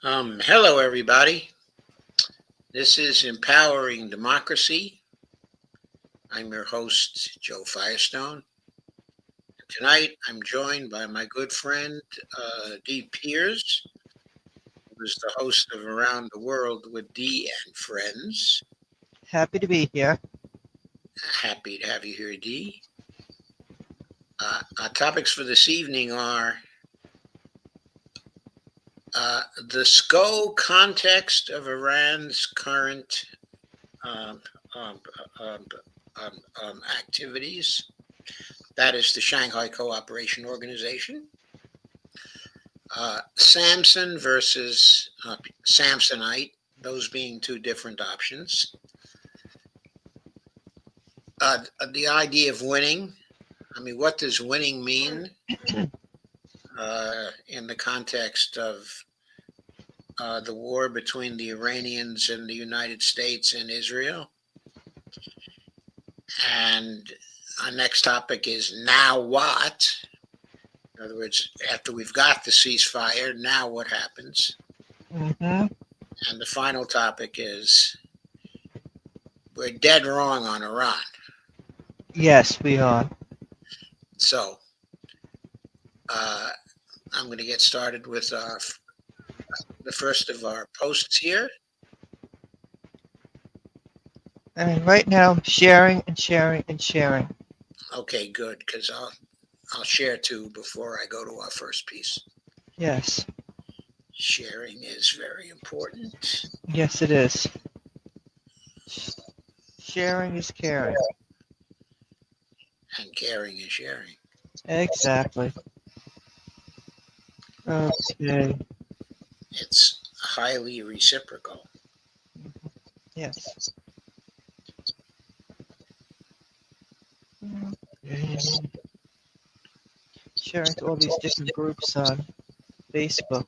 Hello, everybody. This is Empowering Democracy. I'm your host, Joe Firestone. Tonight, I'm joined by my good friend, Dee Piers, who is the host of Around the World with Dee and Friends. Happy to be here. Happy to have you here, Dee. Our topics for this evening are the SCO context of Iran's current um, um, um, activities. That is the Shanghai Cooperation Organization. Samson versus Samsonite, those being two different options. The idea of winning. I mean, what does winning mean in the context of the war between the Iranians and the United States and Israel? And our next topic is now what? In other words, after we've got the ceasefire, now what happens? hmm And the final topic is we're dead wrong on Iran. Yes, we are. So uh, I'm going to get started with the first of our posts here. And right now, I'm sharing and sharing and sharing. Okay, good, because I'll share two before I go to our first piece. Yes, Sharing is very important, yes, it is. Sharing is caring. and caring is sharing. Exactly. Okay. It's highly reciprocal. Yes. Okay. Sharing to all these different groups on Facebook.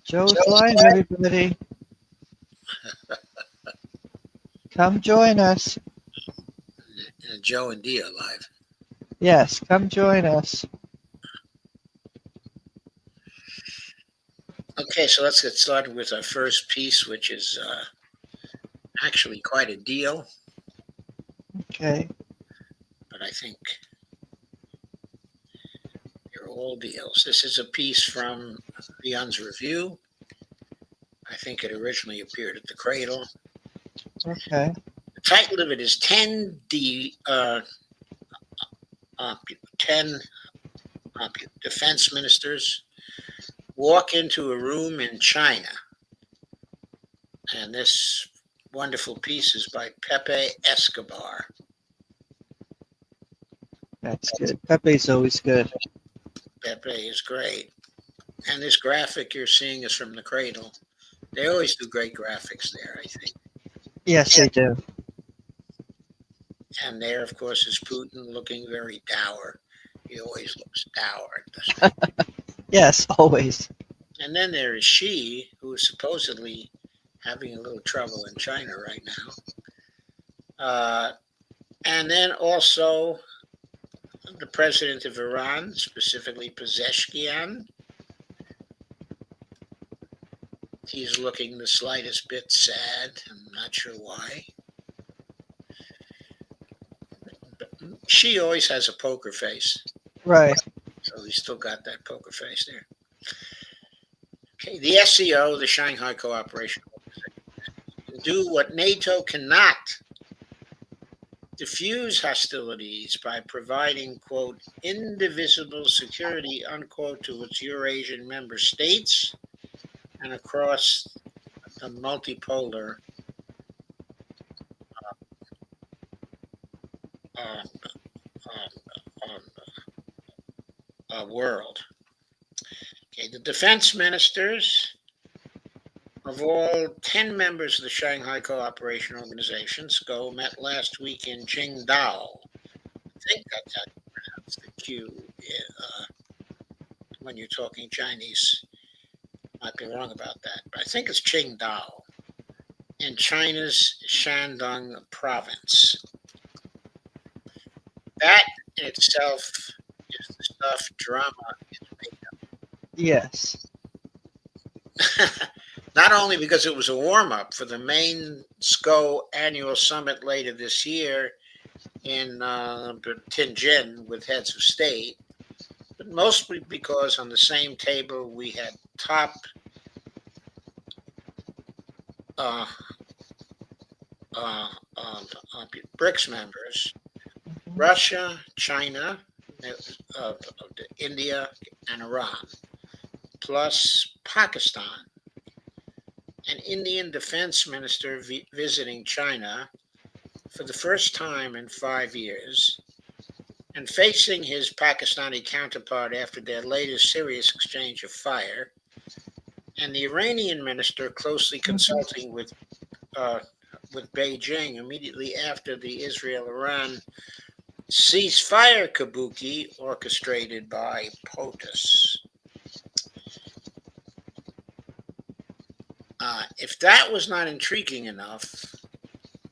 Joe's live, everybody. Come join us. Joe and Dee are live. Yes, come join us. Okay, so let's get started with our first piece, which is actually quite a deal, Okay. but I think they're all deals. This is a piece from Beyond's Review. I think it originally appeared at the Cradle. Okay. The title of it is 10 defense ministers walk into a room in China. And this wonderful piece is by Pepe Escobar. That's good. Pepe's always good. Pepe is great. And this graphic you're seeing is from the Cradle. They always do great graphics there, I think. Yes, they do. And there, of course, is Putin looking very dour. He always looks dour, doesn't he? Yes, always. And then there is Xi, who is supposedly having a little trouble in China right now. And then also the president of Iran, specifically Pezeshkian. He's looking the slightest bit sad. I'm not sure why. But Xi always has a poker face. Right. So he's still got that poker face there. Okay, the SCO, the Shanghai Cooperation Organization, can do what NATO cannot: diffuse hostilities by providing, quote, indivisible security, unquote, to its Eurasian member states and across the multipolar uh, world. Okay, the defense ministers of all 10 members of the Shanghai Cooperation Organization, SCO, met last week in Qingdao. I think that's how you pronounce the Q when you're talking Chinese. Might be wrong about that, but I think it's Qingdao in China's Shandong province. That in itself is the stuff drama is made of. Yes. Not only because it was a warm up for the main SCO annual summit later this year in Tianjin with heads of state, but mostly because on the same table we had top uh, uh, um, BRICS members: Mhm. Russia, China, uh, India, and Iran, plus Pakistan. An Indian defense minister visiting China for the first time in 5 years, and facing his Pakistani counterpart after their latest serious exchange of fire, and the Iranian minister closely Mhm. consulting uh, with Beijing immediately after the Israel-Iran ceasefire kabuki orchestrated by POTUS. If that was not intriguing enough,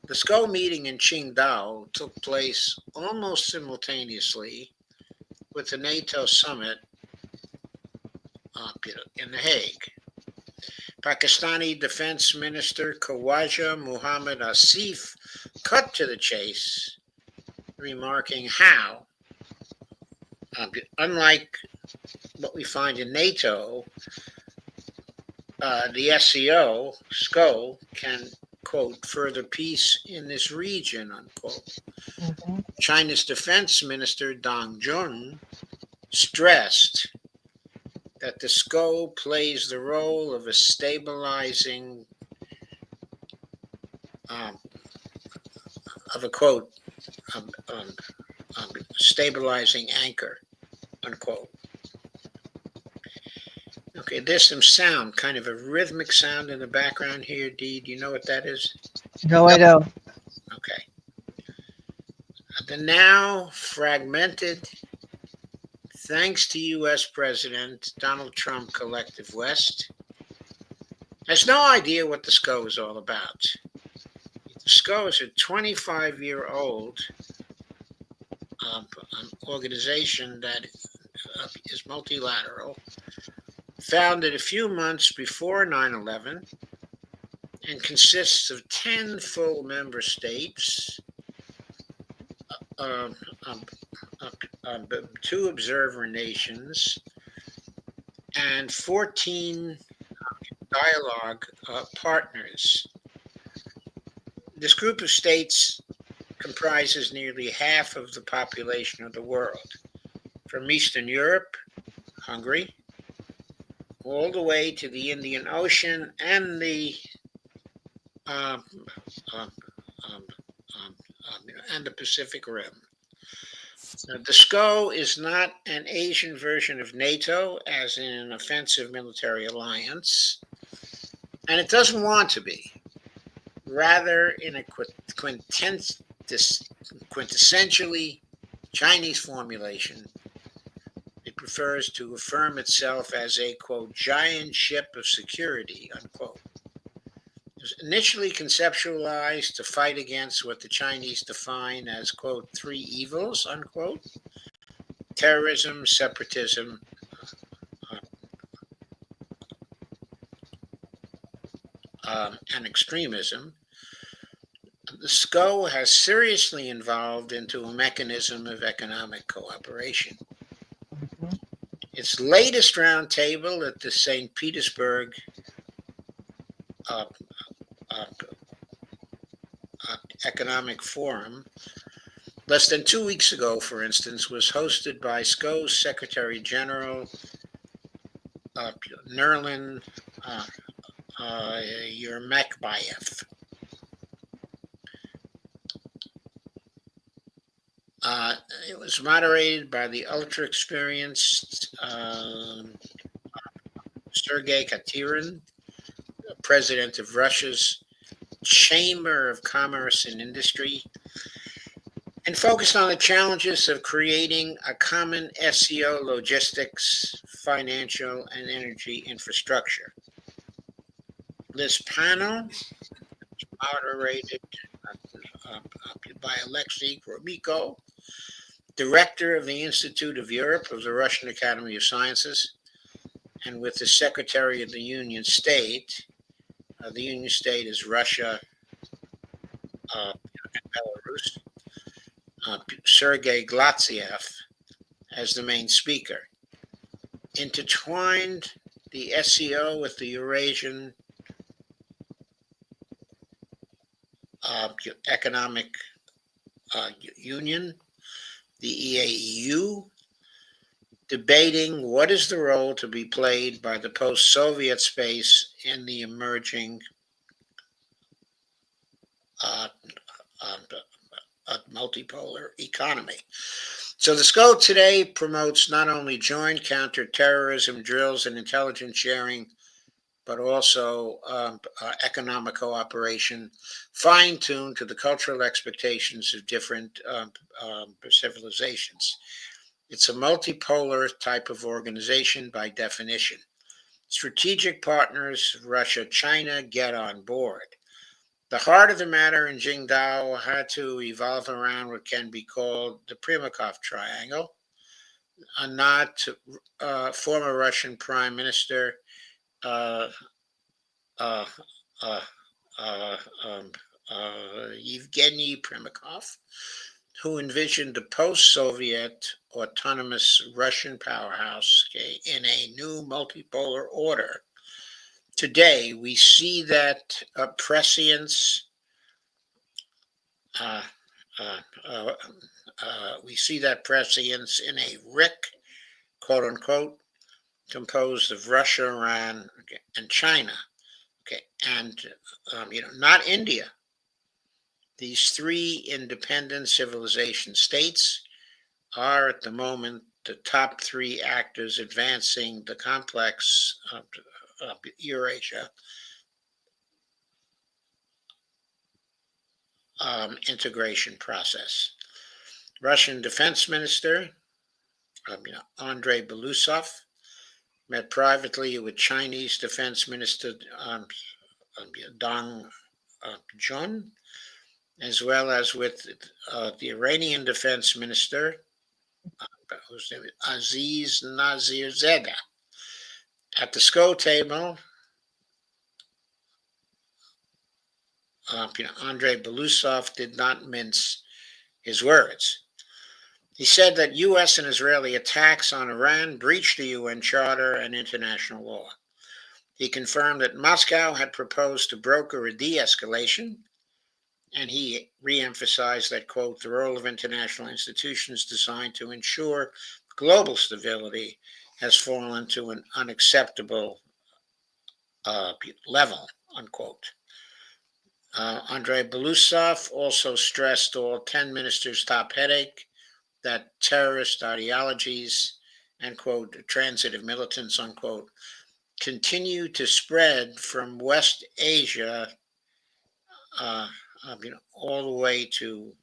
the SCO meeting in Qingdao took place almost simultaneously with the NATO summit in The Hague. Pakistani Defense Minister Khawaja Muhammad Asif cut to the chase, remarking how, unlike what we find in NATO, the SCO can, quote, further peace in this region, unquote. Mhm. China's Defense Minister Dong Jun stressed that the SCO plays the role of a stabilizing, um, of a quote, um, um, stabilizing anchor, unquote. Okay, there's some sound, kind of a rhythmic sound in the background here. Dee, do you know what that is? No, I don't. Okay. The now fragmented, thanks to U.S. President Donald Trump collective West, has no idea what the SCO is all about. The SCO is a 25-year-old organization that is multilateral, founded a few months before 9/11, and consists of 10 full member states, um, um, uh, two observer nations, and 14 dialogue partners. This group of states comprises nearly half of the population of the world, from Eastern Europe, Hungary, all the way to the Indian Ocean um, um, um, um, and the Pacific Rim. Now, the SCO is not an Asian version of NATO, as in an offensive military alliance, and it doesn't want to be. Rather, in a quintessentially Chinese formulation, it prefers to affirm itself as a, quote, giant ship of security, unquote. It was initially conceptualized to fight against what the Chinese define as, quote, three evils, unquote: terrorism, separatism, uh, and extremism. The SCO has seriously evolved into a mechanism of economic cooperation. Mhm. Its latest roundtable at the St. Petersburg uh, uh, Economic Forum, less than 2 weeks ago, for instance, was hosted by SCO's Secretary General uh, Nerlin uh, Yermakbayev. Uh, it was moderated by the ultra experienced Sergei Katirin, president of Russia's Chamber of Commerce and Industry, and focused on the challenges of creating a common SCO logistics, financial, and energy infrastructure. This panel, moderated by Alexei Gromyko, director of the Institute of Europe of the Russian Academy of Sciences, and with the Secretary of the Union State. The Union State is Russia, and Belarus. Sergei Glatziev as the main speaker. Intertwined the SCO with the Eurasian Economic Union, the EAEU, debating what is the role to be played by the post-Soviet space in the emerging multipolar economy. So the SCO today promotes not only joint counterterrorism drills and intelligence sharing, but also economic cooperation, fine-tuned to the cultural expectations of different civilizations. It's a multipolar type of organization by definition. Strategic partners, Russia, China, get on board. The heart of the matter in Qingdao had to evolve around what can be called the Primakov Triangle, a nod to former Russian Prime Minister uh, uh, uh, Yevgeny Primakov, who envisioned a post-Soviet autonomous Russian powerhouse in a new multipolar order. Today, we see that prescience. We see that prescience in a RIC, quote unquote, composed of Russia, Iran, and China. Okay, and not India. These three independent civilization states are at the moment the top three actors advancing the complex Eurasia integration process. Russian Defense Minister Andrei Belousov met privately with Chinese Defense Minister Dong Jun, as well as with the Iranian Defense Minister, whose name is Aziz Nazirzadeh. At the SCO table, Andrei Belousov did not mince his words. He said that U.S. and Israeli attacks on Iran breached the UN Charter and international law. He confirmed that Moscow had proposed to broker a de-escalation, and he re-emphasized that, quote, the role of international institutions designed to ensure global stability has fallen to an unacceptable level, unquote. Andrei Belousov also stressed all 10 ministers' top headache that terrorist ideologies and, quote, transitive militants, unquote, continue to spread from West Asia all the way to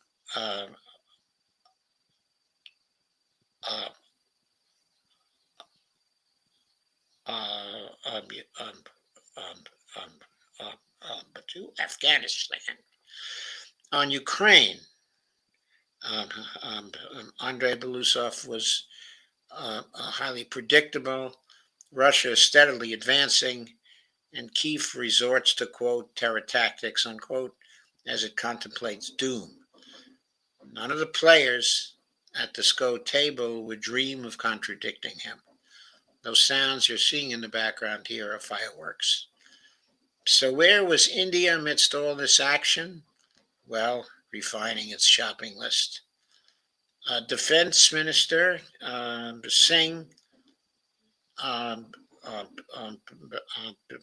to Afghanistan. On Ukraine, Andrei Belousov was highly predictable. Russia is steadily advancing, and Kiev resorts to, quote, terror tactics, unquote, as it contemplates doom. None of the players at the SCO table would dream of contradicting him. Those sounds you're seeing in the background here are fireworks. So where was India amidst all this action? Well, refining its shopping list. Defense Minister Singh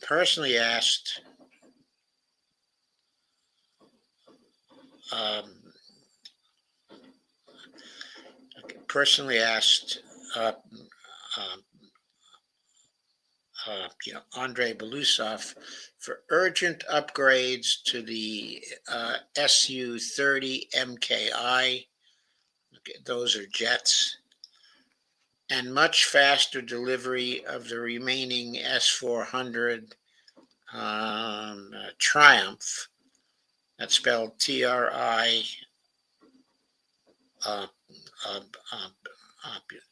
personally asked Andrei Belousov for urgent upgrades to the Su-30 MKI. Okay, those are jets, and much faster delivery of the remaining S-400 Triumph. That's spelled TRI.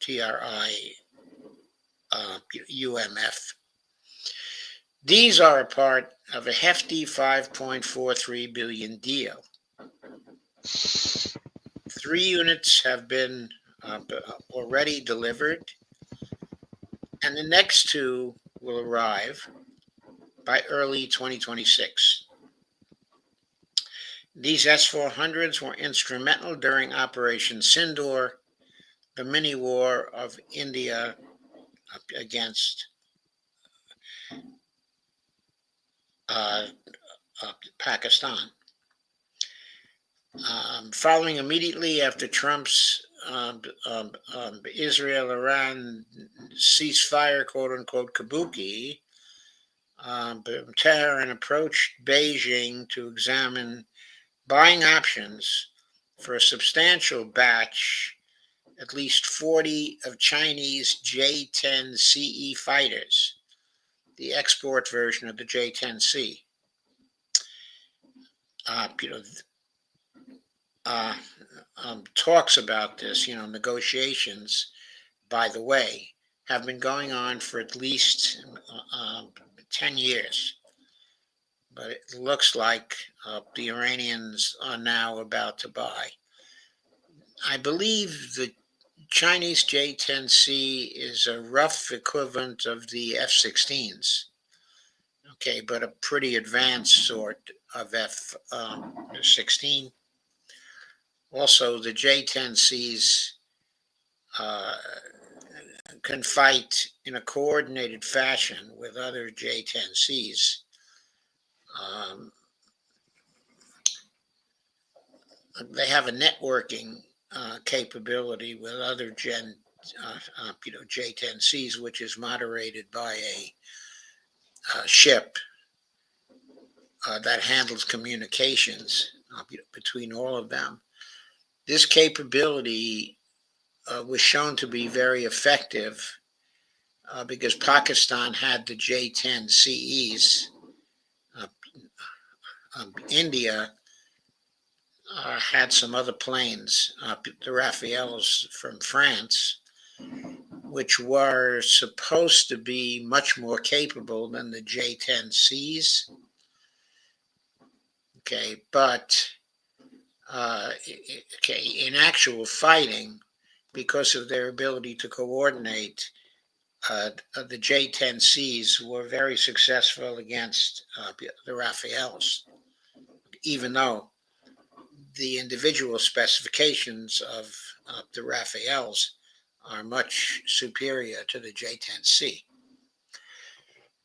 TRIUMPH. UMF. These are a part of a hefty 5.43 billion deal. 3 units have been already delivered, and the next 2 will arrive by early 2026. These S-400s were instrumental during Operation Sindoor, the mini war of India against Pakistan. Following immediately after Trump's Israel-Iran ceasefire, quote-unquote, kabuki, Tehran approached Beijing to examine buying options for a substantial batch, at least 40 of Chinese J-10CE fighters, the export version of the J-10C. Talks about this, negotiations, by the way, have been going on for at least 10 years. But it looks like the Iranians are now about to buy. I believe the Chinese J-10C is a rough equivalent of the F-16s. Okay, but a pretty advanced sort of F-16. Also, the J-10Cs can fight in a coordinated fashion with other J-10Cs. They have a networking capability with other J-10Cs, which is moderated by a ship that handles communications between all of them. This capability was shown to be very effective because Pakistan had the J-10CEs. India had some other planes, the Rafales from France, which were supposed to be much more capable than the J-10Cs. Okay, but in actual fighting, because of their ability to coordinate, the J-10Cs were very successful against the Rafales, even though the individual specifications of the Rafales are much superior to the J-10C.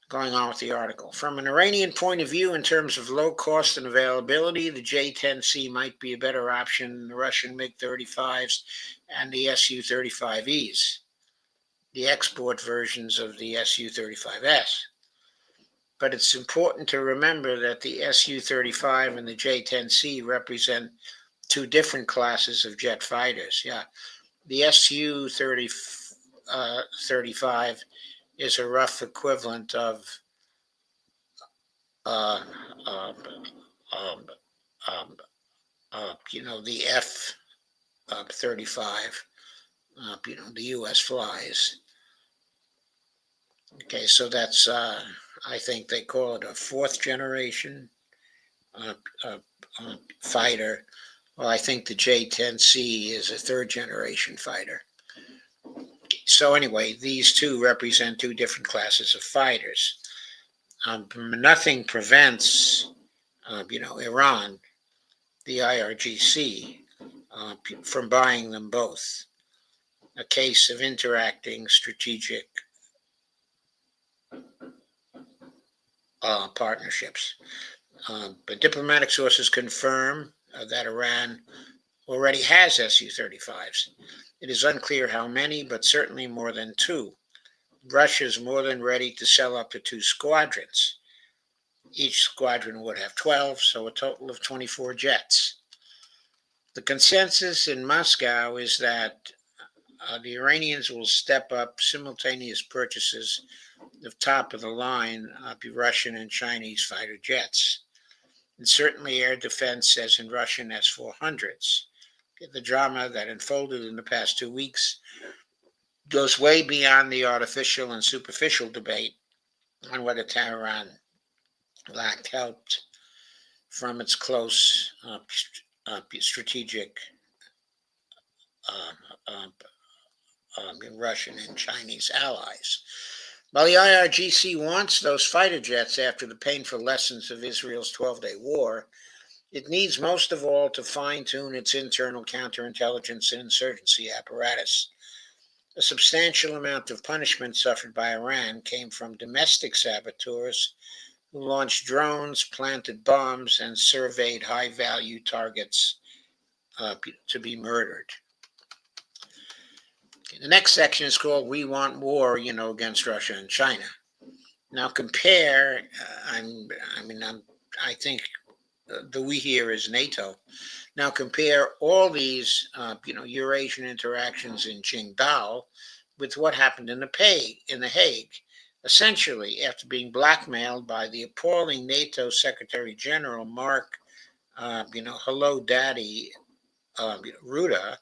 Going on with the article. From an Iranian point of view, in terms of low cost and availability, the J-10C might be a better option than the Russian MiG-35s and the Su-35Es, the export versions of the Su-35S. But it's important to remember that the Su-35 and the J-10C represent 2 different classes of jet fighters. Yeah, the Su-35 is a rough equivalent of the F-35, the U.S. flies. Okay, so that's, I think they call it a 4th generation fighter. Well, I think the J-10C is a 3rd generation fighter. So anyway, these 2 represent 2 different classes of fighters. Nothing prevents, Iran, the IRGC, from buying them both. A case of interacting strategic partnerships. But diplomatic sources confirm that Iran already has Su-35s. It is unclear how many, but certainly more than 2. Russia is more than ready to sell up to 2 squadrons. Each squadron would have 12, so a total of 24 jets. The consensus in Moscow is that the Iranians will step up simultaneous purchases of top-of-the-line Russian and Chinese fighter jets, and certainly air defense as in Russian S-400s. The drama that unfolded in the past 2 weeks goes way beyond the artificial and superficial debate on whether Tehran lacked help from its close strategic uh, Russian and Chinese allies. While the IRGC wants those fighter jets after the painful lessons of Israel's 12-day war, it needs most of all to fine-tune its internal counterintelligence and insurgency apparatus. A substantial amount of punishment suffered by Iran came from domestic saboteurs who launched drones, planted bombs, and surveyed high-value targets to be murdered. The next section is called "We Want War," against Russia and China. Now compare. I think the "we" here is NATO. Now compare all these, Eurasian interactions in Qingdao with what happened in the Hague. Essentially, after being blackmailed by the appalling NATO Secretary General Mark, Hello Daddy, Ruda.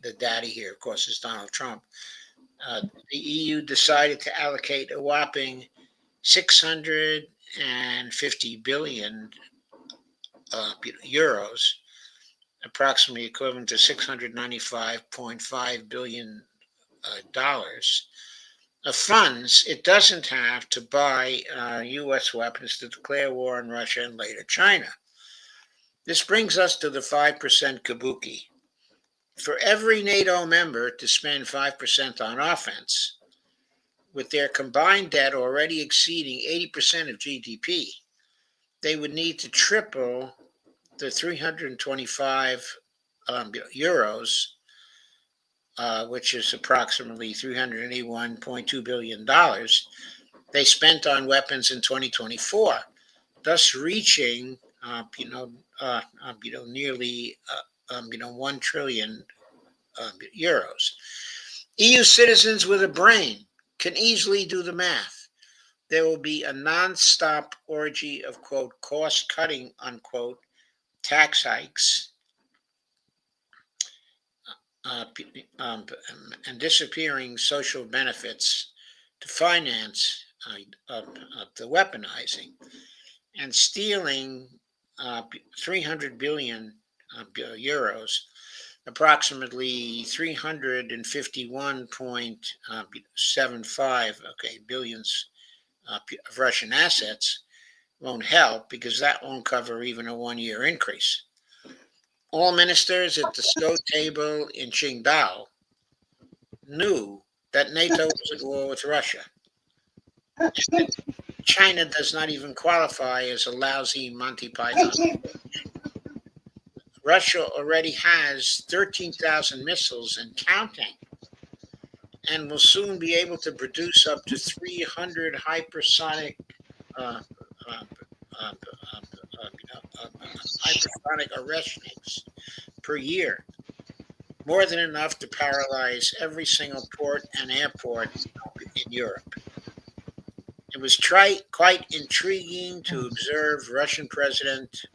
The daddy here, of course, is Donald Trump. The EU decided to allocate a whopping 650 billion euros, approximately equivalent to $695.5 billion of funds it doesn't have to buy U.S. weapons to declare war on Russia and later China. This brings us to the 5% kabuki. For every NATO member to spend 5% on offense, with their combined debt already exceeding 80% of GDP, they would need to triple the 325 euros, which is approximately $381.2 billion they spent on weapons in 2024, thus reaching, nearly 1 trillion euros. EU citizens with a brain can easily do the math. There will be a non-stop orgy of, quote, cost-cutting, unquote, tax hikes and disappearing social benefits to finance the weaponizing, and stealing 300 billion euros, approximately 351.75 billions of Russian assets won't help, because that won't cover even a 1-year increase. All ministers at the SCO table in Qingdao knew that NATO was at war with Russia. China does not even qualify as a lousy Monty Python. Russia already has 13,000 missiles and counting, and will soon be able to produce up to 300 hypersonic Oreshniks per year, more than enough to paralyze every single port and airport in Europe. It was quite intriguing to observe Russian President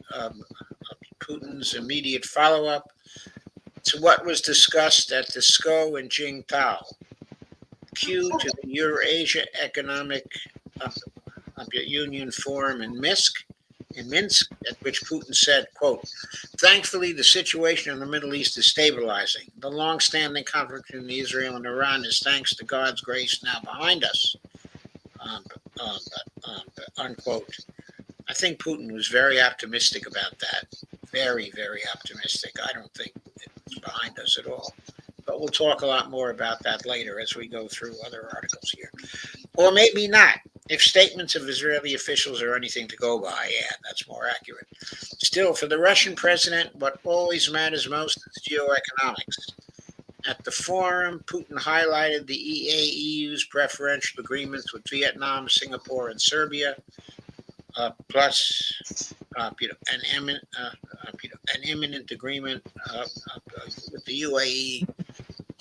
Putin's immediate follow-up to what was discussed at the SCO in Qingdao, cue to the Eurasia Economic Union Forum in Minsk, at which Putin said, quote, "Thankfully, the situation in the Middle East is stabilizing. The long-standing conflict between Israel and Iran is, thanks to God's grace, now behind us," unquote. I think Putin was very optimistic about that. Very, very optimistic. I don't think it's behind us at all. But we'll talk a lot more about that later as we go through other articles here. Or maybe not. If statements of Israeli officials are anything to go by, yeah, that's more accurate. Still, for the Russian president, what always matters most is geoeconomics. At the forum, Putin highlighted the EU's preferential agreements with Vietnam, Singapore, and Serbia, plus an imminent agreement with the UAE,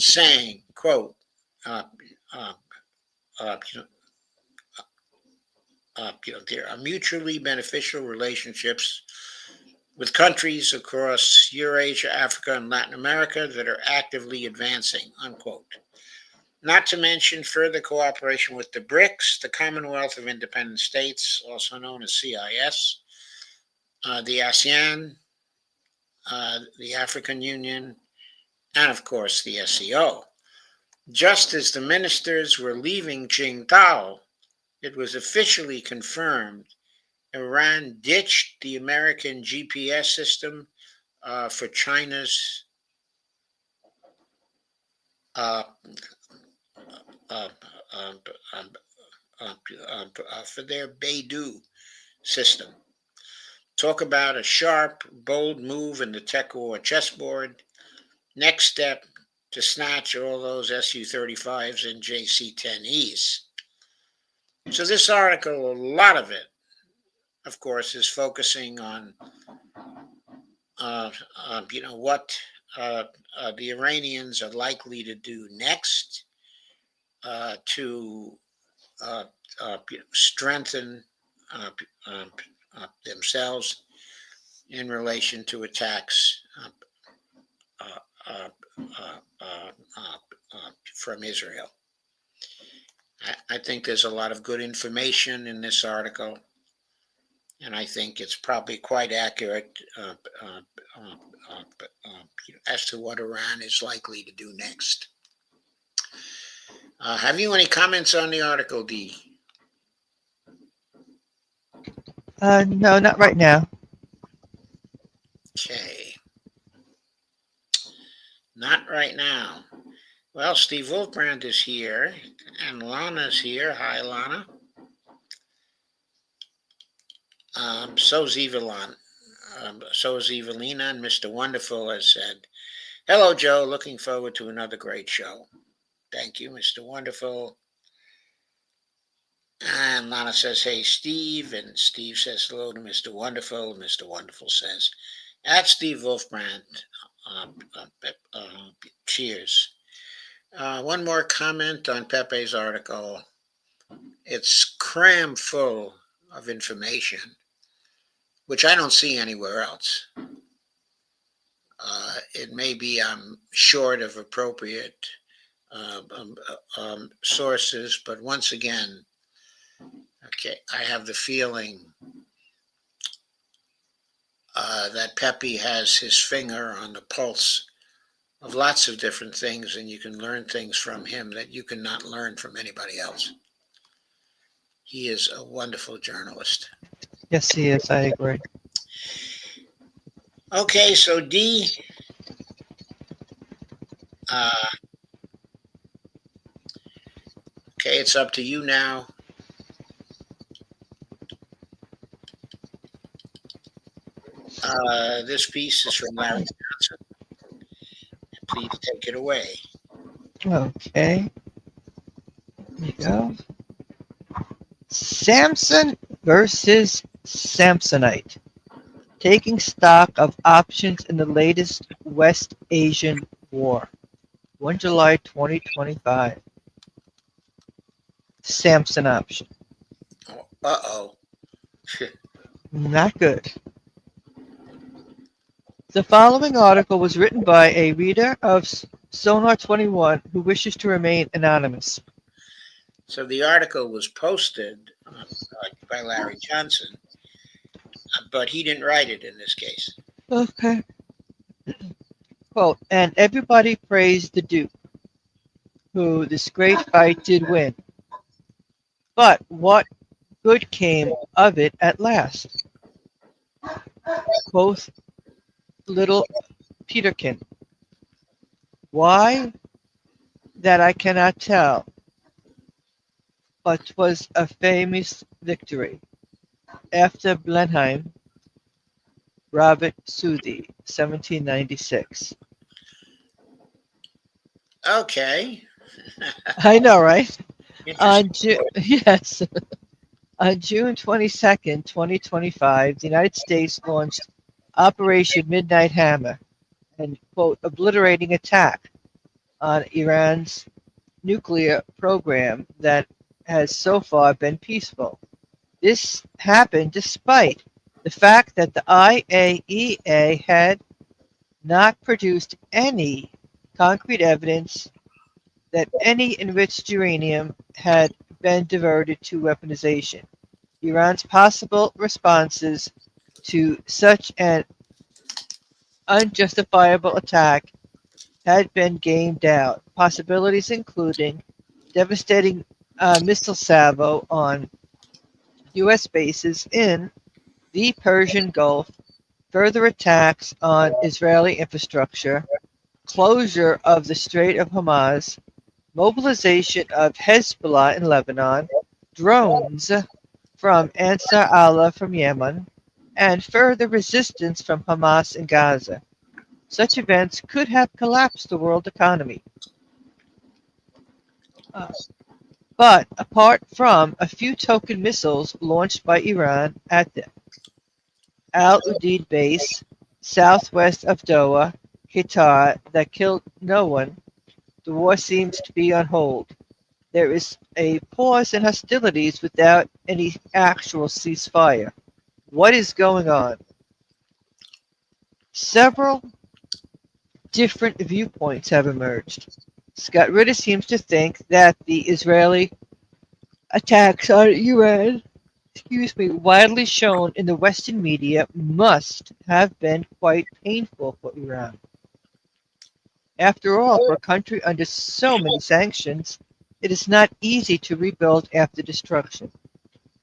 saying, quote, there are mutually beneficial relationships with countries across Eurasia, Africa, and Latin America that are actively advancing, unquote. Not to mention further cooperation with the BRICS, the Commonwealth of Independent States, also known as CIS, the ASEAN, the African Union, and of course the SCO. Just as the ministers were leaving Qingdao, it was officially confirmed Iran ditched the American GPS system for China's uh, uh, um, um, for their Beidou system. Talk about a sharp, bold move in the tech war chessboard. Next step to snatch all those Su-35s and JC-10Es. So this article, a lot of it, of course, is focusing on, what the Iranians are likely to do next to strengthen themselves in relation to attacks uh, uh, uh, from Israel. I think there's a lot of good information in this article, and I think it's probably quite accurate as to what Iran is likely to do next. Have you any comments on the article, Dee? No, not right now. Okay. Not right now. Well, Steve Wolfbrand is here, and Lana's here. Hi, Lana. So's Evelyn. So is Evelina, and Mr. Wonderful has said, hello, Joe. Looking forward to another great show. Thank you, Mr. Wonderful. And Lana says, hey, Steve. And Steve says hello to Mr. Wonderful. And Mr. Wonderful says, at Steve Wolfbrand, cheers. One more comment on Pepe's article. It's cram full of information, which I don't see anywhere else. It may be I'm short of appropriate sources, but once again, okay, I have the feeling that Pepe has his finger on the pulse of lots of different things, and you can learn things from him that you cannot learn from anybody else. He is a wonderful journalist. Yes, he is. I agree. Okay, so Dee, okay, it's up to you now. This piece is from Larry Johnson. Please take it away. Okay. Here you go. Samson versus Samsonite. Taking stock of options in the latest West Asian war. 1 July 2025. Samson option. Uh-oh. Not good. The following article was written by a reader of Sonar 21 who wishes to remain anonymous. So the article was posted by Larry Johnson, but he didn't write it in this case. Okay. Quote, and everybody praised the Duke, who this great fight did win. But what good came of it at last? Quoth little Peterkin, why, that I cannot tell, but 'twas a famous victory. After Blenheim, Robert Southey, 1796. Okay. I know, right? Interesting. Yes. On June 22nd, 2025, the United States launched Operation Midnight Hammer, an, quote, obliterating attack on Iran's nuclear program that has so far been peaceful. This happened despite The fact that the IAEA had not produced any concrete evidence that any enriched uranium had been diverted to weaponization. Iran's possible responses to such an unjustifiable attack had been gamed out, possibilities including devastating missile salvo on U.S. bases in the Persian Gulf, further attacks on Israeli infrastructure, closure of the Strait of Hormuz, mobilization of Hezbollah in Lebanon, drones from Ansar Allah from Yemen, and further resistance from Hamas in Gaza. Such events could have collapsed the world economy. Uh, but apart from a few token missiles launched by Iran at the Al Udeid base southwest of Doha, Qatar, that killed no one, the war seems to be on hold. There is a pause in hostilities without any actual ceasefire. What is going on? Several different viewpoints have emerged. Scott Ritter seems to think that the Israeli attacks on Iran, widely shown in the Western media, must have been quite painful for Iran. After all, for a country under so many sanctions, it is not easy to rebuild after destruction.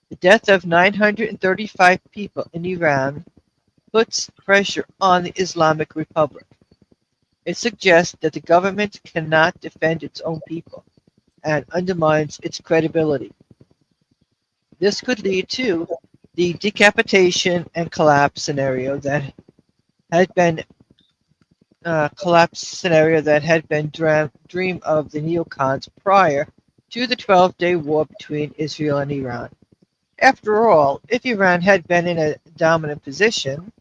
The death of 935 people in Iran puts pressure on the Islamic Republic. It suggests that the government cannot defend its own people and undermines its credibility. This could lead to the decapitation and collapse scenario that had been dream of the neocons prior to the 12-day war between Israel and Iran. After all, if Iran had been in a dominant position,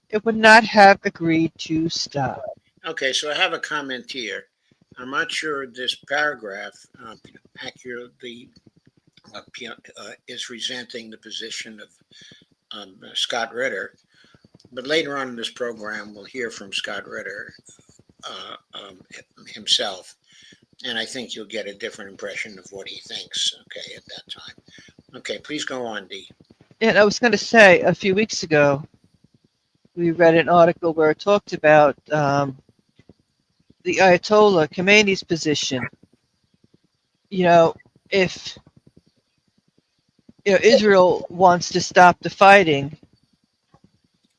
it would not have agreed to stop. Okay, so I have a comment here. I'm not sure this paragraph accurately is resenting the position of Scott Ritter, but later on in this program, we'll hear from Scott Ritter himself, and I think you'll get a different impression of what he thinks, okay, at that time. Okay, please go on, Dee. And I was going to say, a few weeks ago, we read an article where it talked about the Ayatollah Khomeini's position. If Israel wants to stop the fighting,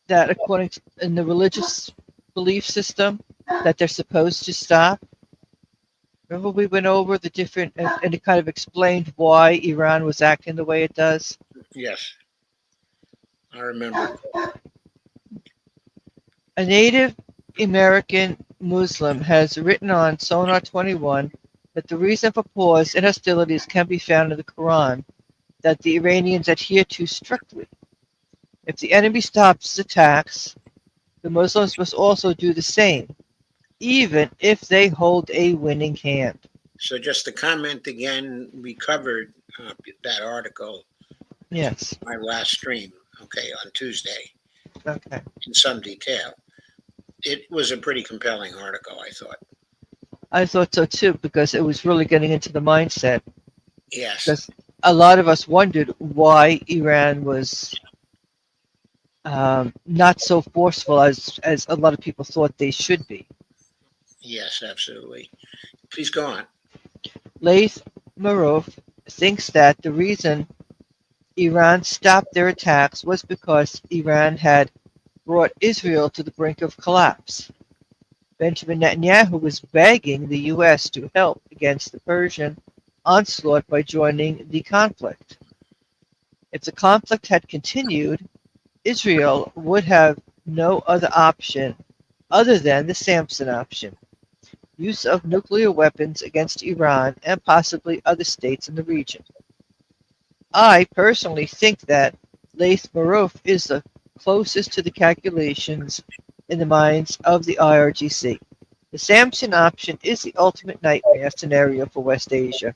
that according to in the religious belief system, that they're supposed to stop. Remember we went over the different, and it kind of explained why Iran was acting the way it does? Yes, I remember. A Native American Muslim has written on Sonar 21 that the reason for pause in hostilities can be found in the Quran, that the Iranians adhere to strictly. If the enemy stops its attacks, the Muslims must also do the same, even if they hold a winning hand. So just to comment again, we covered that article Yes. in my last stream, okay, on Tuesday Okay. in some detail. It was a pretty compelling article, I thought. I thought so too, because it was really getting into the mindset. Yes. Because a lot of us wondered why Iran was not so forceful as a lot of people thought they should be. Yes, absolutely. Please go on. Laith Marov thinks that the reason Iran stopped their attacks was because Iran had brought Israel to the brink of collapse. Benjamin Netanyahu was begging the U.S. to help against the Persian onslaught by joining the conflict. If the conflict had continued, Israel would have no other option other than the Samson option, use of nuclear weapons against Iran and possibly other states in the region. I personally think that Laith Marov is the closest to the calculations in the minds of the IRGC. The Samson option is the ultimate nightmare scenario for West Asia.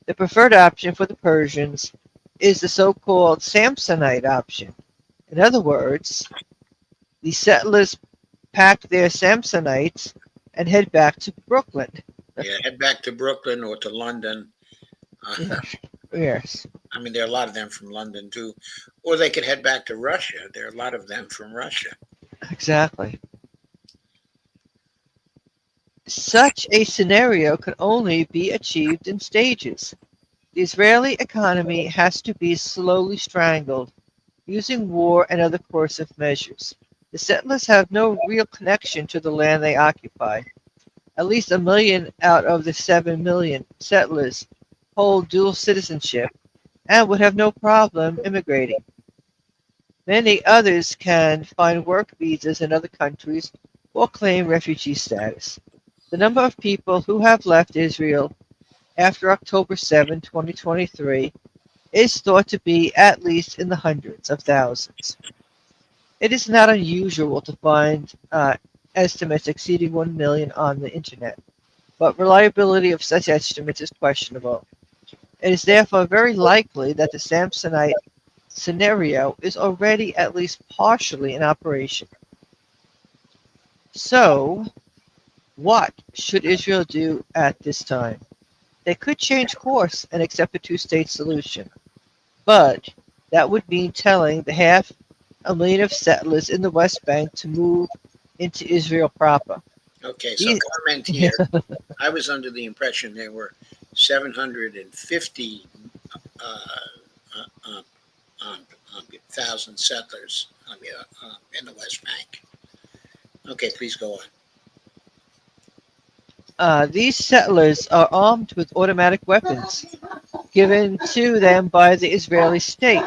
The preferred option for the Persians is the so-called Samsonite option. In other words, the settlers pack their Samsonites and head back to Brooklyn. Yeah, head back to Brooklyn or to London. Uh, Yes. Yes, I mean, there are a lot of them from London too. Or they could head back to Russia. There are a lot of them from Russia. exactly. Such a scenario can only be achieved in stages. The Israeli economy has to be slowly strangled using war and other coercive measures. The settlers have no real connection to the land they occupy. At least 1 million out of the 7 million settlers hold dual citizenship and would have no problem immigrating. Many others can find work visas in other countries or claim refugee status. The number of people who have left Israel after October 7, 2023 is thought to be at least in the hundreds of thousands. It is not unusual to find estimates exceeding 1 million on the internet, but reliability of such estimates is questionable. It is therefore very likely that the Samsonite scenario is already at least partially in operation. So, what should Israel do at this time? They could change course and accept a two-state solution, but that would mean telling the 500,000 of settlers in the West Bank to move into Israel proper. Okay, so These, comment here. I was under the impression there were 750 uh, uh, uh, um, thousand settlers in the West Bank. Okay, please go on. these settlers are armed with automatic weapons given to them by the Israeli state.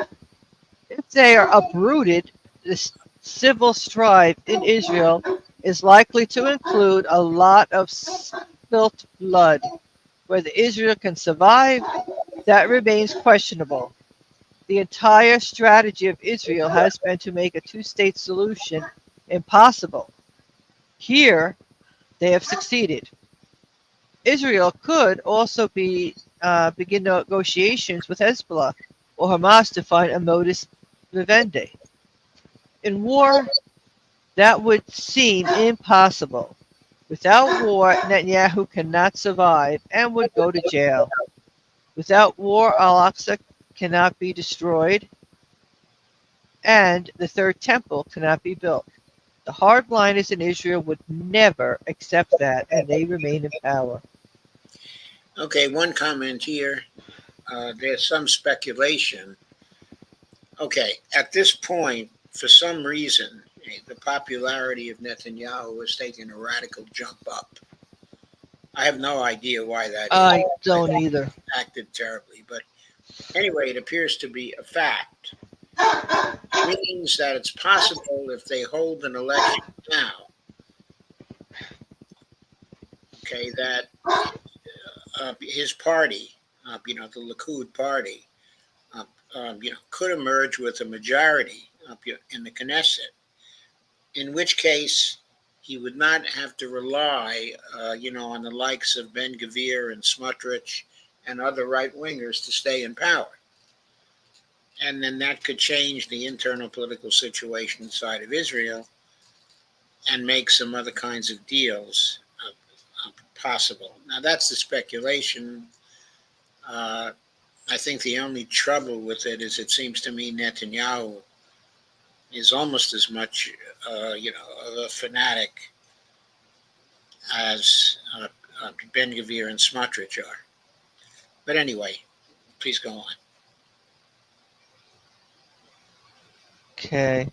If they are uprooted, the civil strife in Israel is likely to include a lot of spilt blood. Whether Israel can survive, that remains questionable. The entire strategy of Israel has been to make a two-state solution impossible. Here, they have succeeded. Israel could also begin negotiations with Hezbollah or Hamas to find a modus vivendi. In war, that would seem impossible. Without war, Netanyahu cannot survive and would go to jail. Without war, Al-Aqsa cannot be destroyed and the Third Temple cannot be built. The hardliners in Israel would never accept that, and they remain in power. Okay, one comment here. There's some speculation. Okay, at this point, for some reason, the popularity of Netanyahu has taken a radical jump up. I have no idea why that is. I I don't think either. he acted terribly, but anyway, it appears to be a fact. It means that it's possible if they hold an election now, okay, that his party, the Likud party, could emerge with a majority in the Knesset. In which case, he would not have to rely, on the likes of Ben Gvir and Smotrich and other right wingers to stay in power. And then that could change the internal political situation inside of Israel and make some other kinds of deals possible. Now, that's the speculation. Uh, I think the only trouble with it is it seems to me Netanyahu is almost as much, of a fanatic as Ben Gvir and Smotrich are. But anyway, please go on. Okay.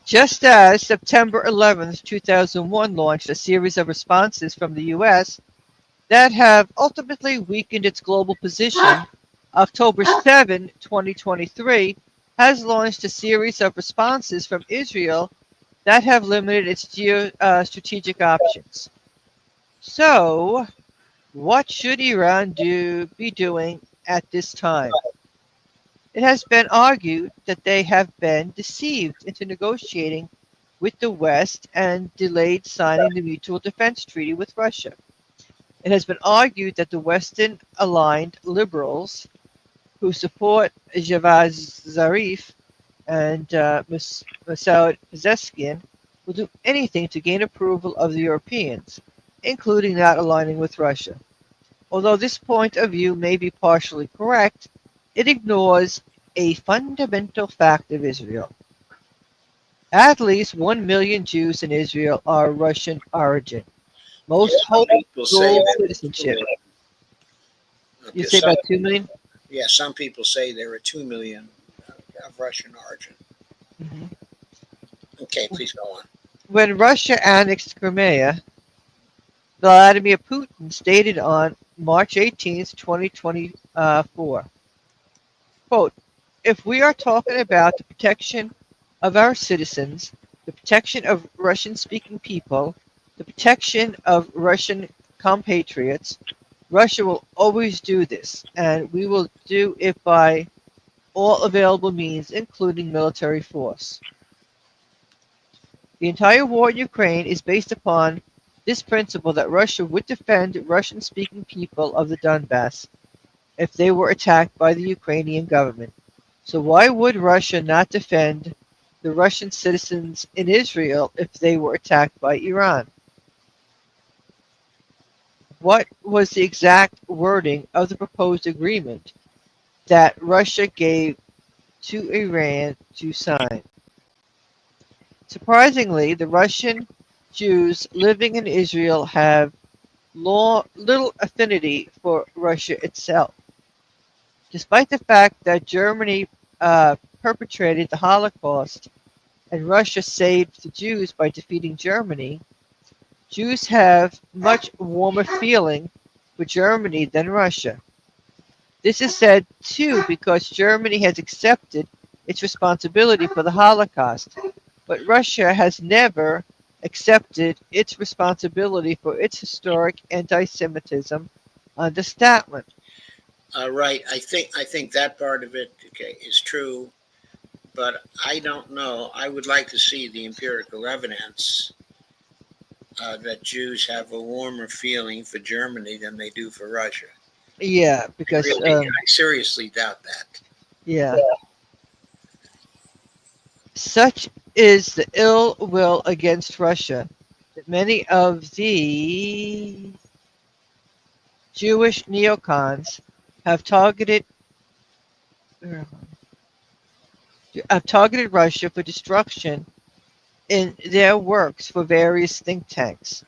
Just as September 11th, 2001 launched a series of responses from the US that have ultimately weakened its global position, October 7, 2023 has launched a series of responses from Israel that have limited its strategic options. So, what should Iran be doing at this time? It has been argued that they have been deceived into negotiating with the West and delayed signing the Mutual Defense Treaty with Russia. It has been argued that the Western aligned liberals who support Javad Zarif and Masoud Pezeshkian will do anything to gain approval of the Europeans, including not aligning with Russia. Although this point of view may be partially correct, it ignores a fundamental fact of Israel. At least 1 million Jews in Israel are Russian origin. Most Some hold people say dual there are 2 citizenship. million. You Okay, say some, about 2 million? yeah, some people say there are 2 million of Russian origin. Mhm. Okay, please go on. When Russia annexed Crimea, Vladimir Putin stated on March 18th, 2024, quote, if we are talking about the protection of our citizens, the protection of Russian-speaking people, the protection of Russian compatriots, Russia will always do this, and we will do it by all available means, including military force. The entire war in Ukraine is based upon this principle that Russia would defend Russian-speaking people of the Donbass if they were attacked by the Ukrainian government. So why would Russia not defend the Russian citizens in Israel if they were attacked by Iran? What was the exact wording of the proposed agreement that Russia gave to Iran to sign? Surprisingly, the Russian Jews living in Israel have little affinity for Russia itself. Despite the fact that Germany perpetrated the Holocaust and Russia saved the Jews by defeating Germany, Jews have much warmer feeling for Germany than Russia. This is said too because Germany has accepted its responsibility for the Holocaust, but Russia has never accepted its responsibility for its historic anti-Semitism under Stalin. Right. I think that part of it, okay, is true, but I don't know. I would like to see the empirical evidence that Jews have a warmer feeling for Germany than they do for Russia. Yeah, because I seriously doubt that. yeah, such is the ill will against Russia that many of the Jewish neocons have targeted Russia for destruction in their works for various think tanks.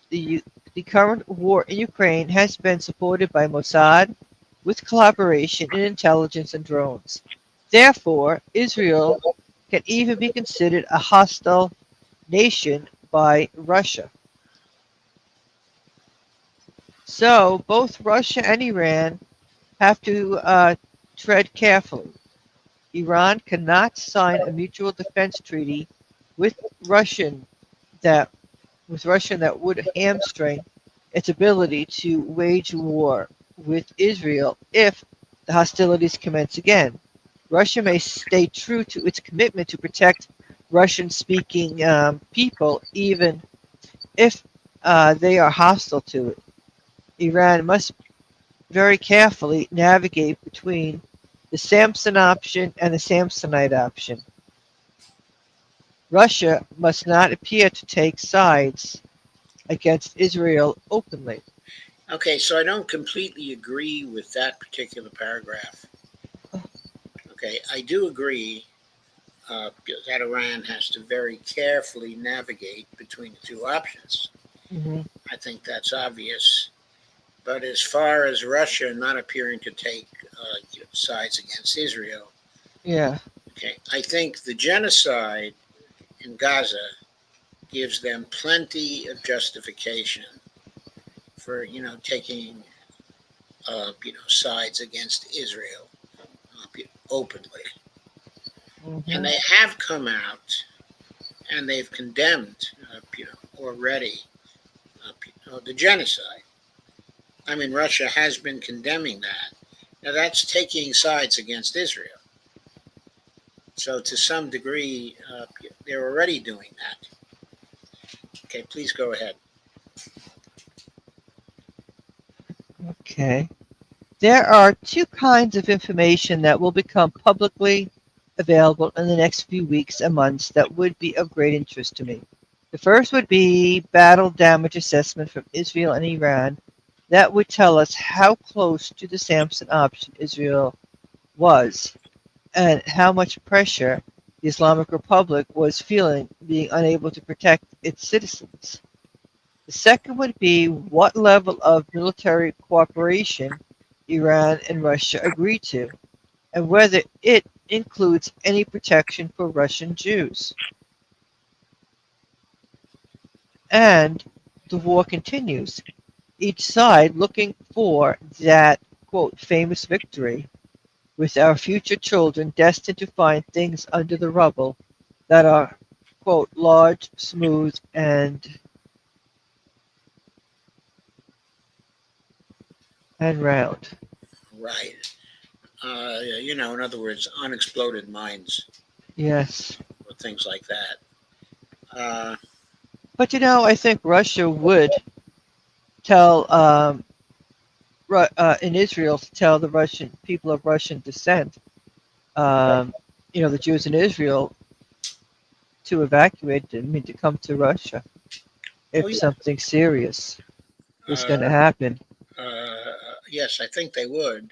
The, the current war in Ukraine has been supported by Mossad with collaboration in intelligence and drones. Therefore, Israel can even be considered a hostile nation by Russia. So both Russia and Iran have to tread carefully. Iran cannot sign a mutual defense treaty with Russian that that would hamstring its ability to wage war with Israel if the hostilities commence again. Russia may stay true to its commitment to protect Russian-speaking people, even if they are hostile to it. Iran must very carefully navigate between the Samson option and the Samsonite option. Russia must not appear to take sides against Israel openly. Okay, so I don't completely agree with that particular paragraph. Okay, I do agree that Iran has to very carefully navigate between the two options. Hmm. I think that's obvious. But as far as Russia not appearing to take sides against Israel, Yeah. okay, I think the genocide in Gaza gives them plenty of justification for taking sides against Israel openly, and Hmm. they have come out and they've condemned already the genocide. I mean, Russia has been condemning that. Now that's taking sides against Israel. So to some degree, they're already doing that. Okay, please go ahead. Okay. There are two kinds of information that will become publicly available in the next few weeks and months that would be of great interest to me. The first would be battle damage assessment from Israel and Iran. That would tell us how close to the Samson option Israel was and how much pressure the Islamic Republic was feeling being unable to protect its citizens. The second would be what level of military cooperation Iran and Russia agreed to, and whether it includes any protection for Russian Jews. And the war continues, each side looking for that, quote, famous victory, with our future children destined to find things under the rubble that are, quote, large, smooth, and round. Right. In other words, unexploded mines Yes. or things like that. Uh, But I think Russia would tell in Israel to tell the Russian people of Russian descent, um, the Jews in Israel, to evacuate. I mean, to come to Russia oh if yeah. something serious was going to Uh, happen. yes, I think they would.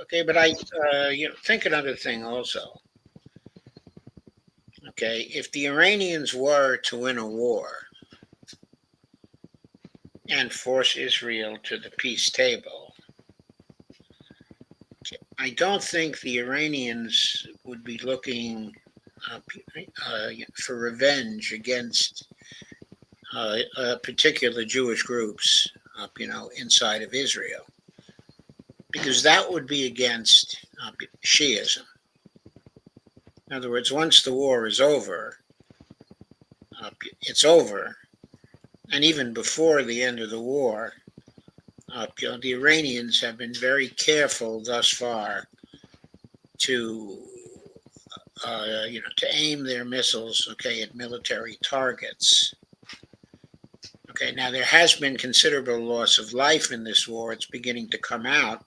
Okay, but think another thing also. Okay, if the Iranians were to win a war and force Israel to the peace table, I don't think the Iranians would be looking uh, for revenge against particular Jewish groups, inside of Israel, because that would be against Shiism. In other words, once the war is over, it's over, and even before the end of the war, the Iranians have been very careful thus far to to aim their missiles, okay, at military targets. Okay, now there has been considerable loss of life in this war. It's beginning to come out,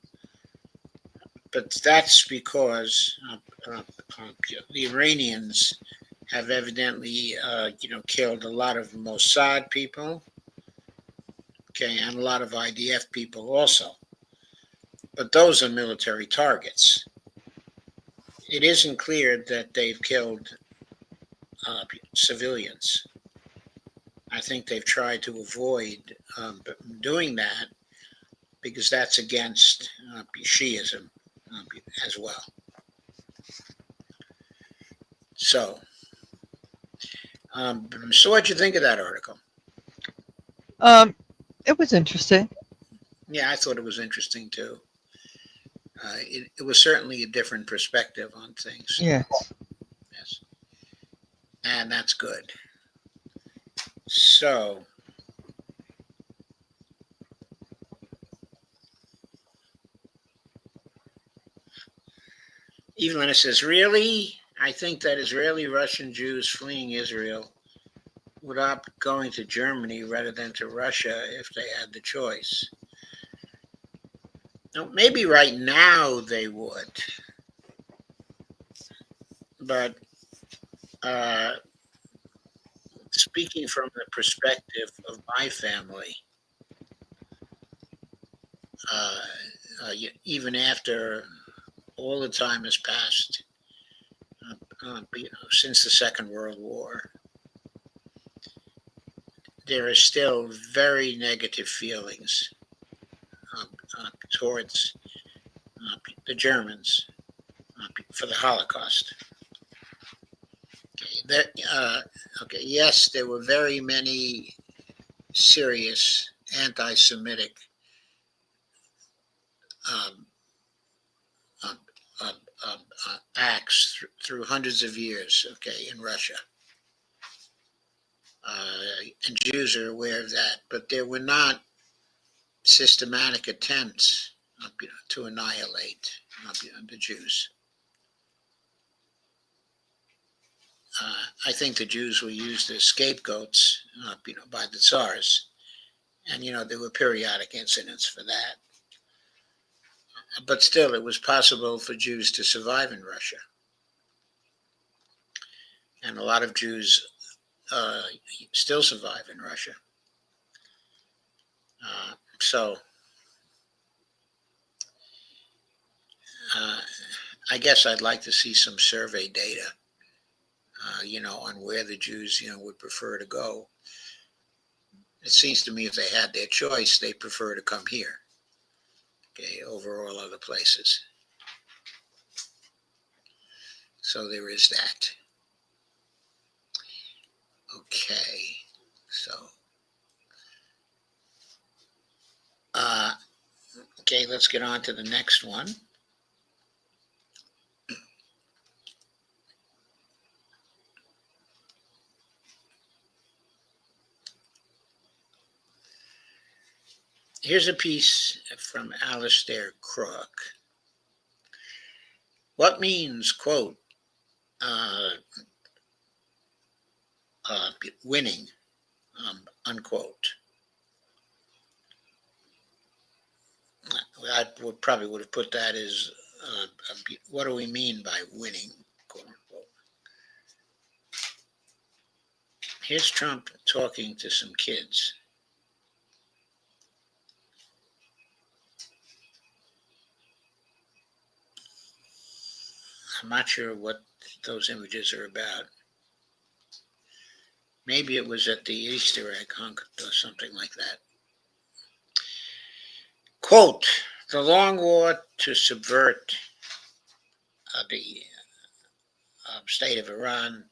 but that's because the Iranians have evidently, killed a lot of Mossad people, okay, and a lot of IDF people also. But those are military targets. It isn't clear that they've killed civilians. I think they've tried to avoid doing that because that's against Shiism as well. So, so what'd you think of that article? Um, it was interesting. Yeah, I thought it was interesting too. It was certainly a different perspective on things. Yes. Yes, and that's good. So, Evelyn says, really? I think that Israeli Russian Jews fleeing Israel would opt going to Germany rather than to Russia if they had the choice. Now, maybe right now they would, but uh, speaking from the perspective of my family, uh, even after all the time has passed since the Second World War, there are still very negative feelings uh, towards the Germans for the Holocaust. Okay, yes, there were very many serious anti-Semitic um, um, um, acts through hundreds of years. Okay, in Russia, and Jews are aware of that, but there were not systematic attempts, to annihilate the Jews. I think the Jews were used as scapegoats, by the Tsars, and there were periodic incidents for that. But still, it was possible for Jews to survive in Russia. and a lot of Jews still survive in Russia. So I guess I'd like to see some survey data, on where the Jews, would prefer to go. It seems to me if they had their choice, they prefer to come here, okay, over all other places. So there is that. Okay, so okay, let's get on to the next one. Here's a piece from Alistair Crook. What means, quote, uh, winning, unquote? I would have put that as what do we mean by winning, quote unquote. Here's Trump talking to some kids. I'm not sure what those images are about. Maybe it was at the Easter egg hunt or something like that. Quote, the long war to subvert the state of Iran,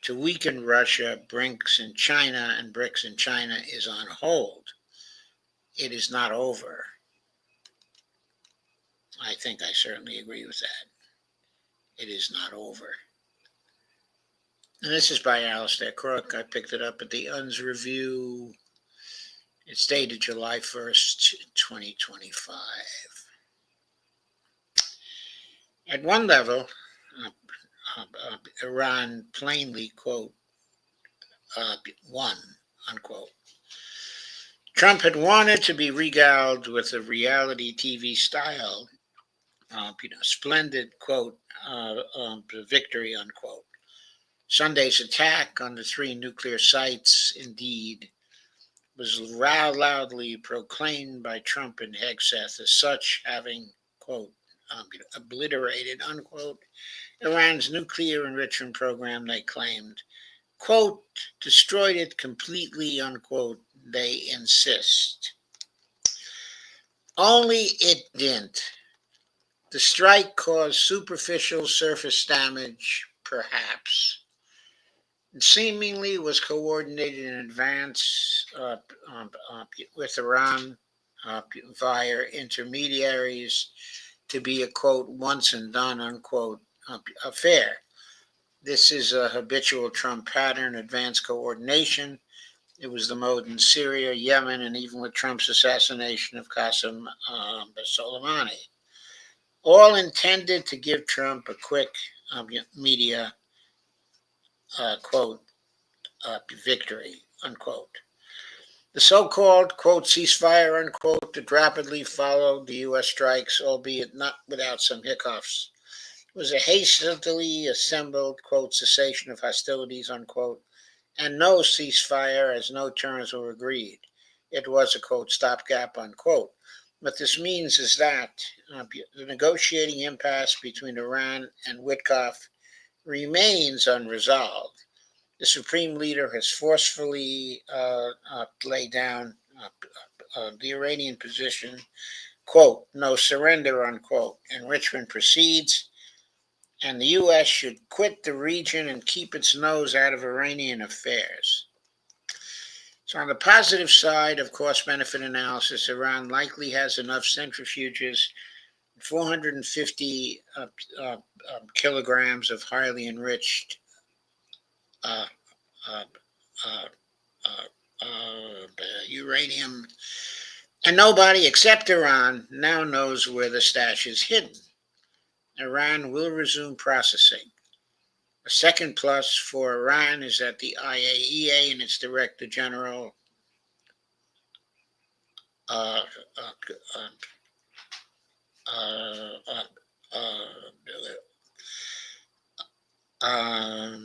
to weaken Russia, BRICS in China, and BRICS in China is on hold. It is not over. I think I certainly agree with that. It is not over. And this is by Alistair Crook. I picked it up at the UN's Review. It's dated July 1st, 2025. At one level, Iran plainly, quote, won, unquote. Trump had wanted to be regaled with a reality TV style, splendid, quote, victory, unquote. Sunday's attack on the 3 nuclear sites, indeed, was loudly proclaimed by Trump and Hegseth as such, having, quote, obliterated, unquote, Iran's nuclear enrichment program, they claimed, quote, destroyed it completely, unquote, they insist. Only it didn't. The strike caused superficial surface damage, perhaps. It seemingly was coordinated in advance with Iran via intermediaries to be a, quote, once and done, unquote, affair. This is a habitual Trump pattern, advanced coordination. It was the mode in Syria, Yemen, and even with Trump's assassination of Qasem Soleimani. All intended to give Trump a quick media, quote, victory, unquote. The so-called, quote, ceasefire, unquote, that rapidly followed the U.S. strikes, albeit not without some hiccups, was a hastily assembled, quote, cessation of hostilities, unquote, and no ceasefire as no terms were agreed. It was a, quote, stopgap, unquote. What this means is that the negotiating impasse between Iran and Witkoff remains unresolved. The Supreme Leader has forcefully laid down the Iranian position, quote, no surrender, unquote. Enrichment proceeds, and the U.S. should quit the region and keep its nose out of Iranian affairs. So on the positive side of cost-benefit analysis, Iran likely has enough centrifuges, 450 kilograms of highly enriched uh, uh, uranium, and nobody except Iran now knows where the stash is hidden. Iran will resume processing. A second plus for Iran is that the IAEA and its Director General uh, uh, uh, uh, uh,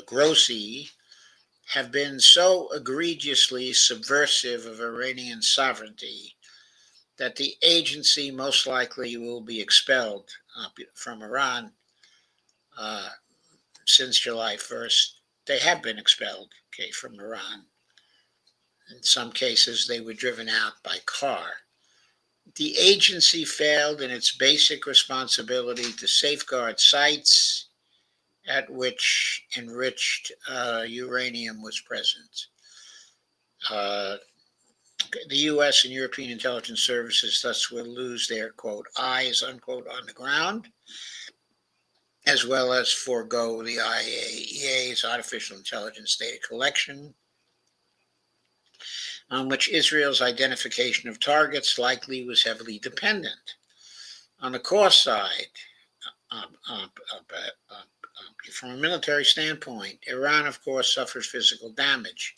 Grossi have been so egregiously subversive of Iranian sovereignty that the agency most likely will be expelled from Iran uh, since July 1st. They have been expelled, okay, from Iran. In some cases, they were driven out by car. The agency failed in its basic responsibility to safeguard sites at which enriched uranium was present. Uh, the U.S. and European intelligence services thus will lose their, quote, eyes, unquote, on the ground, as well as forego the IAEA's artificial intelligence data collection, on which Israel's identification of targets likely was heavily dependent. On the cost side, um, um, from a military standpoint, Iran, of course, suffers physical damage,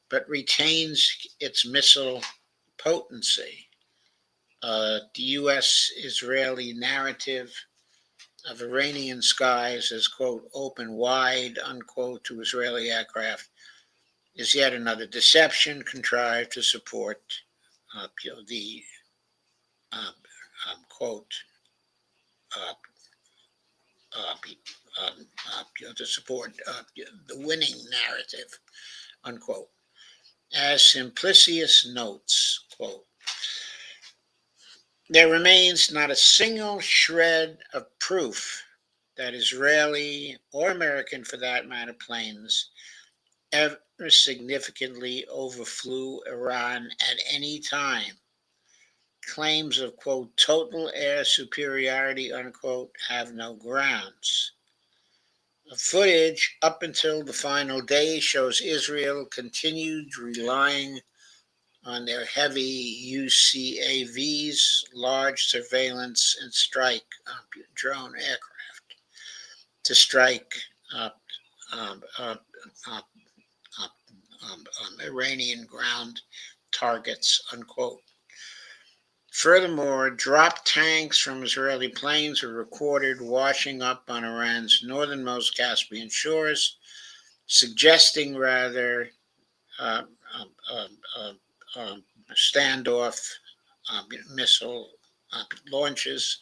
but retains its missile potency. The U.S. Israeli narrative of Iranian skies as, quote, open wide, unquote, to Israeli aircraft is yet another deception contrived to support the, um, quote, uh, uh, to support the winning narrative, unquote. As Simplicius notes, quote, there remains not a single shred of proof that Israeli or American, for that matter, planes ever significantly overflew Iran at any time. Claims of, quote, total air superiority, unquote, have no grounds. The footage up until the final day shows Israel continued relying on their heavy UCAVs, large surveillance and strike drone aircraft to strike uh, um, uh, uh, Iranian ground targets, unquote. Furthermore, dropped tanks from Israeli planes were recorded washing up on Iran's northernmost Caspian shores, suggesting rather uh, um, um, um, um, standoff missile launches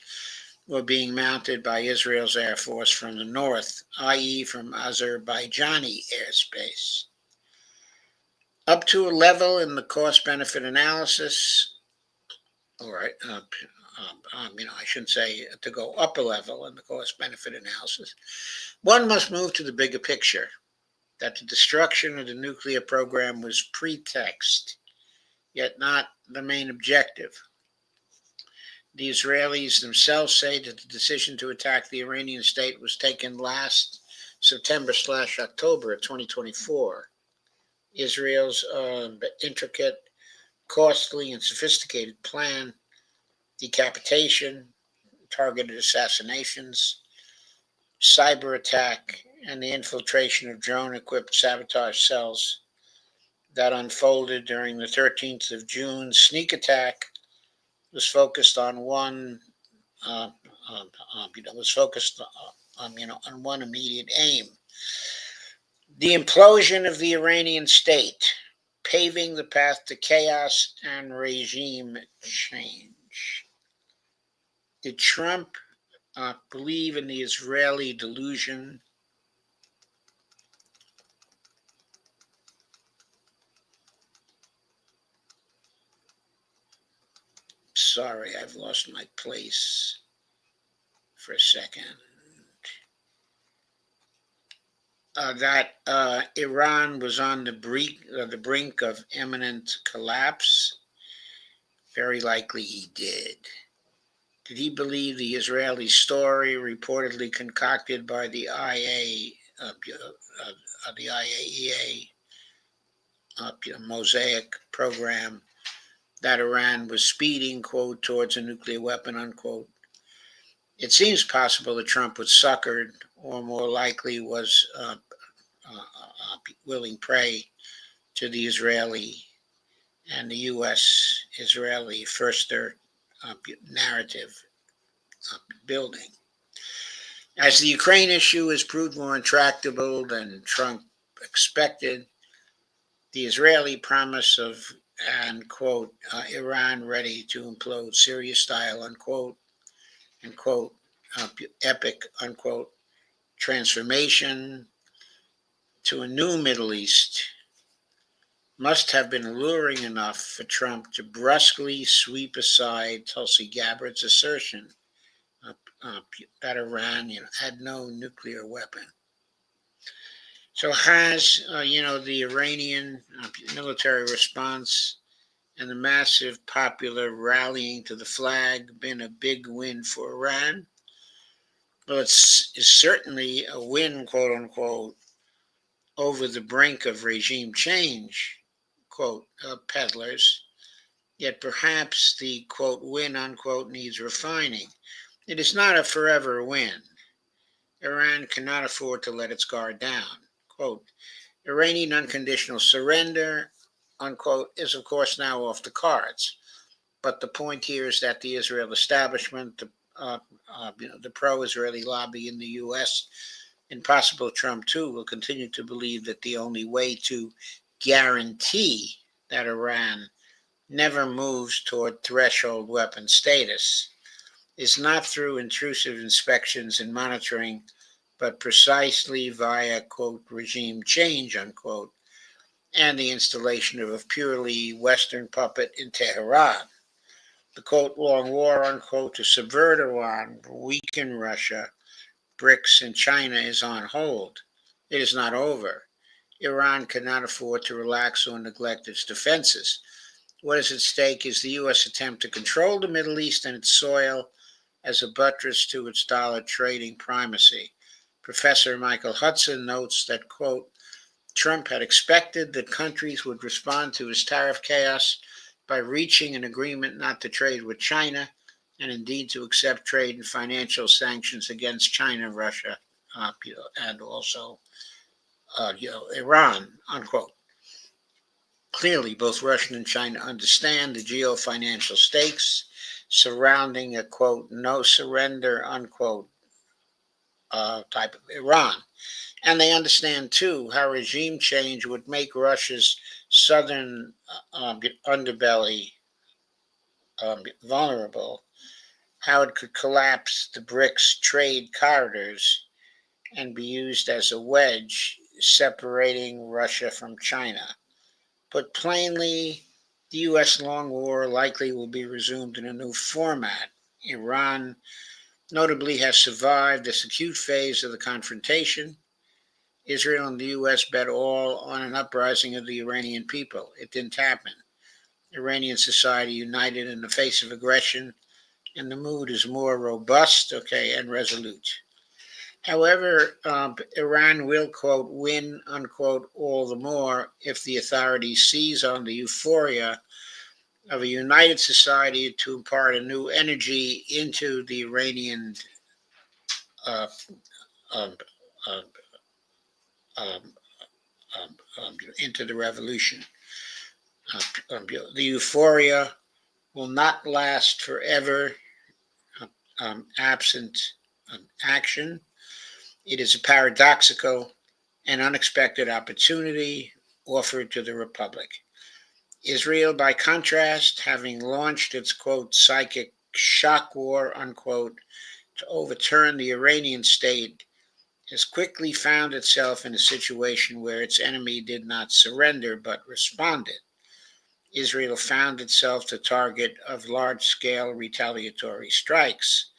were being mounted by Israel's Air Force from the north, i.e., from Azerbaijani airspace. Up to a level in the cost benefit analysis, all right, I shouldn't say to go up a level in the cost benefit analysis, one must move to the bigger picture that the destruction of the nuclear program was pretext, yet not the main objective. The Israelis themselves say that the decision to attack the Iranian state was taken last September/October of 2024. Israel's intricate, costly, and sophisticated plan, decapitation, targeted assassinations, cyber attack, and the infiltration of drone-equipped sabotage cells that unfolded during the 13th of June sneak attack was focused on one uh, was focused on one immediate aim: the implosion of the Iranian state, paving the path to chaos and regime change. Did Trump believe in the Israeli delusion? Sorry, I've lost my place for a second. That Iran was on the brink of imminent collapse? Very likely he did. Did he believe the Israeli story reportedly concocted by the IAEA Mosaic program that Iran was speeding, quote, towards a nuclear weapon, unquote? It seems possible that Trump was suckered, or more likely was willing prey to the Israeli and the U.S. Israeli firster narrative building. As the Ukraine issue has proved more intractable than Trump expected, the Israeli promise of, and quote, Iran ready to implode Syria style, unquote, and quote, epic, unquote, transformation to a new Middle East must have been alluring enough for Trump to brusquely sweep aside Tulsi Gabbard's assertion uh, that Iran, had no nuclear weapon. So has, the Iranian military response and the massive popular rallying to the flag been a big win for Iran? Well, it's certainly a win, quote unquote, over the brink of regime change, quote, peddlers. Yet perhaps the, quote, win, unquote, needs refining. It is not a forever win. Iran cannot afford to let its guard down. Quote, Iranian unconditional surrender, unquote, is of course now off the cards. But the point here is that the Israel establishment, the pro-Israeli lobby in the U.S., and possible Trump too, will continue to believe that the only way to guarantee that Iran never moves toward threshold weapon status is not through intrusive inspections and monitoring, but precisely via, quote, regime change, unquote, and the installation of a purely Western puppet in Tehran. The, quote, long war, unquote, to subvert Iran, weaken Russia, BRICS, and China is on hold. It is not over. Iran cannot afford to relax or neglect its defenses. What is at stake is the U.S. attempt to control the Middle East and its soil as a buttress to its dollar trading primacy. Professor Michael Hudson notes that, quote, Trump had expected that countries would respond to his tariff chaos by reaching an agreement not to trade with China and indeed to accept trade and financial sanctions against China, Russia, and also Iran, unquote. Clearly, both Russia and China understand the geofinancial stakes surrounding a, quote, no surrender, unquote, type of Iran. And they understand, too, how regime change would make Russia's southern underbelly vulnerable, how it could collapse the BRICS trade corridors and be used as a wedge separating Russia from China. Put plainly, the U.S. long war likely will be resumed in a new format. Iran notably has survived this acute phase of the confrontation. Israel and the U.S. bet all on an uprising of the Iranian people. It didn't happen. Iranian society united in the face of aggression, and the mood is more robust, and resolute. However, Iran will, quote, win, unquote, all the more if the authorities seize on the euphoria of a united society to impart a new energy into the Iranian uh, um, um, um, into the revolution. The euphoria will not last forever, absent action. It is a paradoxical and unexpected opportunity offered to the Republic. Israel, by contrast, having launched its, quote, psychic shock war, unquote, to overturn the Iranian state, has quickly found itself in a situation where its enemy did not surrender but responded. Israel found itself the target of large-scale retaliatory strikes.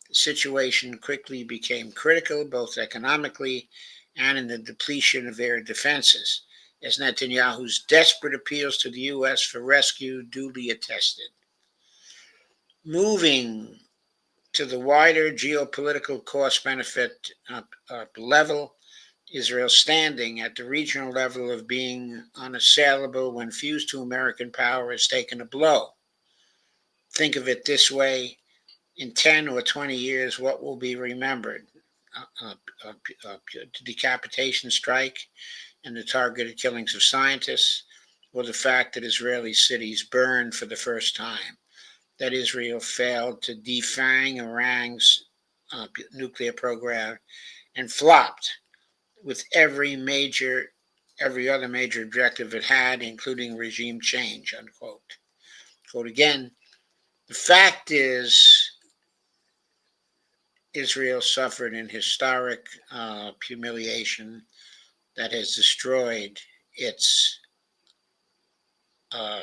The situation quickly became critical, both economically and in the depletion of air defenses, as Netanyahu's desperate appeals to the U.S. for rescue duly attested. Moving to the wider geopolitical cost-benefit level, Israel's standing at the regional level of being unassailable when fused to American power has taken a blow. Think of it this way: in 10 or 20 years, what will be remembered? The decapitation strike and the targeted killings of scientists, or the fact that Israeli cities burned for the first time, that Israel failed to defang Iran's nuclear program and flopped with every other major objective it had, including regime change, unquote. Quote again, the fact is, Israel suffered an historic humiliation that has destroyed its uh,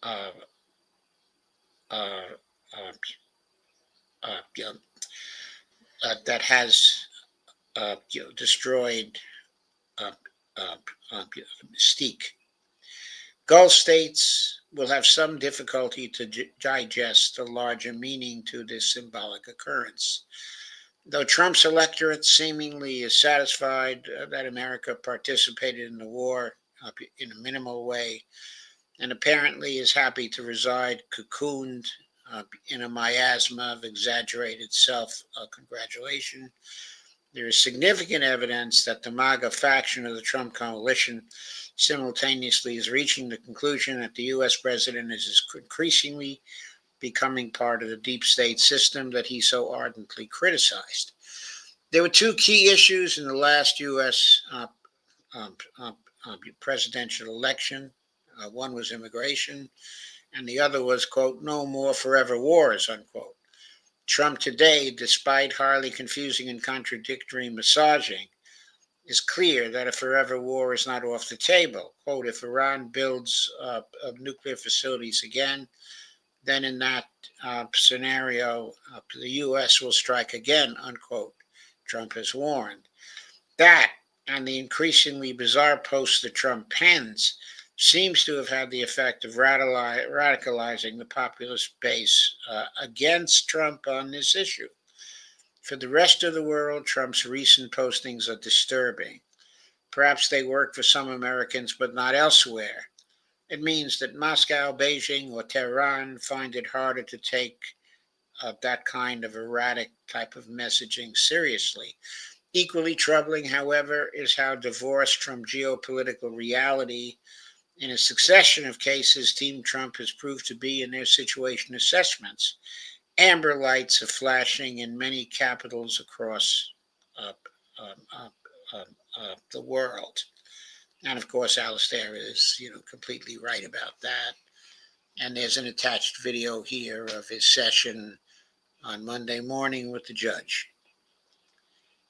uh, uh, uh, uh, that has destroyed uh, uh, Mystique. Gulf states will have some difficulty to digest the larger meaning to this symbolic occurrence. Though Trump's electorate seemingly is satisfied that America participated in the war in a minimal way and apparently is happy to reside cocooned in a miasma of exaggerated self congratulation, there is significant evidence that the MAGA faction of the Trump coalition simultaneously is reaching the conclusion that the U.S. president is increasingly becoming part of the deep state system that he so ardently criticized. There were two key issues in the last U.S. Presidential election. One was immigration, and the other was, quote, no more forever wars, unquote. Trump today, despite highly confusing and contradictory massaging, is clear that a forever war is not off the table. Quote, if Iran builds nuclear facilities again, then in that scenario, the U.S. will strike again, unquote, Trump has warned. That and the increasingly bizarre posts that Trump pens seems to have had the effect of radicalizing the populist base against Trump on this issue. For the rest of the world, Trump's recent postings are disturbing. Perhaps they work for some Americans, but not elsewhere. It means that Moscow, Beijing, or Tehran find it harder to take that kind of erratic type of messaging seriously. Equally troubling, however, is how divorced from geopolitical reality in a succession of cases Team Trump has proved to be in their situation assessments. Amber lights are flashing in many capitals across uh, the world. And of course, Alistair is, completely right about that. And there's an attached video here of his session on Monday morning with the judge,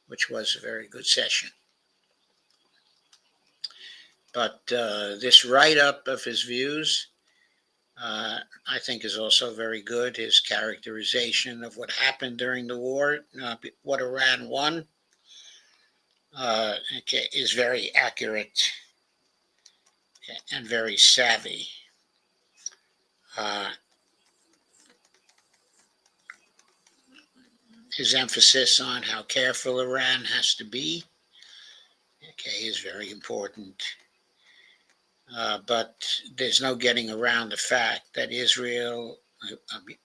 which was a very good session. But this write-up of his views, I think, is also very good. His characterization of what happened during the war, what Iran won, is very accurate and very savvy. His emphasis on how careful Iran has to be, is very important. But there's no getting around the fact that Israel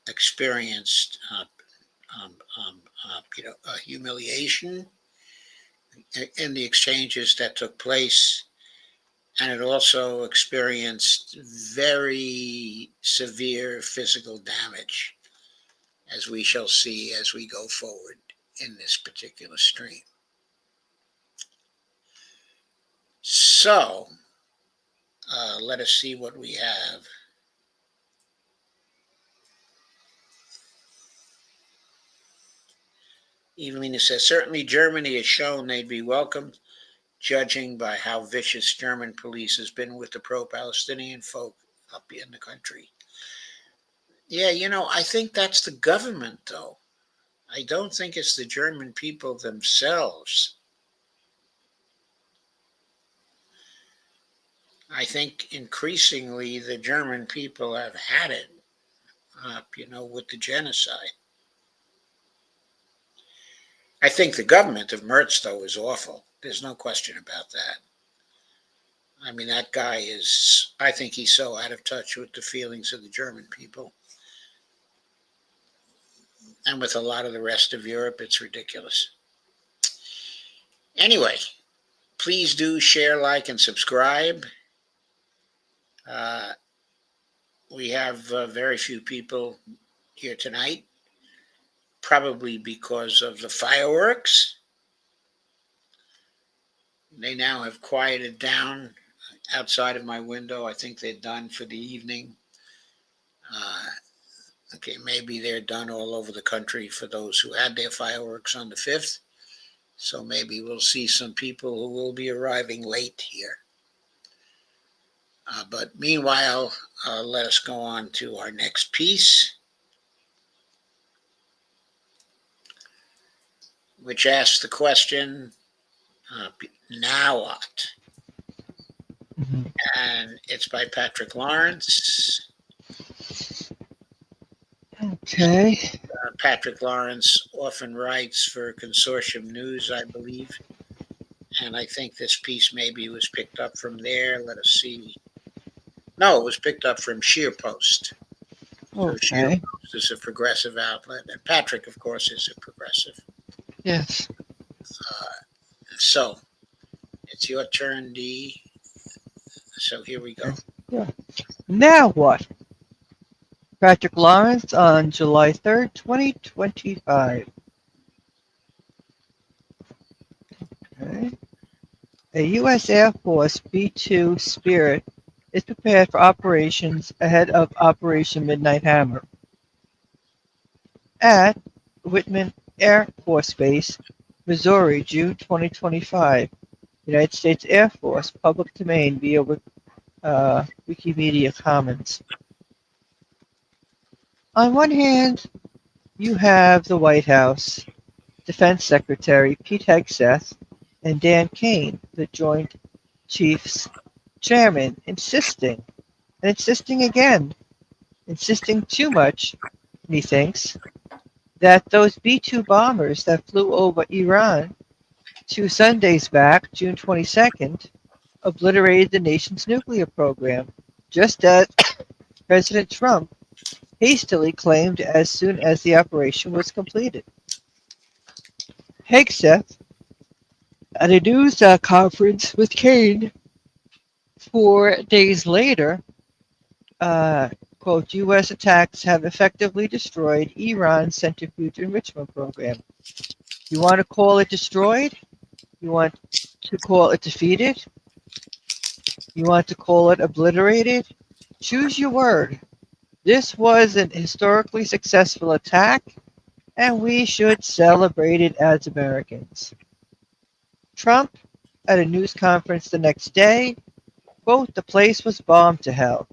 experienced, a humiliation in the exchanges that took place, and it also experienced very severe physical damage, as we shall see as we go forward in this particular stream. So, let us see what we have. Evelina says, certainly Germany has shown they'd be welcomed, judging by how vicious German police has been with the pro-Palestinian folk up in the country. Yeah, I think that's the government, though. I don't think it's the German people themselves. I think increasingly the German people have had it, with the genocide. I think the government of Merz, though, is awful. There's no question about that. I mean, that guy I think he's so out of touch with the feelings of the German people. And with a lot of the rest of Europe, it's ridiculous. Anyway, please do share, like, and subscribe. We have very few people here tonight. probably because of the fireworks. They now have quieted down outside of my window. I think they're done for the evening. Uh, okay, maybe they're done all over the country for those who had their fireworks on the 5th. So maybe we'll see some people who will be arriving late here. But meanwhile, let us go on to our next piece, which asks the question, now what? Mhm. And it's by Patrick Lawrence. Okay. Patrick Lawrence often writes for Consortium News, I believe. And I think this piece maybe was picked up from there. Let us see. No, it was picked up from Sheer Post. So Sheer Okay. Post is a progressive outlet. And Patrick, of course, is a progressive. Yes. So it's your turn, D. So here we go. Yeah. Now what? Patrick Lawrence on July 3rd, 2025. Okay. A U.S. Air Force B-2 Spirit is prepared for operations ahead of Operation Midnight Hammer. At Whitman Air Force Base, Missouri, June 2025. United States Air Force, public domain via Wikimedia Commons. On one hand, you have the White House, Defense Secretary Pete Hegseth, and Dan Kane, the Joint Chiefs Chairman, insisting, and insisting again, insisting too much, methinks, that those B-2 bombers that flew over Iran 2 Sundays back, June 22nd, obliterated the nation's nuclear program, just as President Trump hastily claimed as soon as the operation was completed. Hegseth, at a news conference with Kane 4 days later, quote, U.S. attacks have effectively destroyed Iran's centrifuge enrichment program. You want to call it destroyed? You want to call it defeated? You want to call it obliterated? Choose your word. This was an historically successful attack, and we should celebrate it as Americans. Trump, at a news conference the next day, quote, the place was bombed to hell.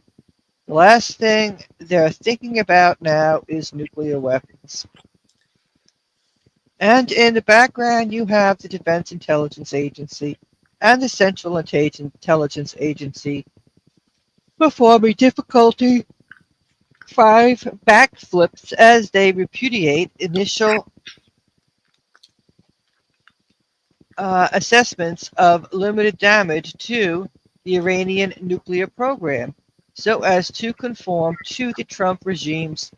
The last thing they're thinking about now is nuclear weapons. And in the background, you have the Defense Intelligence Agency and the Central Intelligence Agency performing difficulty 5 backflips as they repudiate initial assessments of limited damage to the Iranian nuclear program so as to conform to the Trump regime's,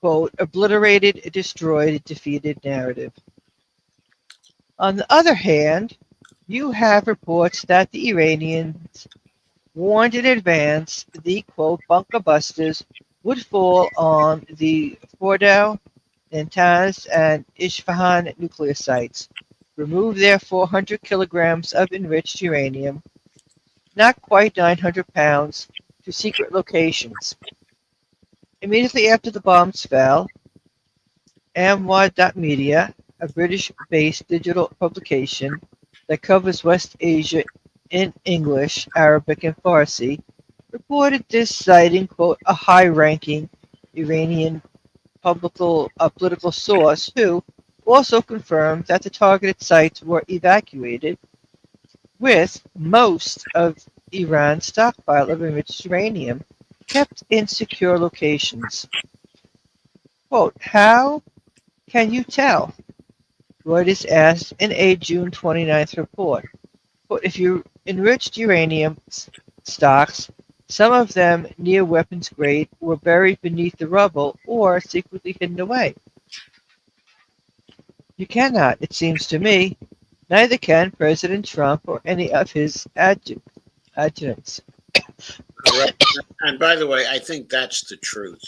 quote, obliterated, destroyed, defeated narrative. On the other hand, you have reports that the Iranians warned in advance the, quote, bunker busters would fall on the Fordow, Natanz, and Isfahan nuclear sites, remove their 400 kilograms of enriched uranium, not quite 900 pounds, to secret locations. Immediately after the bombs fell, Amwad.media, a British-based digital publication that covers West Asia in English, Arabic, and Farsi, reported this, citing, quote, a high-ranking Iranian political source who also confirmed that the targeted sites were evacuated, with most of Iran's stockpile of enriched uranium kept in secure locations. Quote, how can you tell? Reuters asked in a June 29th report. Quote, if you enriched uranium stocks, some of them near weapons grade, were buried beneath the rubble or secretly hidden away. You cannot, it seems to me. Neither can President Trump or any of his adjutants. Right. And by the way, I think that's the truth.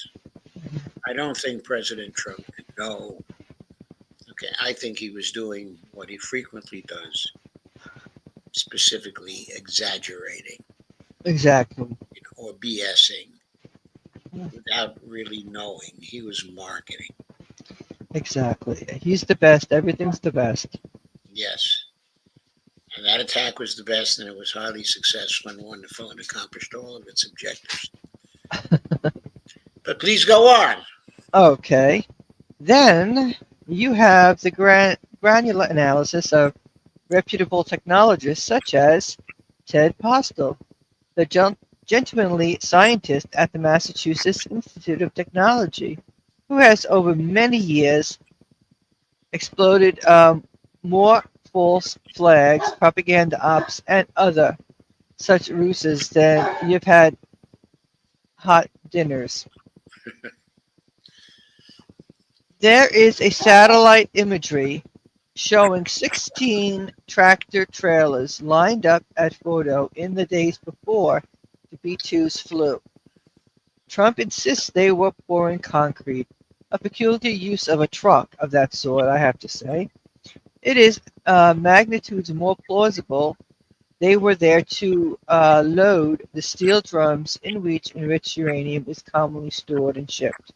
I don't think President Trump can know Okay, I think he was doing what he frequently does, specifically exaggerating, Exactly. or BSing without really knowing. He was marketing. Exactly. He's the best. Everything's the best. Yes. And that attack was the best, and it was highly successful and wonderful and accomplished all of its objectives. But please go on. Okay. Then you have the granular analysis of reputable technologists such as Ted Postel, the gentlemanly scientist at the Massachusetts Institute of Technology, who has over many years exploded more false flags, propaganda ops, and other such ruses than you've had hot dinners. There is a satellite imagery showing 16 tractor trailers lined up at Fordo in the days before the B-2s flew. Trump insists they were pouring concrete, a peculiar use of a truck of that sort, I have to say. It is magnitudes more plausible they were there to load the steel drums in which enriched uranium is commonly stored and shipped.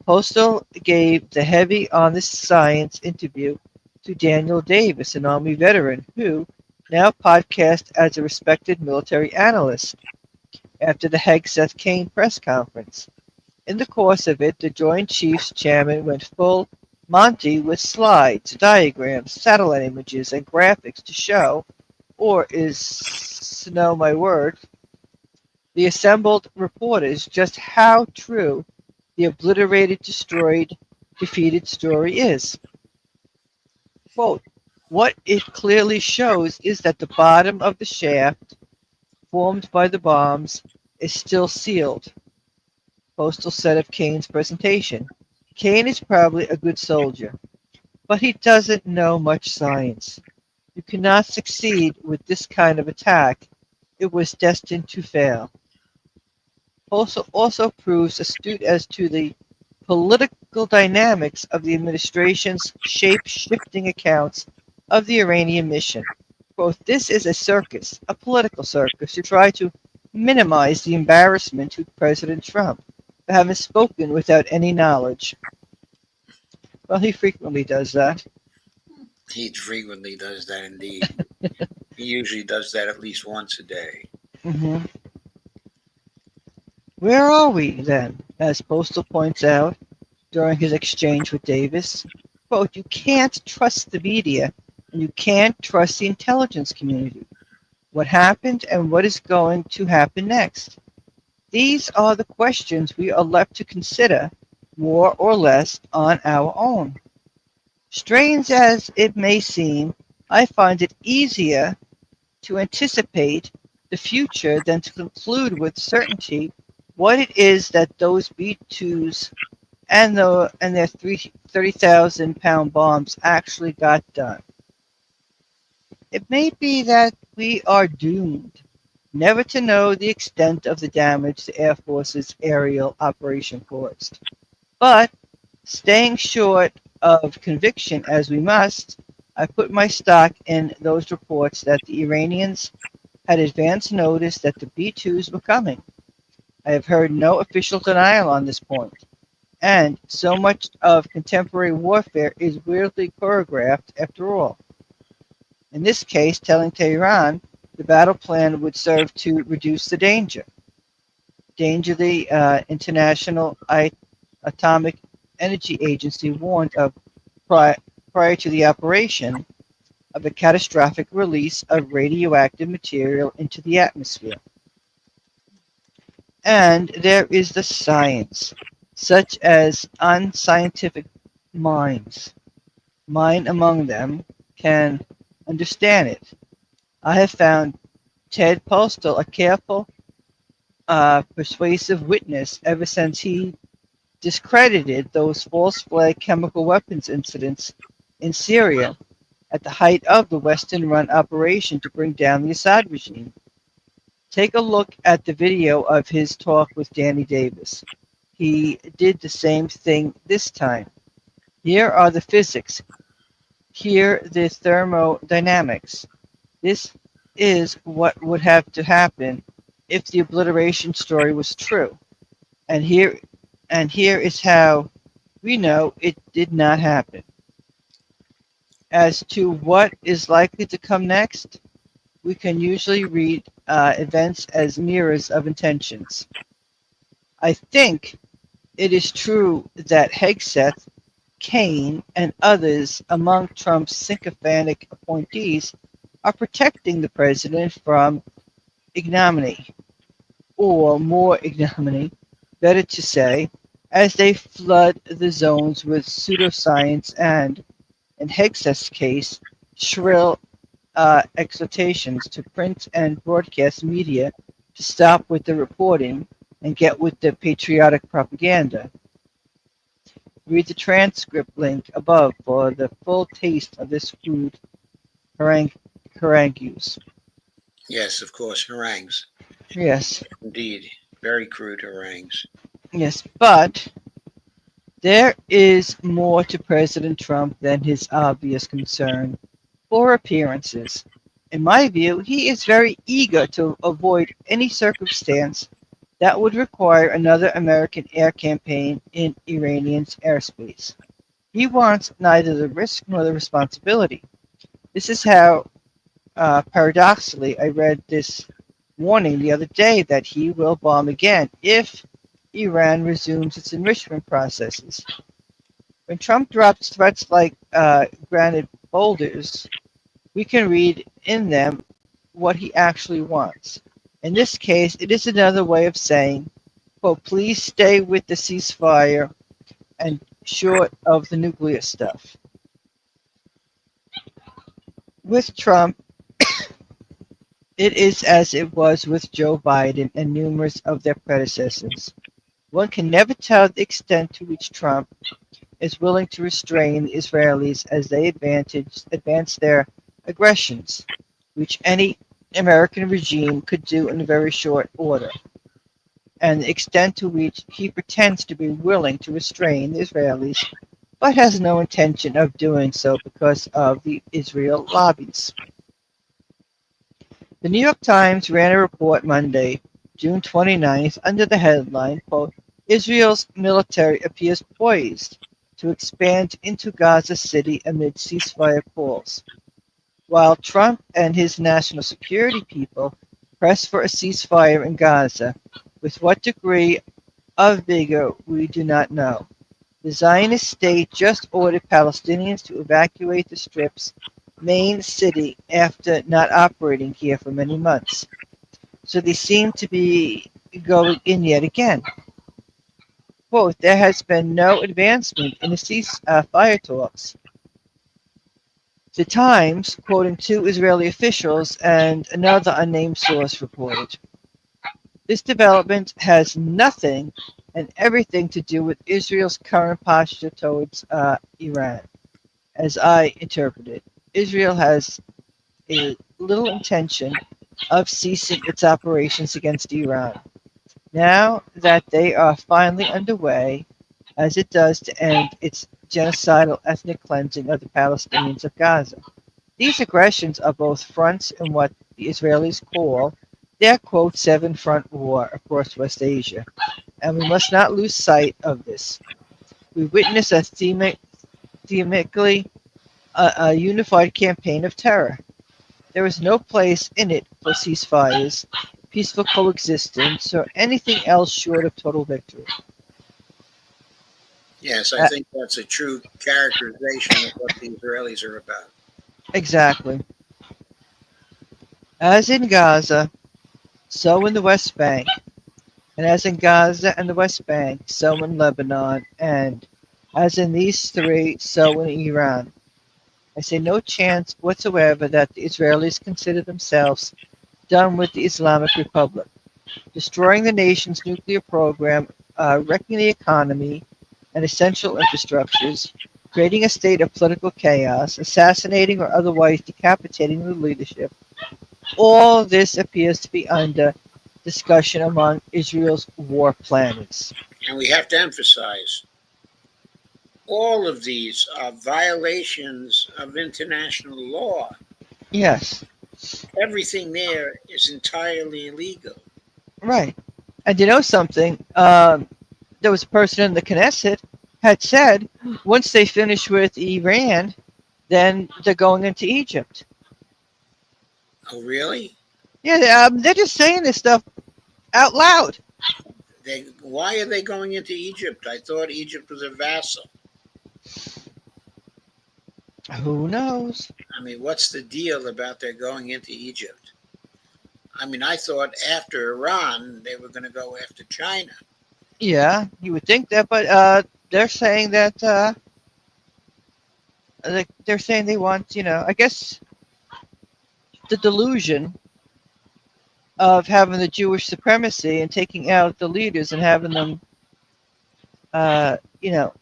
Postal gave the heavy on the science interview to Daniel Davis, an Army veteran who now podcasts as a respected military analyst after the Hegseth Kane press conference. In the course of it, the Joint Chiefs Chairman went full Monty with slides, diagrams, satellite images, and graphics to show, or is no my word, the assembled reporters just how true the obliterated, destroyed, defeated story is. Quote, what it clearly shows is that the bottom of the shaft formed by the bombs is still sealed, Postal said of Kane's presentation. Kane is probably a good soldier, but he doesn't know much science. You cannot succeed with this kind of attack. It was destined to fail. Postal also proves astute as to the political dynamics of the administration's shape-shifting accounts of the Iranian mission. Quote, this is a circus, a political circus, to try to minimize the embarrassment to President Trump for having spoken without any knowledge. Well, he frequently does that. He frequently does that indeed. He usually does that at least once a day. hmm Where are we, then? As Postal points out during his exchange with Davis. Quote, you can't trust the media and you can't trust the intelligence community. What happened and what is going to happen next? These are the questions we are left to consider more or less on our own. Strange as it may seem, I find it easier to anticipate the future than to conclude with certainty what it is that those B-2s and their 30,000-pound bombs actually got done. It may be that we are doomed never to know the extent of the damage the Air Force's aerial operation caused. But staying short of conviction as we must, I put my stock in those reports that the Iranians had advance notice that the B-2s were coming. I have heard no official denial on this point, and so much of contemporary warfare is weirdly choreographed after all. In this case, telling Tehran the battle plan would serve to reduce the danger. Danger the International Atomic Energy Agency warned of prior to the operation of a catastrophic release of radioactive material into the atmosphere. And there is the science, such as unscientific minds, mine among them, can understand it. I have found Ted Postal a careful, persuasive witness ever since he discredited those false flag chemical weapons incidents in Syria at the height of the Western-run operation to bring down the Assad regime. Take a look at the video of his talk with Danny Davis. He did the same thing this time. Here are the physics. Here the thermodynamics. This is what would have to happen if the obliteration story was true. And here is how we know it did not happen. As to what is likely to come next, we can usually read events as mirrors of intentions. I think it is true that Hegseth, Kane, and others among Trump's sycophantic appointees are protecting the president from ignominy, or more ignominy, better to say, as they flood the zones with pseudoscience and, in Hegseth's case, shrill exhortations to print and broadcast media to stop with the reporting and get with the patriotic propaganda. Read the transcript link above for the full taste of this crude harangues. Yes, of course, harangues. Yes, Indeed, very crude harangues. yes, but there is more to President Trump than his obvious concern for appearances. In my view, he is very eager to avoid any circumstance that would require another American air campaign in Iranian's airspace. He wants neither the risk nor the responsibility. This is how, paradoxically, I read this warning the other day that he will bomb again if Iran resumes its enrichment processes. When Trump drops threats like granite boulders, we can read in them what he actually wants. In this case, it is another way of saying, quote, please stay with the ceasefire and short of the nuclear stuff. With Trump, it is as it was with Joe Biden and numerous of their predecessors. One can never tell the extent to which Trump is willing to restrain the Israelis as they advance their aggressions, which any American regime could do in very short order, and the extent to which he pretends to be willing to restrain the Israelis but has no intention of doing so because of the Israel lobbies. The New York Times ran a report Monday, June 29th, under the headline, quote, Israel's military appears poised to expand into Gaza City amid ceasefire calls. While Trump and his national security people press for a ceasefire in Gaza, with what degree of vigor we do not know. The Zionist state just ordered Palestinians to evacuate the Strip's main city after not operating here for many months. So they seem to be going in yet again. Quote, there has been no advancement in the ceasefire talks. The Times, quoting two Israeli officials and another unnamed source, reported, this development has nothing and everything to do with Israel's current posture towards Iran. As I interpret it, Israel has a little intention of ceasing its operations against Iran. Now that they are finally underway, as it does to end its genocidal ethnic cleansing of the Palestinians of Gaza. These aggressions are both fronts in what the Israelis call their quote seven front war across West Asia, and we must not lose sight of this. We witness a thematically a unified campaign of terror. There is no place in it for ceasefires, peaceful coexistence, or anything else short of total victory. Yes, I Uh, think that's a true characterization of what the Israelis are about. exactly. As in Gaza, so in the West Bank, and as in Gaza and the West Bank, so in Lebanon, and as in these three, so in Iran. I say no chance whatsoever that the Israelis consider themselves done with the Islamic Republic, destroying the nation's nuclear program, wrecking the economy and essential infrastructures, creating a state of political chaos, assassinating or otherwise decapitating the leadership. All this appears to be under discussion among Israel's war planners. And we have to emphasize all of these are violations of international law. Yes, Everything there is entirely illegal. right. And you know something? There was a person in the Knesset had said once they finish with Iran, then they're going into Egypt. Oh, really? Yeah, they're just saying this stuff out loud. Why are they going into Egypt? I thought Egypt was a vassal. Who knows? I mean, what's the deal about their going into Egypt? I mean, I thought after Iran, they were going to go after China. Yeah, you would think that, but they're saying that they're saying they want, I guess the delusion of having the Jewish supremacy and taking out the leaders and having them, uh, you know,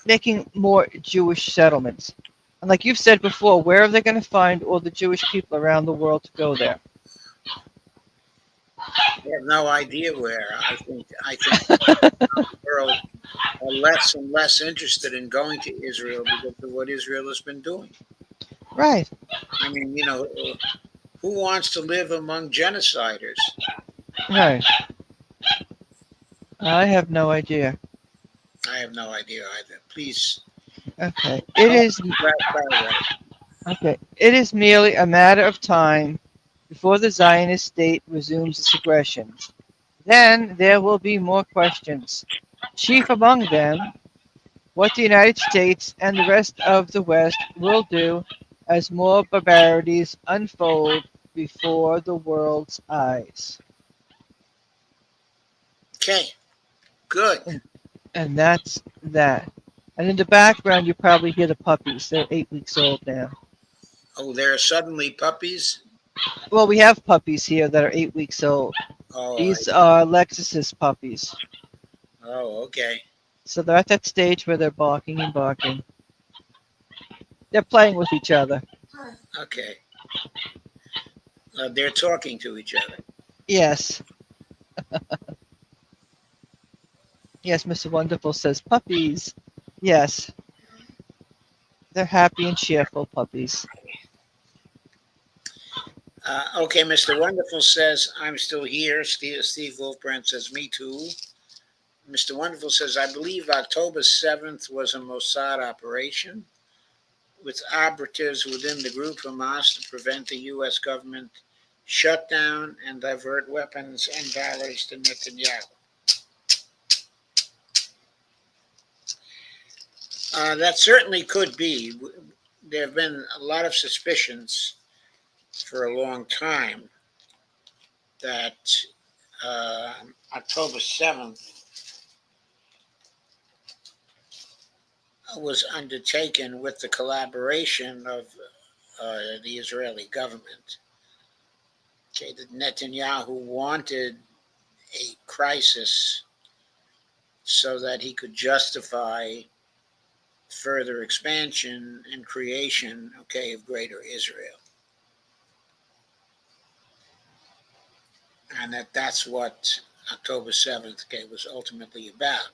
making more Jewish settlements. And like you've said before, where are they going to find all the Jewish people around the world to go there? They have no idea where. I think the world are less and less interested in going to Israel because of what Israel has been doing. Right, I mean, who wants to live among genociders? right. I have no idea. I have no idea either. Please, Okay, go on with that paragraph. It is merely a matter of time before the Zionist state resumes its aggression. Then there will be more questions. Chief among them, what the United States and the rest of the West will do as more barbarities unfold before the world's eyes. Okay, good. And that's that. And in the background, you probably hear the puppies. They're 8 weeks old now. Oh, there are suddenly puppies. Well, we have puppies here that are 8 weeks old. Oh, These are Lexus's puppies. okay. So they're at that stage where they're barking and barking. They're playing with each other. Okay. They're talking to each other. Yes. Yes, Mr. Wonderful says puppies. Yes. They're happy and cheerful puppies. Okay, Mr. Wonderful says, I'm still here. Steve Wolfbrand says, me too. Mr. Wonderful says, I believe October 7th was a Mossad operation with operatives within the group Hamas to prevent the U.S. government shutdown and divert weapons and dollars to Netanyahu. That certainly could be. There have been a lot of suspicions for a long time that October 7th was undertaken with the collaboration of the Israeli government. Okay, that Netanyahu wanted a crisis so that he could justify further expansion and creation, okay, of greater Israel. And that's what October 7th, okay, was ultimately about.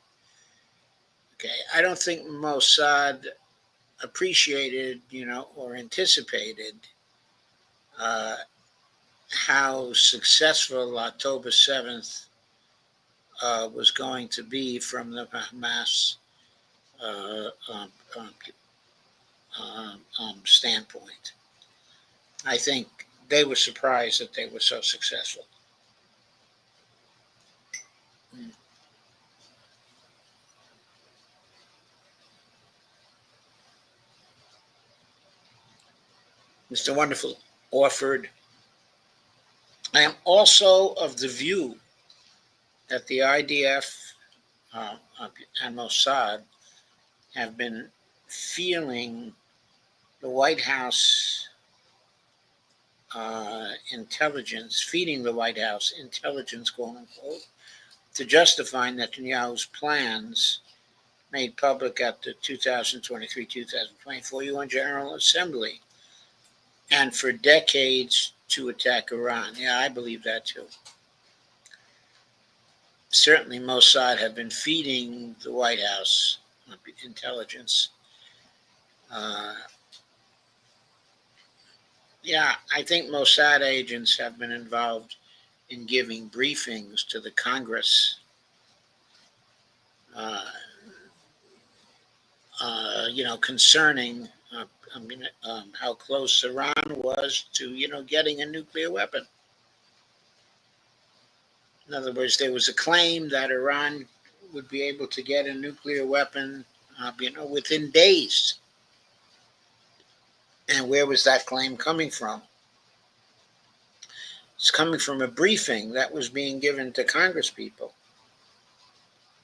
Okay, I don't think Mossad appreciated, or anticipated how successful October 7th was going to be from the Hamas uh, um, standpoint. I think they were surprised that they were so successful. Mm. Mr. Wonderful offered, I am also of the view that the IDF and Mossad have been feeling the White House intelligence, feeding the White House intelligence, quote unquote, to justify Netanyahu's plans made public at the 2023-2024 UN General Assembly, and for decades to attack Iran. Yeah, I believe that too. Certainly, Mossad have been feeding the White House intelligence. Uh, yeah, I think Mossad agents have been involved in giving briefings to the Congress, uh, concerning, how close Iran was to, getting a nuclear weapon. In other words, there was a claim that Iran would be able to get a nuclear weapon, within days. And where was that claim coming from? It's coming from a briefing that was being given to Congress people.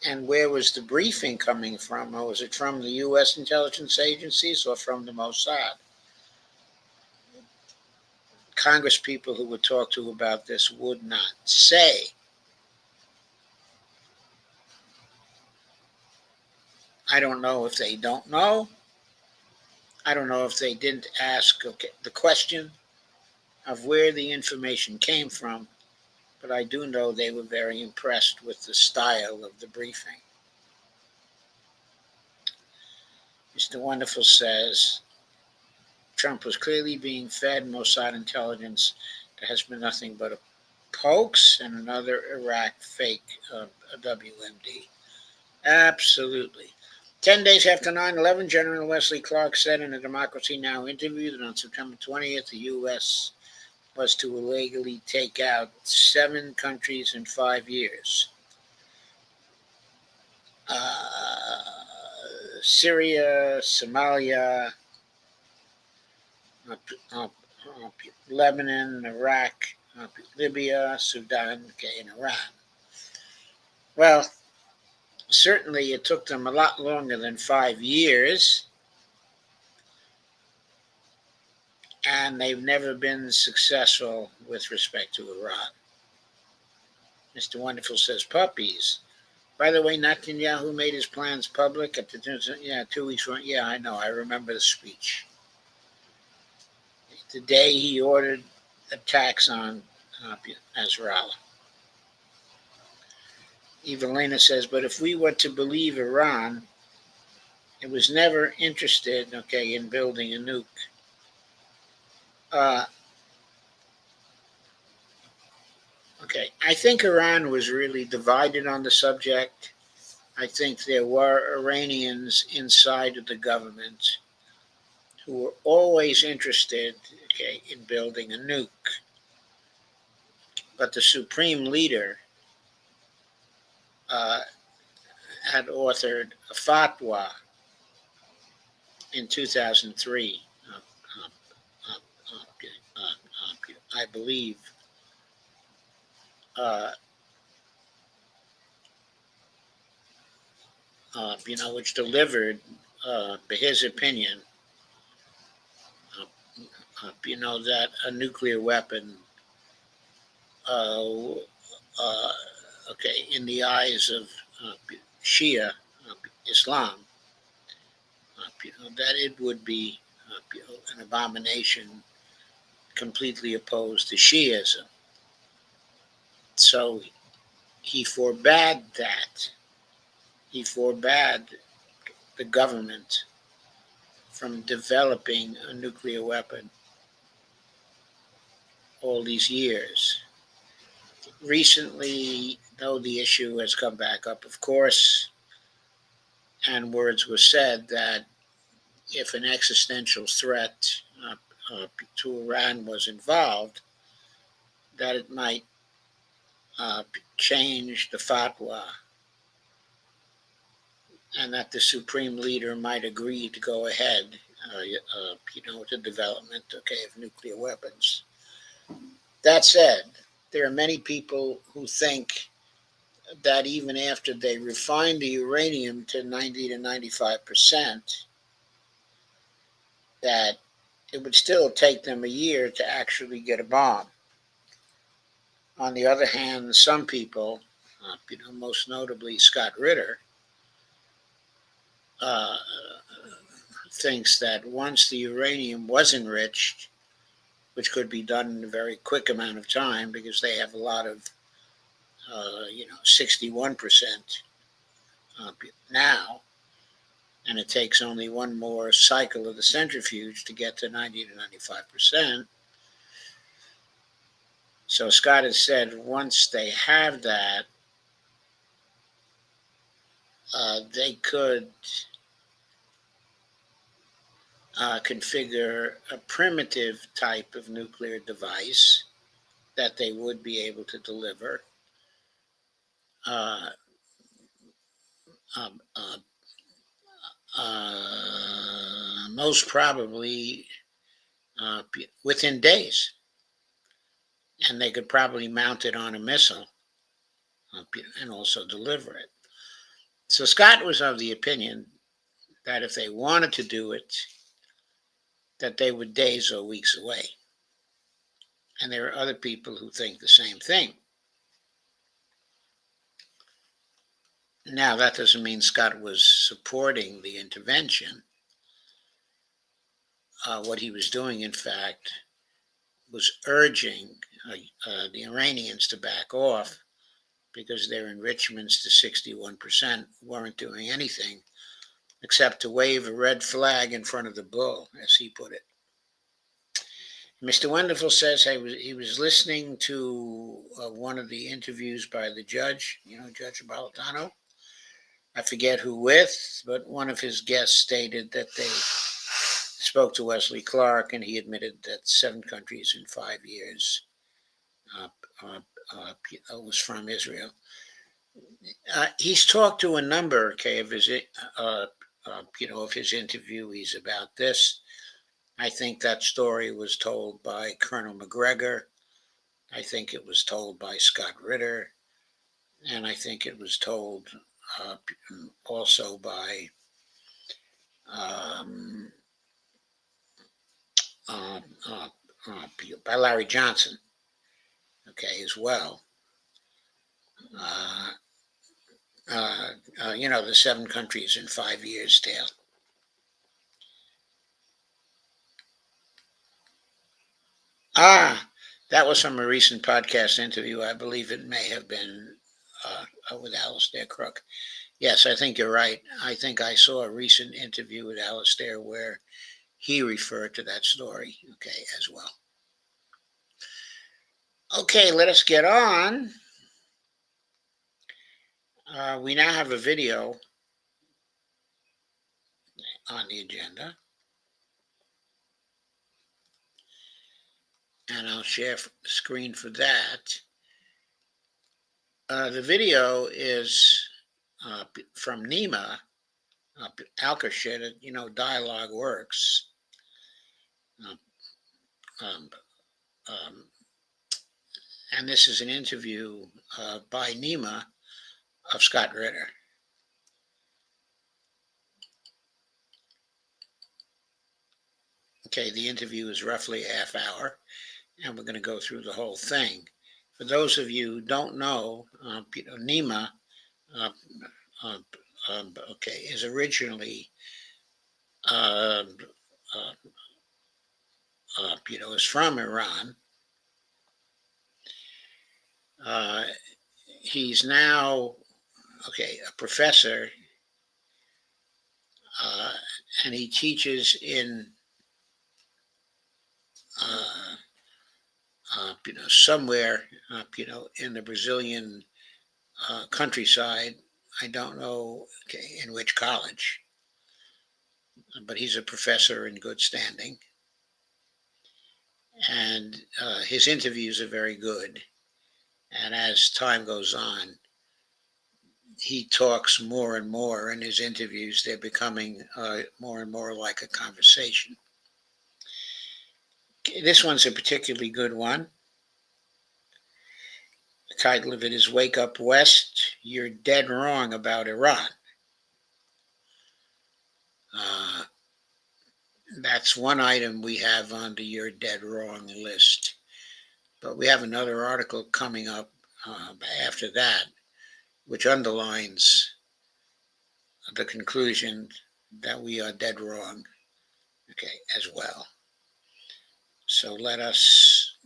And where was the briefing coming from? Or was it from the U.S. intelligence agencies or from the Mossad? Congress people who were talked to about this would not say. I don't know if they don't know. I don't know if they didn't ask the question of where the information came from, but I do know they were very impressed with the style of the briefing. Mr. Wonderful says Trump was clearly being fed Mossad intelligence. There has been nothing but a hoax and another Iraq fake, WMD. Absolutely. 10 days after 9/11, General Wesley Clark said in a Democracy Now! Interview that on September 20th, the U.S. was to illegally take out 7 countries in 5 years. Syria, Somalia, Lebanon, Iraq, Libya, Sudan, and Iran. Well, certainly it took them a lot longer than 5 years, and they've never been successful with respect to Iran. Mr. Wonderful says puppies. By the way, Netanyahu made his plans public at the 2 weeks. Yeah, I know. I remember the speech. The day he ordered attacks on Nasrallah. Evelina says, but if we were to believe Iran, it was never interested, in building a nuke. I think Iran was really divided on the subject. I think there were Iranians inside of the government who were always interested, in building a nuke. But the supreme leader had authored a fatwa in 2003, I believe, which delivered, his opinion, that a nuclear weapon, in the eyes of Shia Islam, that it would be an abomination, completely opposed to Shiism. So he forbade that. He forbade the government from developing a nuclear weapon all these years. Recently, though, the issue has come back up, of course, and words were said that if an existential threat to Iran was involved, that it might change the fatwa, and that the supreme leader might agree to go ahead, with the development, of nuclear weapons. That said, there are many people who think that even after they refine the uranium to 90 to 95%, that it would still take them a year to actually get a bomb. On the other hand, some people, most notably Scott Ritter, thinks that once the uranium was enriched, which could be done in a very quick amount of time because they have a lot of, 61% now, and it takes only one more cycle of the centrifuge to get to 90 to 95%. So Scott has said once they have that, they could configure a primitive type of nuclear device that they would be able to deliver. Uh, um, uh, Most probably within days, and they could probably mount it on a missile and also deliver it. So Scott was of the opinion that if they wanted to do it, that they were days or weeks away. And there are other people who think the same thing. Now, that doesn't mean Scott was supporting the intervention. What he was doing, in fact, was urging the Iranians to back off because their enrichments to 61% weren't doing anything except to wave a red flag in front of the bull, as he put it. Mr. Wonderful says he was listening to one of the interviews by the judge, Judge Napolitano. I forget who with, but one of his guests stated that they spoke to Wesley Clark, and he admitted that 7 countries in 5 years was from Israel. He's talked to a number, of his, of his interviewees about this. I think that story was told by Colonel McGregor. I think it was told by Scott Ritter, and I think it was told also by by Larry Johnson, as well. The 7 countries in 5 years tale. That was from a recent podcast interview. I believe it may have been with Alistair Crook. Yes, I think you're right. I think I saw a recent interview with Alistair where he referred to that story, as well. Okay, let us get on. We now have a video on the agenda. And I'll share the screen for that. The video is from Nima, Alkershit, Dialogue Works. And this is an interview by Nima of Scott Ritter. The interview is roughly a half hour, and we're going to go through the whole thing. For those of you who don't know, Nima, is originally, is from Iran. He's now, a professor, and he teaches in, somewhere, in the Brazilian countryside. I don't know, in which college, but he's a professor in good standing. And his interviews are very good. And as time goes on, he talks more and more in his interviews. They're becoming more and more like a conversation. This one's a particularly good one. The title of it is Wake Up West, You're Dead Wrong About Iran. That's one item we have on the You're Dead Wrong list. But we have another article coming up after that, which underlines the conclusion that we are dead wrong, as well. So let us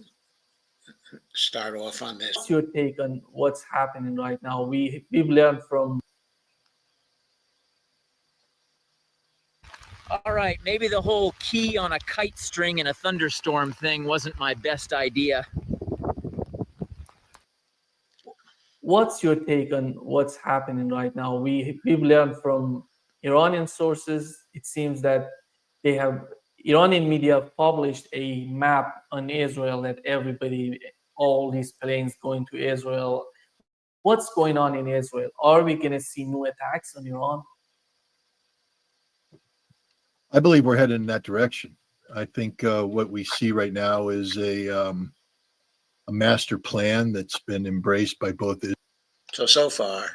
start off on this. What's your take on what's happening right now? We've learned from All right, maybe the whole key on a kite string in a thunderstorm thing wasn't my best idea. What's your take on what's happening right now? We've learned from Iranian sources. It seems that they have Iranian media published a map on Israel that everybody, all these planes going to Israel. What's going on in Israel? Are we going to see new attacks on Iran? I believe we're headed in that direction. I think what we see right now is a master plan that's been embraced by both. So far,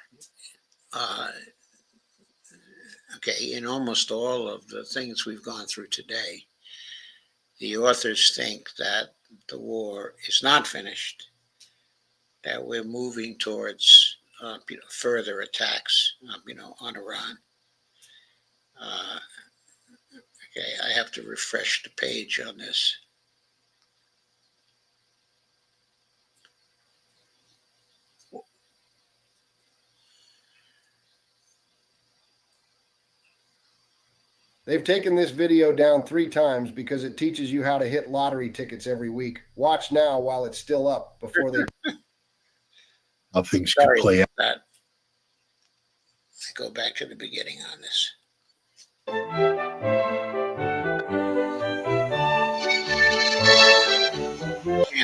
okay, in almost all of the things we've gone through today, the authors think that the war is not finished, that we're moving towards further attacks, on Iran. Okay, I have to refresh the page on this. They've taken this video down 3 times because it teaches you how to hit lottery tickets every week. Watch now while it's still up before they. How things could Sorry play out. about that. I go back to the beginning on this.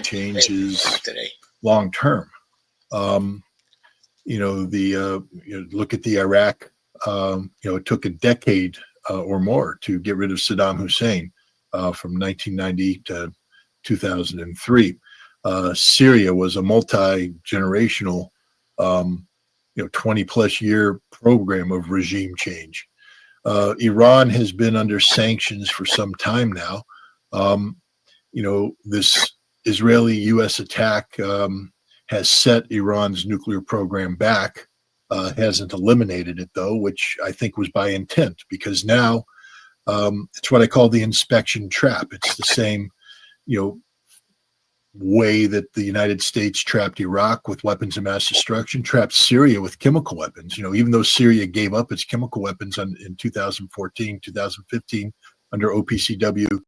Changes today. Long term. Look at the Iraq. It took a decade or more to get rid of Saddam Hussein from 1990 to 2003. Syria was a multi-generational, 20-plus year program of regime change. Iran has been under sanctions for some time now. This Israeli-U.S. attack has set Iran's nuclear program back. Hasn't eliminated it, though, which I think was by intent, because now it's what I call the inspection trap. It's the same, way that the United States trapped Iraq with weapons of mass destruction, trapped Syria with chemical weapons. Even though Syria gave up its chemical weapons in 2014, 2015 under OPCW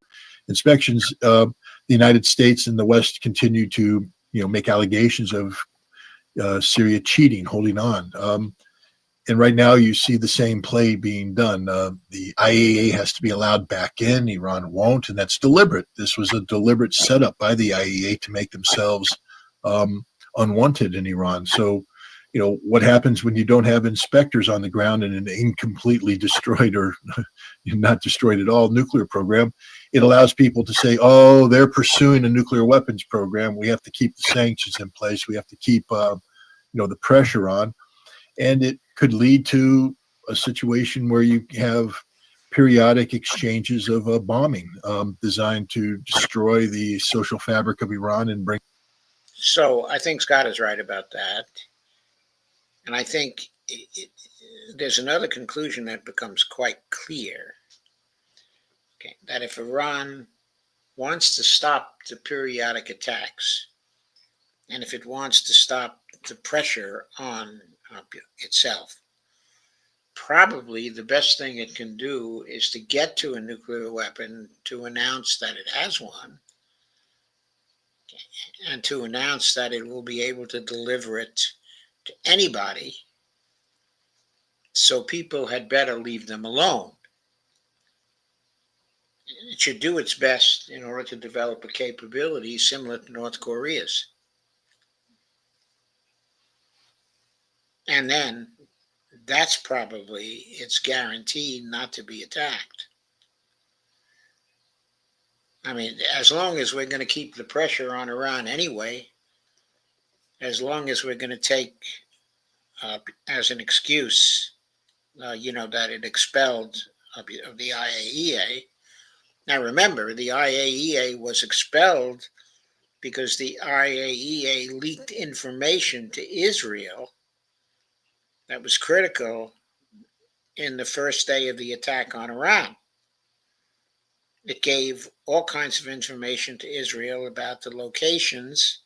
inspections, the United States and the West continue to, make allegations of Syria cheating, holding on. And right now you see the same play being done. The IAEA has to be allowed back in. Iran won't, and that's deliberate. This was a deliberate setup by the IAEA to make themselves unwanted in Iran. So, what happens when you don't have inspectors on the ground in an incompletely destroyed or not destroyed at all nuclear program? It allows people to say, oh, they're pursuing a nuclear weapons program. We have to keep the sanctions in place. We have to keep, the pressure on. And it could lead to a situation where you have periodic exchanges of bombing designed to destroy the social fabric of Iran and bring. So I think Scott is right about that. And I think there's another conclusion that becomes quite clear. Okay, that if Iran wants to stop the periodic attacks, and if it wants to stop the pressure on itself, probably the best thing it can do is to get to a nuclear weapon, to announce that it has one, and to announce that it will be able to deliver it to anybody. So people had better leave them alone. It should do its best in order to develop a capability similar to North Korea's. And then that's probably its guarantee not to be attacked. I mean, as long as we're going to keep the pressure on Iran anyway, as long as we're going to take as an excuse, that it expelled of the IAEA. Now remember, the IAEA was expelled because the IAEA leaked information to Israel that was critical in the first day of the attack on Iran. It gave all kinds of information to Israel about the locations,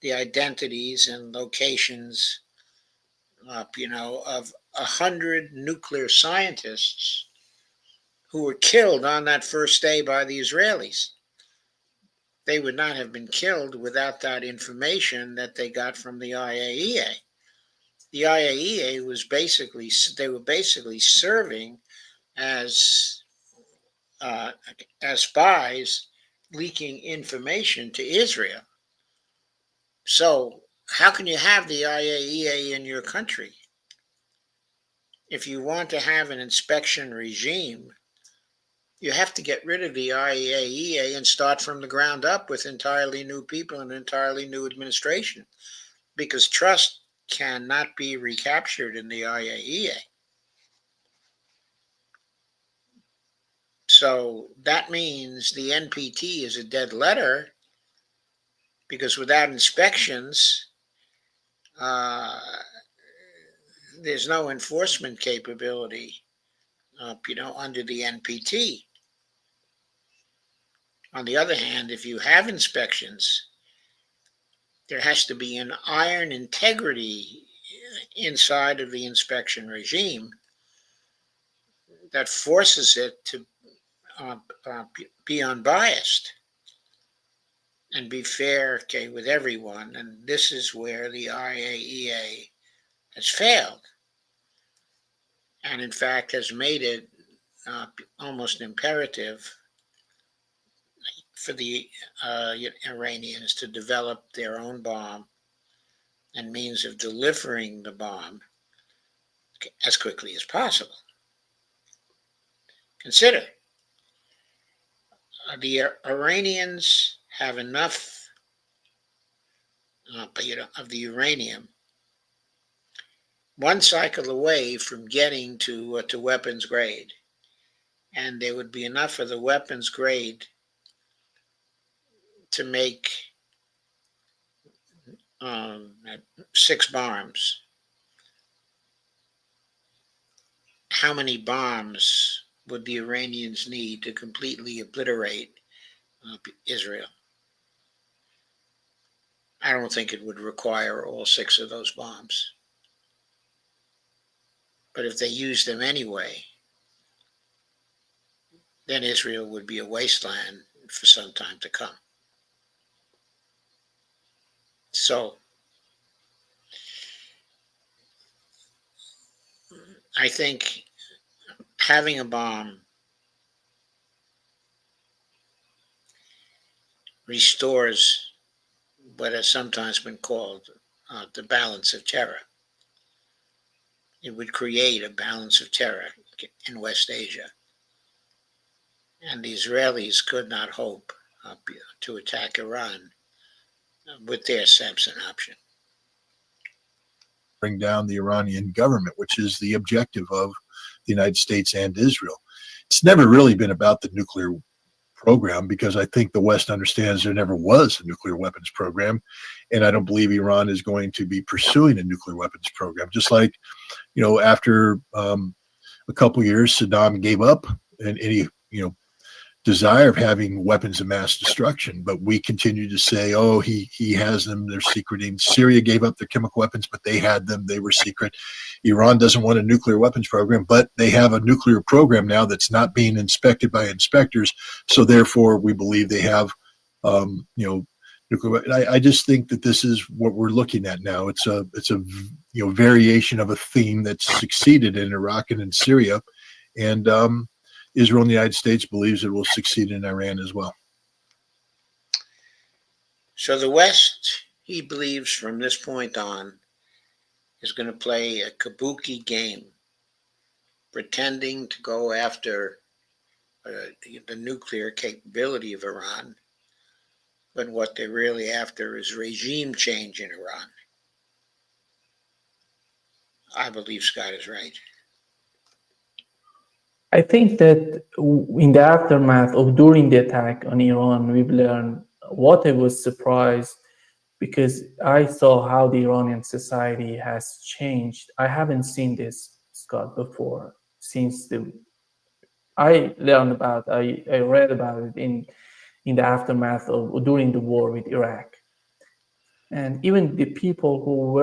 the identities and locations, of 100 nuclear scientists who were killed on that first day by the Israelis. They would not have been killed without that information that they got from the IAEA. The IAEA was basically, they were basically serving as spies, leaking information to Israel. So how can you have the IAEA in your country? If you want to have an inspection regime, you have to get rid of the IAEA and start from the ground up with entirely new people and entirely new administration, because trust cannot be recaptured in the IAEA. So that means the NPT is a dead letter, because without inspections, there's no enforcement capability, under the NPT. On the other hand, if you have inspections, there has to be an iron integrity inside of the inspection regime that forces it to be unbiased and be fair, with everyone. And this is where the IAEA has failed, and in fact has made it almost imperative for the Iranians to develop their own bomb and means of delivering the bomb as quickly as possible. Consider, the Iranians have enough of the uranium, one cycle away from getting to weapons grade, and there would be enough of the weapons grade to make 6 bombs. How many bombs would the Iranians need to completely obliterate Israel? I don't think it would require all 6 of those bombs. But if they use them anyway, then Israel would be a wasteland for some time to come. So I think having a bomb restores what has sometimes been called the balance of terror. It would create a balance of terror in West Asia. And the Israelis could not hope to attack Iran with their Samson option. Bring down the Iranian government, which is the objective of the United States and Israel. It's never really been about the nuclear program, because I think the West understands there never was a nuclear weapons program, and I don't believe Iran is going to be pursuing a nuclear weapons program. Just like, after a couple years, Saddam gave up and any desire of having weapons of mass destruction, but we continue to say, oh, he has them, they're secreting. Syria gave up their chemical weapons, but they had them, they were secret. Iran doesn't want a nuclear weapons program, but they have a nuclear program now that's not being inspected by inspectors, so therefore we believe they have nuclear. I just think that this is what we're looking at now. It's a variation of a theme that's succeeded in Iraq and in Syria, and Israel and the United States believes it will succeed in Iran as well. So the West, he believes from this point on, is going to play a kabuki game, pretending to go after the nuclear capability of Iran, but what they're really after is regime change in Iran. I believe Scott is right. I think that in the aftermath of during the attack on Iran, we've learned what I was surprised, because I saw how the Iranian society has changed. I haven't seen this, Scott, before. I read about it in the aftermath of during the war with Iraq. And even the people who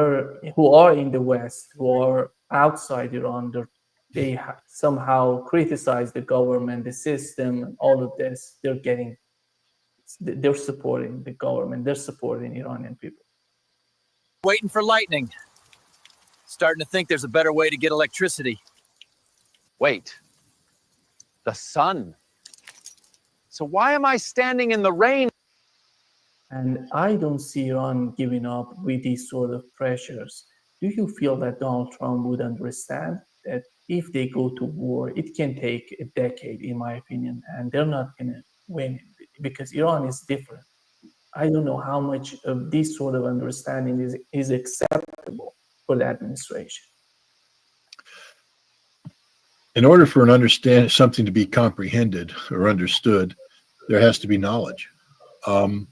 are in the West, who are outside Iran, they somehow criticize the government, the system, and all of this, they're supporting the government. They're supporting Iranian people. Waiting for lightning. Starting to think there's a better way to get electricity. Wait, the sun. So why am I standing in the rain? And I don't see Iran giving up with these sort of pressures. Do you feel that Donald Trump would understand that if they go to war, it can take a decade, in my opinion, and they're not going to win because Iran is different. I don't know how much of this sort of understanding is acceptable for the administration. In order for something to be comprehended or understood, there has to be knowledge. And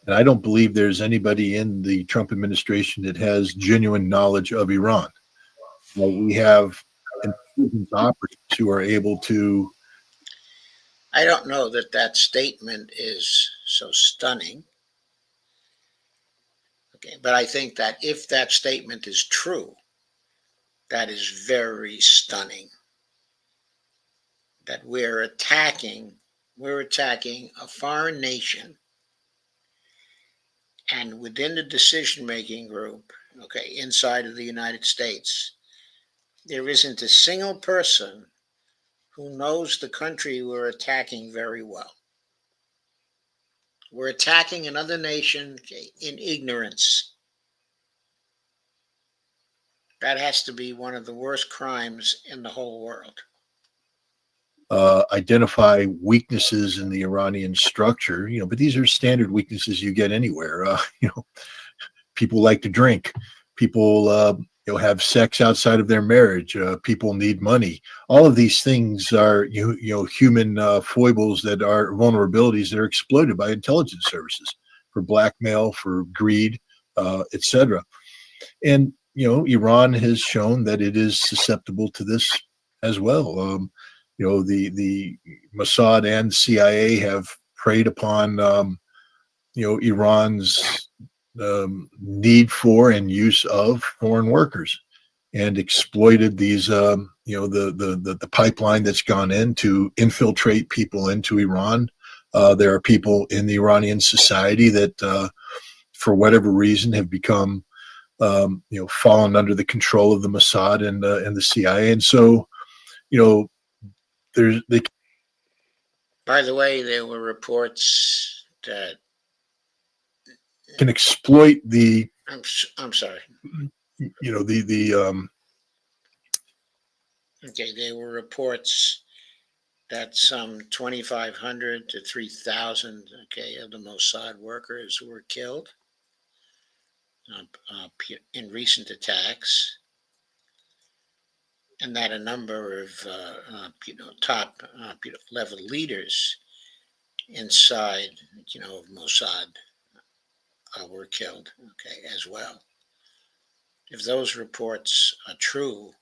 I don't believe there's anybody in the Trump administration that has genuine knowledge of Iran. We have intelligence operatives who are able to. I don't know that that statement is so stunning. Okay, but I think that if that statement is true, that is very stunning. That we're attacking a foreign nation, and within the decision-making group, okay, inside of the United States, there isn't a single person who knows the country we're attacking very well. We're attacking another nation, okay, in ignorance. That has to be one of the worst crimes in the whole world. Identify weaknesses in the Iranian structure, but these are standard weaknesses you get anywhere. People like to drink. People, have sex outside of their marriage. People need money. All of these things are, human foibles that are vulnerabilities that are exploited by intelligence services for blackmail, for greed, etc. And Iran has shown that it is susceptible to this as well. The Mossad and CIA have preyed upon, Iran's need for and use of foreign workers, and exploited these, the pipeline that's gone in to infiltrate people into Iran. There are people in the Iranian society that, for whatever reason, have become, fallen under the control of the Mossad and the CIA, and so, By the way, there were reports that can exploit the. I'm sorry. Okay, there were reports that some 2,500 to 3,000, of the Mossad workers were killed in recent attacks, and that a number of top level leaders inside of Mossad were killed as well. If those reports are true,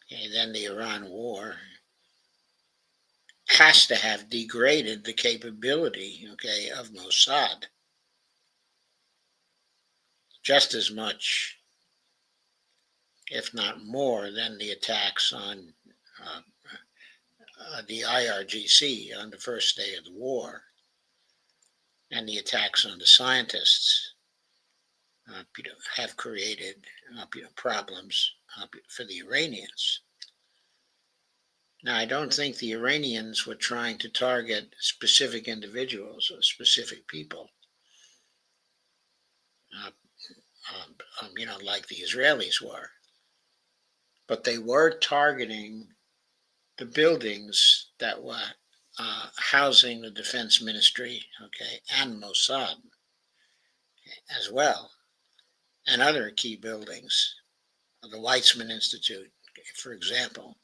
then the Iran war has to have degraded the capability of Mossad just as much, if not more, than the attacks on the IRGC on the first day of the war, and the attacks on the scientists have created problems for the Iranians. Now, I don't think the Iranians were trying to target specific individuals or specific people, like the Israelis were. But they were targeting the buildings that were housing the defense ministry, and Mossad as well, and other key buildings, the Weizmann Institute, for example.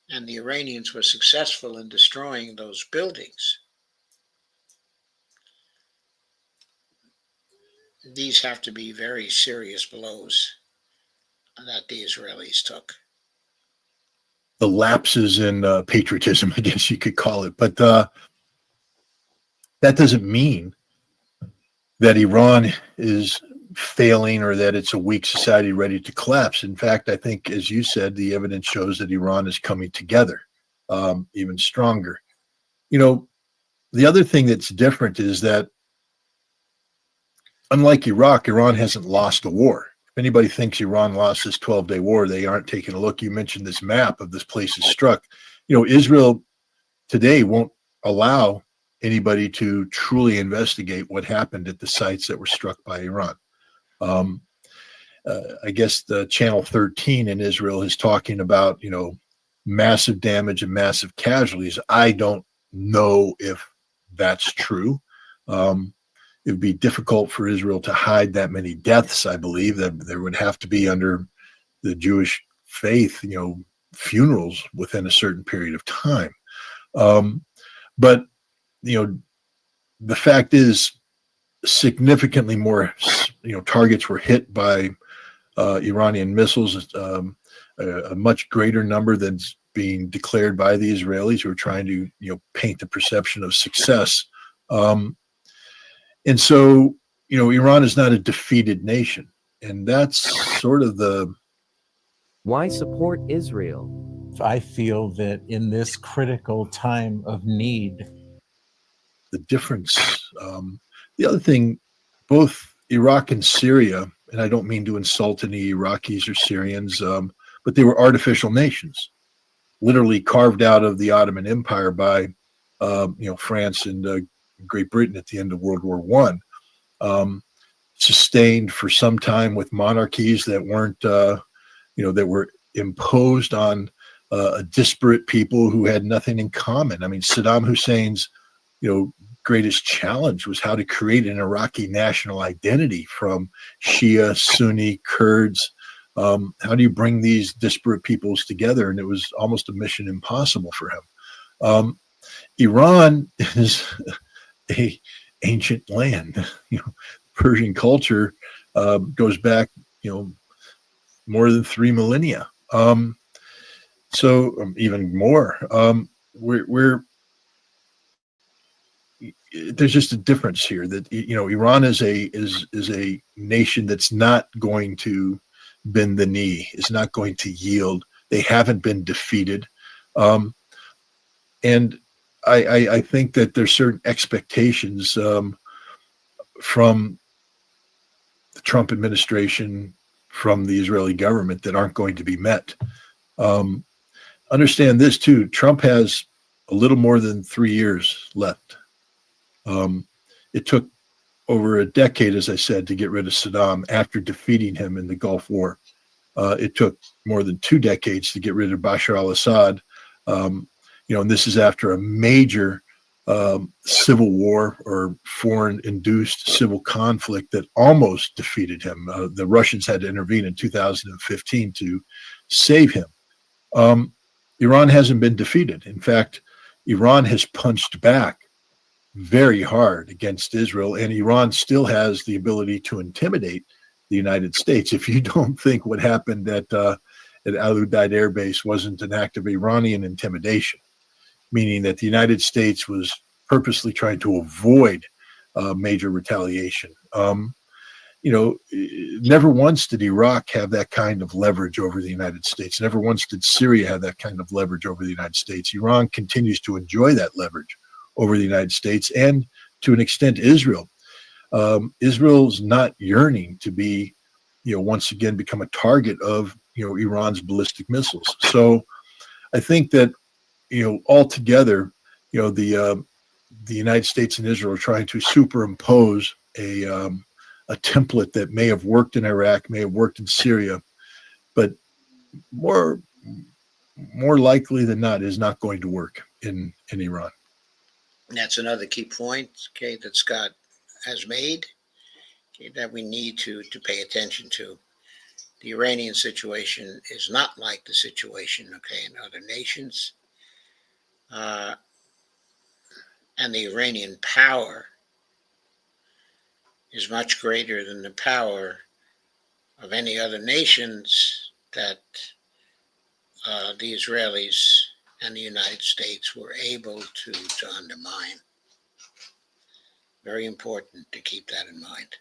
And the Iranians were successful in destroying those buildings. These have to be very serious blows that the Israelis took. The lapses in patriotism, I guess you could call it. But that doesn't mean that Iran is failing or that it's a weak society ready to collapse. In fact, I think, as you said, the evidence shows that Iran is coming together even stronger. You know, the other thing that's different is that, unlike Iraq, Iran hasn't lost a war. If anybody thinks Iran lost this 12-day war, they aren't taking a look. You mentioned this map of this place is struck. You know, Israel today won't allow anybody to truly investigate what happened at the sites that were struck by Iran. I guess the Channel 13 in Israel is talking about, you know, massive damage and massive casualties. I don't know if that's true. It would be difficult for Israel to hide that many deaths. I believe that there would have to be, under the Jewish faith, you know, funerals within a certain period of time. But, you know, the fact is, significantly more, you know, targets were hit by Iranian missiles, a much greater number than's being declared by the Israelis, who are trying to, you know, paint the perception of success. And so, you know, Iran is not a defeated nation, and that's sort of the. Why support Israel? I feel that in this critical time of need, the difference. The other thing, both Iraq and Syria, and I don't mean to insult any Iraqis or Syrians, but they were artificial nations, literally carved out of the Ottoman Empire by, you know, France and Great Britain at the end of World War I. Sustained for some time with monarchies that weren't, you know, that were imposed on a disparate people who had nothing in common. I mean, Saddam Hussein's, you know, greatest challenge was how to create an Iraqi national identity from Shia, Sunni, Kurds. How do you bring these disparate peoples together? And it was almost a mission impossible for him. Iran is a ancient land. You know, Persian culture goes back, you know, more than 3 millennia. So even more. There's just a difference here that, you know, Iran is a nation that's not going to bend the knee, is not going to yield. They haven't been defeated. And I think that there's certain expectations from the Trump administration, from the Israeli government, that aren't going to be met. Understand this too, Trump has a little more than 3 years left. It took over a decade, as I said, to get rid of Saddam after defeating him in the Gulf War. It took more than 2 decades to get rid of Bashar al-Assad. You know, and this is after a major civil war or foreign-induced civil conflict that almost defeated him. The Russians had to intervene in 2015 to save him. Iran hasn't been defeated. In fact, Iran has punched back very hard against Israel, and Iran still has the ability to intimidate the United States. If you don't think what happened at Al Udeid Air Base wasn't an act of Iranian intimidation, meaning that the United States was purposely trying to avoid major retaliation. You know, never once did Iraq have that kind of leverage over the United States. Never once did Syria have that kind of leverage over the United States. Iran continues to enjoy that leverage over the United States, and to an extent, Israel. Israel's not yearning to be, you know, once again become a target of, you know, Iran's ballistic missiles. So I think that, you know, altogether, you know, the United States and Israel are trying to superimpose a template that may have worked in Iraq, may have worked in Syria, but more likely than not is not going to work in Iran. And that's another key point, okay, that Scott has made, okay, that we need to pay attention to. The Iranian situation is not like the situation, okay, in other nations. And the Iranian power is much greater than the power of any other nations that the Israelis and the United States were able to undermine. Very important to keep that in mind.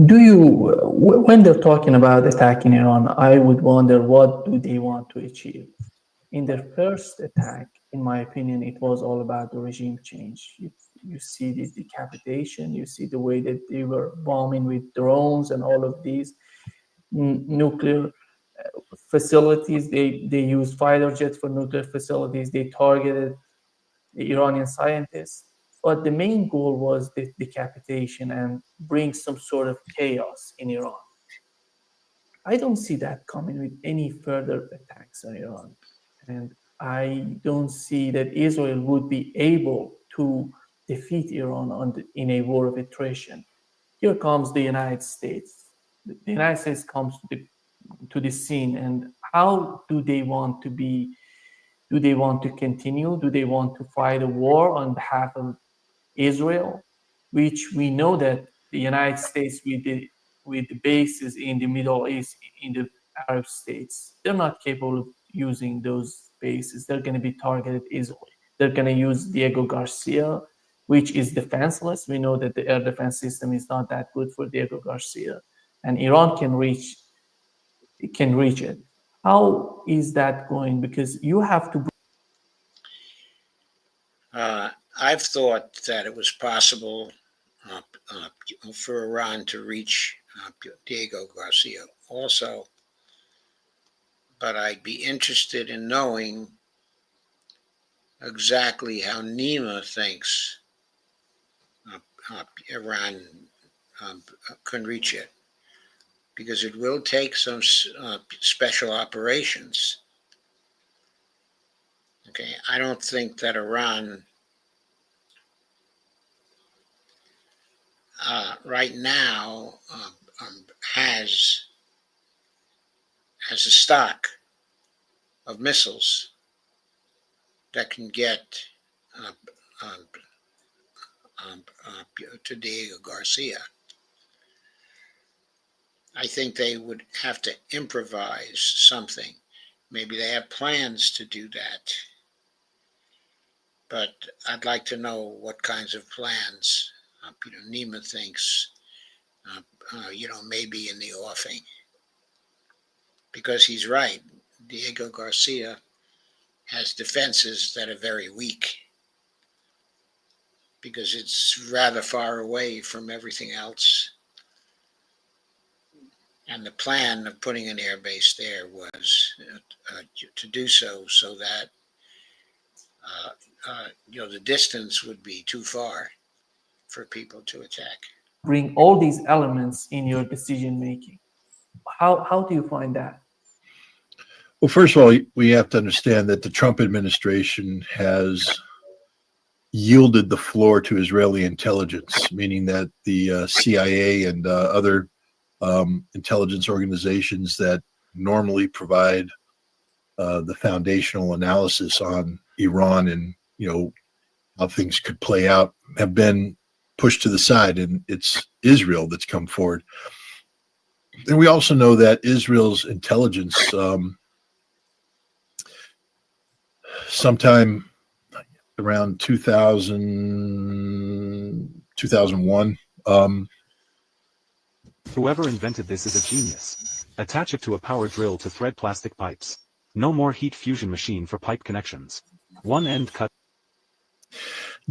Do you, when they're talking about attacking Iran, I would wonder what do they want to achieve? In their first attack, in my opinion, it was all about the regime change. You see the decapitation, you see the way that they were bombing with drones and all of these nuclear facilities. They used fighter jets for nuclear facilities. They targeted the Iranian scientists. But the main goal was the decapitation and bring some sort of chaos in Iran. I don't see that coming with any further attacks on Iran. And I don't see that Israel would be able to defeat Iran in a war of attrition. Here comes the United States. The United States comes to the scene, and how do they want to be? Do they want to continue? Do they want to fight a war on behalf of Israel, which we know that the United States with the bases in the Middle East, in the Arab states, they're not capable of using those bases. They're going to be targeted easily. They're going to use Diego Garcia, which is defenseless. We know that the air defense system is not that good for Diego Garcia, and Iran can reach it. How is that going? Because you have to. I've thought that it was possible for Iran to reach Diego Garcia also, but I'd be interested in knowing exactly how Nima thinks Iran can reach it, because it will take some special operations. Okay, I don't think that Iran right now has a stock of missiles that can get to Diego Garcia. I think they would have to improvise something. Maybe they have plans to do that, but I'd like to know what kinds of plans Nima thinks maybe in the offing, because he's right. Diego Garcia has defenses that are very weak because it's rather far away from everything else. And the plan of putting an air base there was to do so that the distance would be too far for people to attack. Bring all these elements in your decision making. How do you find that? Well, first of all, we have to understand that the Trump administration has yielded the floor to Israeli intelligence, meaning that the CIA and other intelligence organizations that normally provide the foundational analysis on Iran and how things could play out have been pushed to the side, and it's Israel that's come forward. And we also know that Israel's intelligence sometime around 2001. Whoever invented this is a genius. Attach it to a power drill to thread plastic pipes. No more heat fusion machine for pipe connections. One end cut.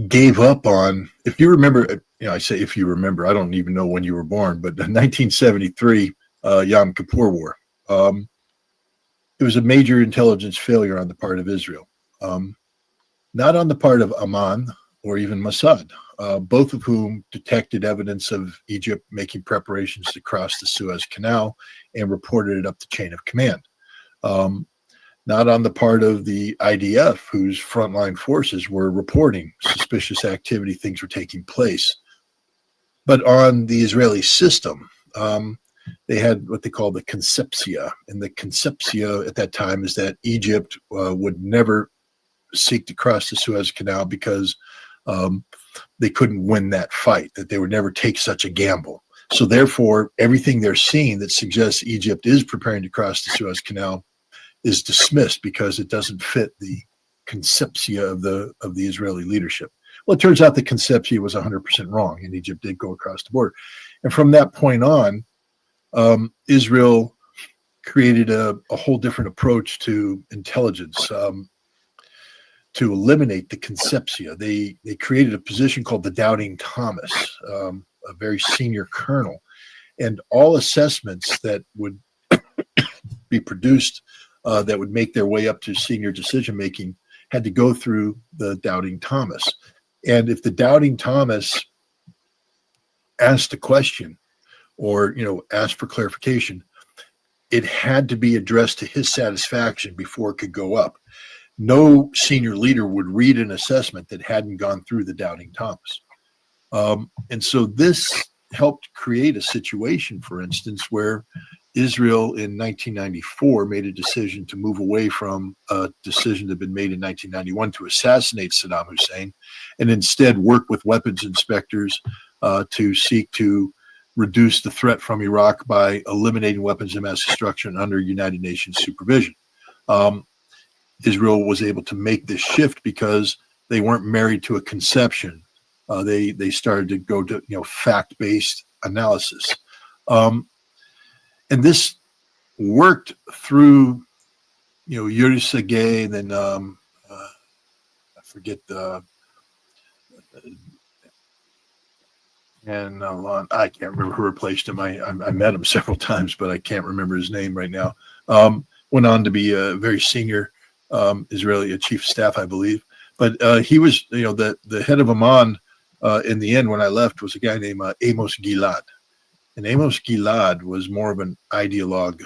Gave up on, if you remember, I say if you remember, I don't even know when you were born, but the 1973 Yom Kippur War. It was a major intelligence failure on the part of Israel. Not on the part of Amman or even Mossad, both of whom detected evidence of Egypt making preparations to cross the Suez Canal and reported it up the chain of command. Not on the part of the IDF, whose frontline forces were reporting suspicious activity, things were taking place. But on the Israeli system, they had what they call the concepcia. And the concepcia at that time is that Egypt would never seek to cross the Suez Canal because they couldn't win that fight, that they would never take such a gamble. So therefore, everything they're seeing that suggests Egypt is preparing to cross the Suez Canal is dismissed because it doesn't fit the concepcia of the Israeli leadership. Well, it turns out the concepcia was 100% wrong, and Egypt did go across the border. And from that point on, Israel created a whole different approach to intelligence to eliminate the conceptia. They created a position called the Doubting Thomas, a very senior colonel, and all assessments that would be produced that would make their way up to senior decision making had to go through the Doubting Thomas. And if the Doubting Thomas asked a question or asked for clarification, it had to be addressed to his satisfaction before it could go up. No senior leader would read an assessment that hadn't gone through the Doubting Thomas. And so this helped create a situation, for instance, where Israel in 1994 made a decision to move away from a decision that had been made in 1991 to assassinate Saddam Hussein, and instead work with weapons inspectors to seek to reduce the threat from Iraq by eliminating weapons of mass destruction under United Nations supervision. Israel was able to make this shift because they weren't married to a conception. They started to go to fact-based analysis, and this worked through Yuri Sergey, and then I forget and I can't remember who replaced him. I met him several times, but I can't remember his name right now. Went on to be a very senior Israeli chief of staff, I believe. But he was, the head of Amman in the end when I left was a guy named Amos Gilad. And Amos Gilad was more of an ideologue.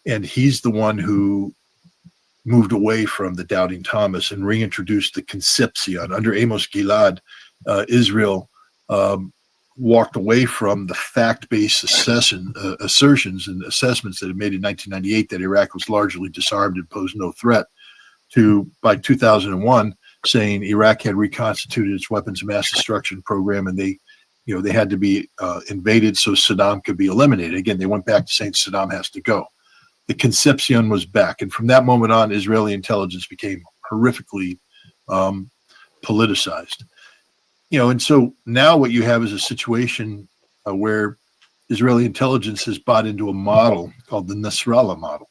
And he's the one who moved away from the Doubting Thomas and reintroduced the Concepcion. Under Amos Gilad, Israel walked away from the fact-based assertions and assessments that it made in 1998 that Iraq was largely disarmed and posed no threat, to, by 2001, saying Iraq had reconstituted its weapons of mass destruction program, and they had to be invaded so Saddam could be eliminated. Again, they went back to saying Saddam has to go. The Concepcion was back, and from that moment on, Israeli intelligence became horrifically politicized. And so now what you have is a situation where Israeli intelligence has bought into a model called the Nasrallah model.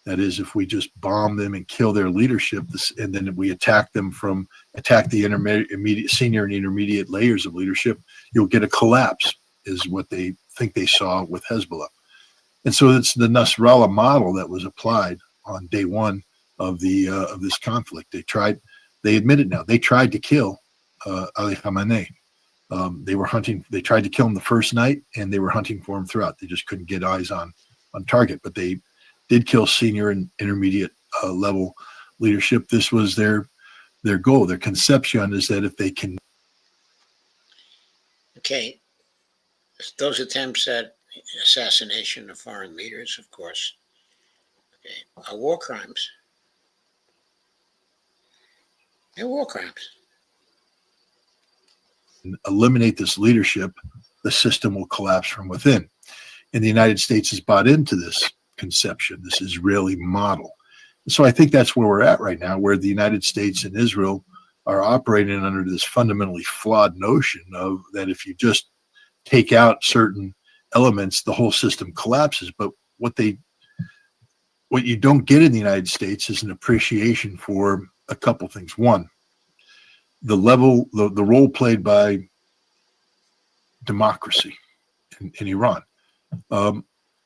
That is, if we just bomb them and kill their leadership, and then we attack the intermediate, senior and intermediate layers of leadership, you'll get a collapse, is what they think they saw with Hezbollah. And so it's the Nasrallah model that was applied on day one of this conflict. They admit it now. They tried to kill Ali Khamenei. They tried to kill him the first night, and they were hunting for him throughout. They just couldn't get eyes on target, but they did kill senior and intermediate level leadership. This was their goal. Their conception is that if they can. Okay, those attempts at assassination of foreign leaders, of course, are war crimes. They're war crimes. Eliminate this leadership, the system will collapse from within. And the United States has bought into this conception, this Israeli model. And so I think that's where we're at right now, where the United States and Israel are operating under this fundamentally flawed notion of that if you just take out certain elements, the whole system collapses. But what you don't get in the United States is an appreciation for a couple things. One, the role played by democracy in Iran.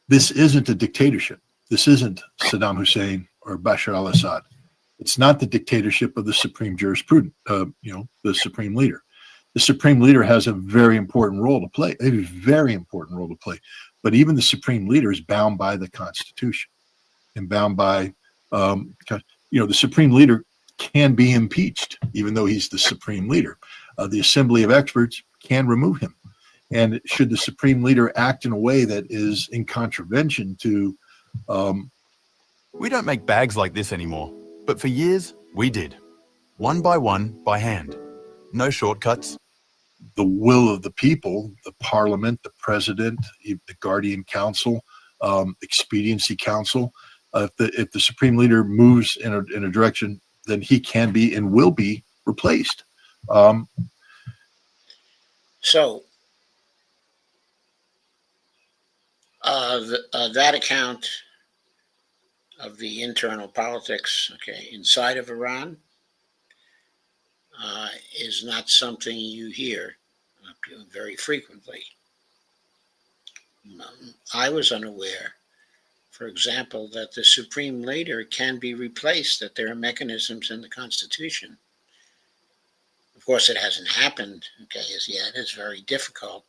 This isn't a dictatorship. This isn't Saddam Hussein or Bashar al-Assad. It's not the dictatorship of the supreme jurisprudent, the supreme leader. The supreme leader has a very important role to play, But even the supreme leader is bound by the Constitution and bound by, the supreme leader can be impeached, even though he's the supreme leader. The Assembly of Experts can remove him. And should the supreme leader act in a way that is in contravention to... We don't make bags like this anymore, but for years, we did. One, by hand. No shortcuts. The will of the people, the parliament, the president, the guardian council, expediency council. If the supreme leader moves in a direction, then he can be and will be replaced. So That account of the internal politics, okay, inside of Iran is not something you hear very frequently. I was unaware, for example, that the supreme leader can be replaced, that there are mechanisms in the Constitution. Of course, it hasn't happened, okay, as yet. It's very difficult,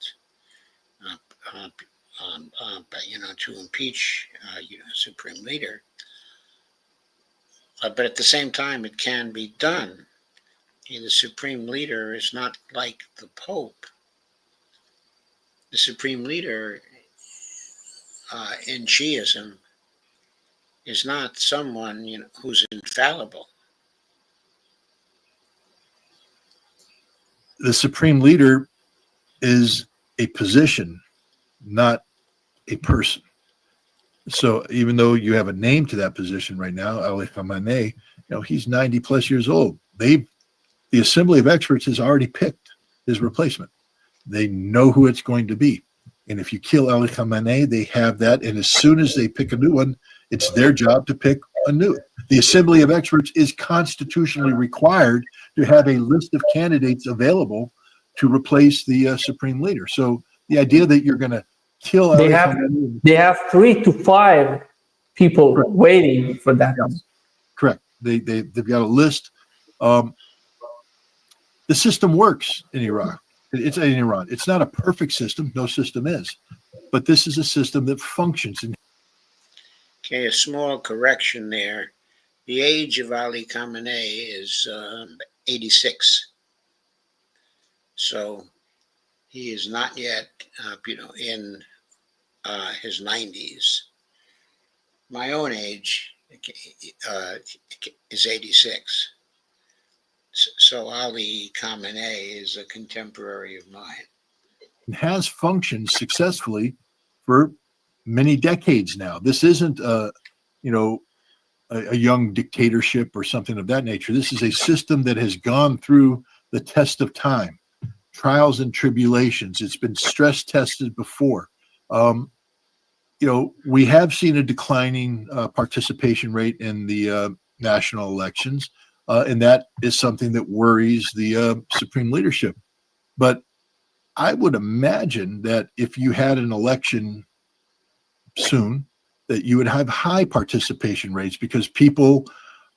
to impeach a supreme leader. But at the same time, it can be done. The supreme leader is not like the Pope. The supreme leader in Shiism is not someone who's infallible. The supreme leader is a position, not a person. So even though you have a name to that position right now, Ali Khamenei, he's 90 plus years old. The Assembly of Experts has already picked his replacement. They know who it's going to be. And if you kill Ali Khamenei, they have that. And as soon as they pick a new one, it's their job to pick a new. The Assembly of Experts is constitutionally required to have a list of candidates available to replace the supreme leader. So the idea that you're going to kill they have 3 to 5 people waiting for that. Correct. They've got a list. The system works in Iraq. It's in Iran. It's not a perfect system. No system is, but this is a system that functions. Okay, a small correction there. The age of Ali Khamenei is 86. So he is not yet, in his 90s. My own age is 86. So Ali Khamenei is a contemporary of mine. It has functioned successfully for many decades now. This isn't a young dictatorship or something of that nature. This is a system that has gone through the test of time, trials and tribulations. It's been stress tested before. We have seen a declining participation rate in the national elections, and that is something that worries the supreme leadership. But I would imagine that if you had an election soon, that you would have high participation rates because people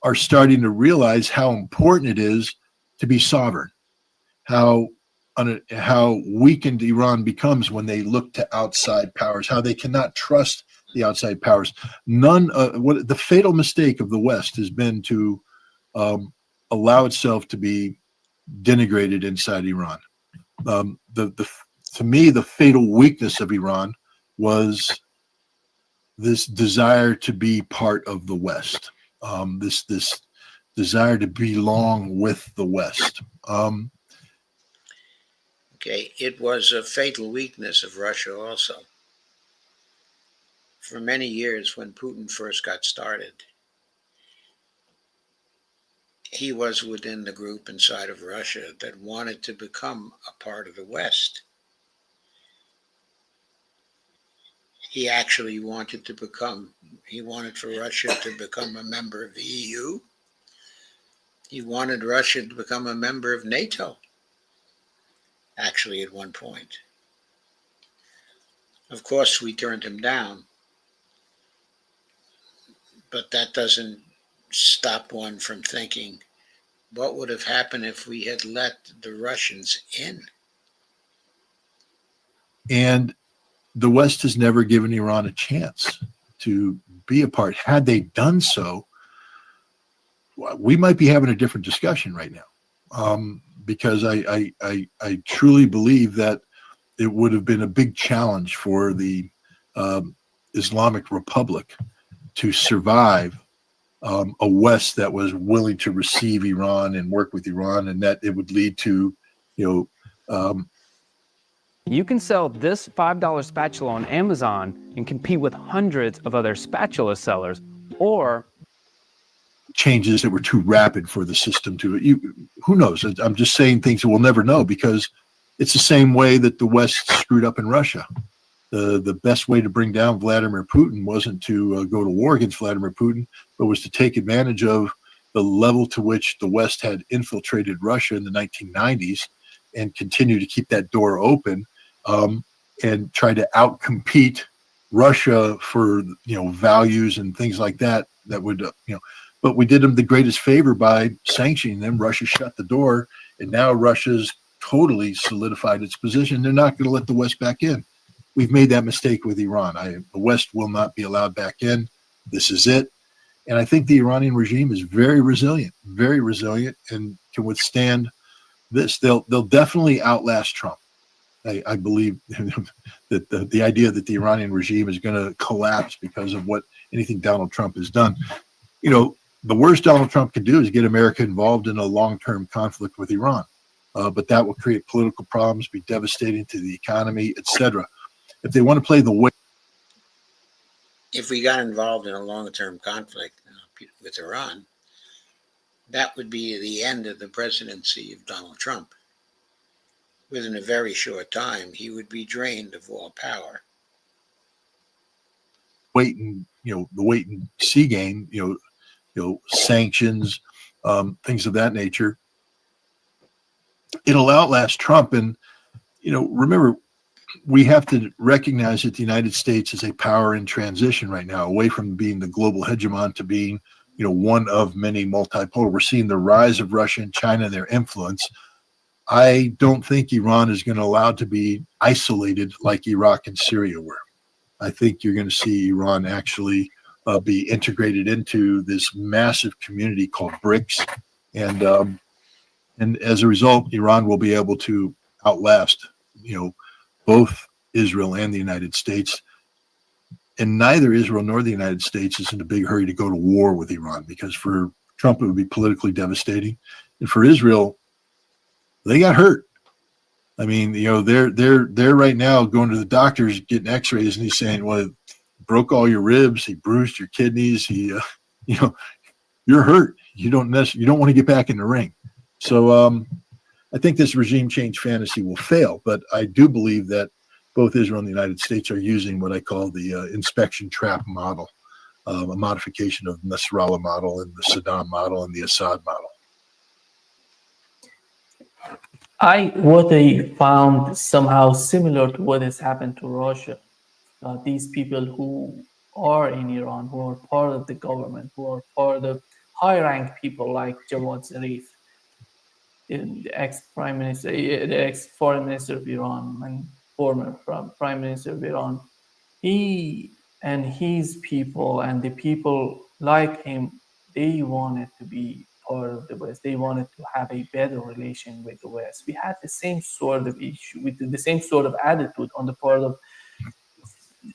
are starting to realize how important it is to be sovereign, how weakened Iran becomes when they look to outside powers, how they cannot trust the outside powers. The fatal mistake of the West has been to allow itself to be denigrated inside Iran. To me, the fatal weakness of Iran was this desire to be part of the West, this desire to belong with the West. It was a fatal weakness of Russia also. For many years, when Putin first got started, he was within the group inside of Russia that wanted to become a part of the West. He actually wanted for Russia to become a member of the EU. He wanted Russia to become a member of NATO, actually, at one point. Of course, we turned him down, but that doesn't stop one from thinking, what would have happened if we had let the Russians in? And the West has never given Iran a chance to be a part. Had they done so, we might be having a different discussion right now, because I truly believe that it would have been a big challenge for the Islamic Republic to survive a West that was willing to receive Iran and work with Iran, and that it would lead to, You can sell this $5 spatula on Amazon and compete with hundreds of other spatula sellers, or changes that were too rapid for the system to, who knows? I'm just saying things that we'll never know, because it's the same way that the West screwed up in Russia. the best way to bring down Vladimir Putin wasn't to go to war against Vladimir Putin, but was to take advantage of the level to which the West had infiltrated Russia in the 1990s and continue to keep that door open, and try to outcompete Russia for values and things like that. That would but we did them the greatest favor by sanctioning them. Russia shut the door, and now Russia's totally solidified its position. They're not going to let the West back in. We've made that mistake with Iran. The West will not be allowed back in. This is it. And I think the Iranian regime is very resilient, and can withstand this. They'll definitely outlast Trump. I believe that the idea that the Iranian regime is going to collapse because of anything Donald Trump has done. The worst Donald Trump can do is get America involved in a long-term conflict with Iran. But that will create political problems, be devastating to the economy, etc. If they want to play the way, if we got involved in a long-term conflict with Iran, that would be the end of the presidency of Donald Trump. Within a very short time, he would be drained of all power. the wait and see game, sanctions, things of that nature, it'll outlast Trump. And remember, we have to recognize that the United States is a power in transition right now, away from being the global hegemon to being, one of many multipolar. We're seeing the rise of Russia and China, their influence. I don't think Iran is going to allow it to be isolated like Iraq and Syria were. I think you're going to see Iran actually be integrated into this massive community called BRICS, and as a result, Iran will be able to outlast, both Israel and the United States. And neither Israel nor the United States is in a big hurry to go to war with Iran, because for Trump it would be politically devastating, and for Israel, they got hurt. I mean, they're right now going to the doctors, getting X-rays, and he's saying, "Well, broke all your ribs, he bruised your kidneys, you're hurt. You don't want to get back in the ring." So I think this regime change fantasy will fail, but I do believe that both Israel and the United States are using what I call the inspection trap model, a modification of the Nasrallah model and the Saddam model and the Assad model. What I found somehow similar to what has happened to Russia. These people who are in Iran, who are part of the government, who are part of high-ranked people like Jawad Zarif, the ex-prime minister, the ex-foreign minister of Iran and former prime minister of Iran. He and his people and the people like him, they wanted to be part of the West. They wanted to have a better relation with the West. We had the same sort of issue, with the same sort of attitude on the part of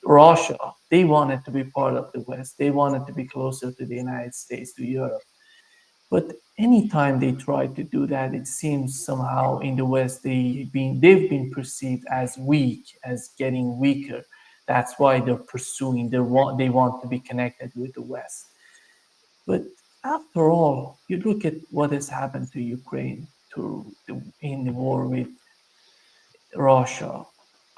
Russia. They wanted to be part of the West. They wanted to be closer to the United States, to Europe. But anytime they try to do that, it seems somehow in the West they've been perceived as weak, as getting weaker. That's why they're pursuing. They want to be connected with the West. But after all, you look at what has happened to Ukraine in the war with Russia.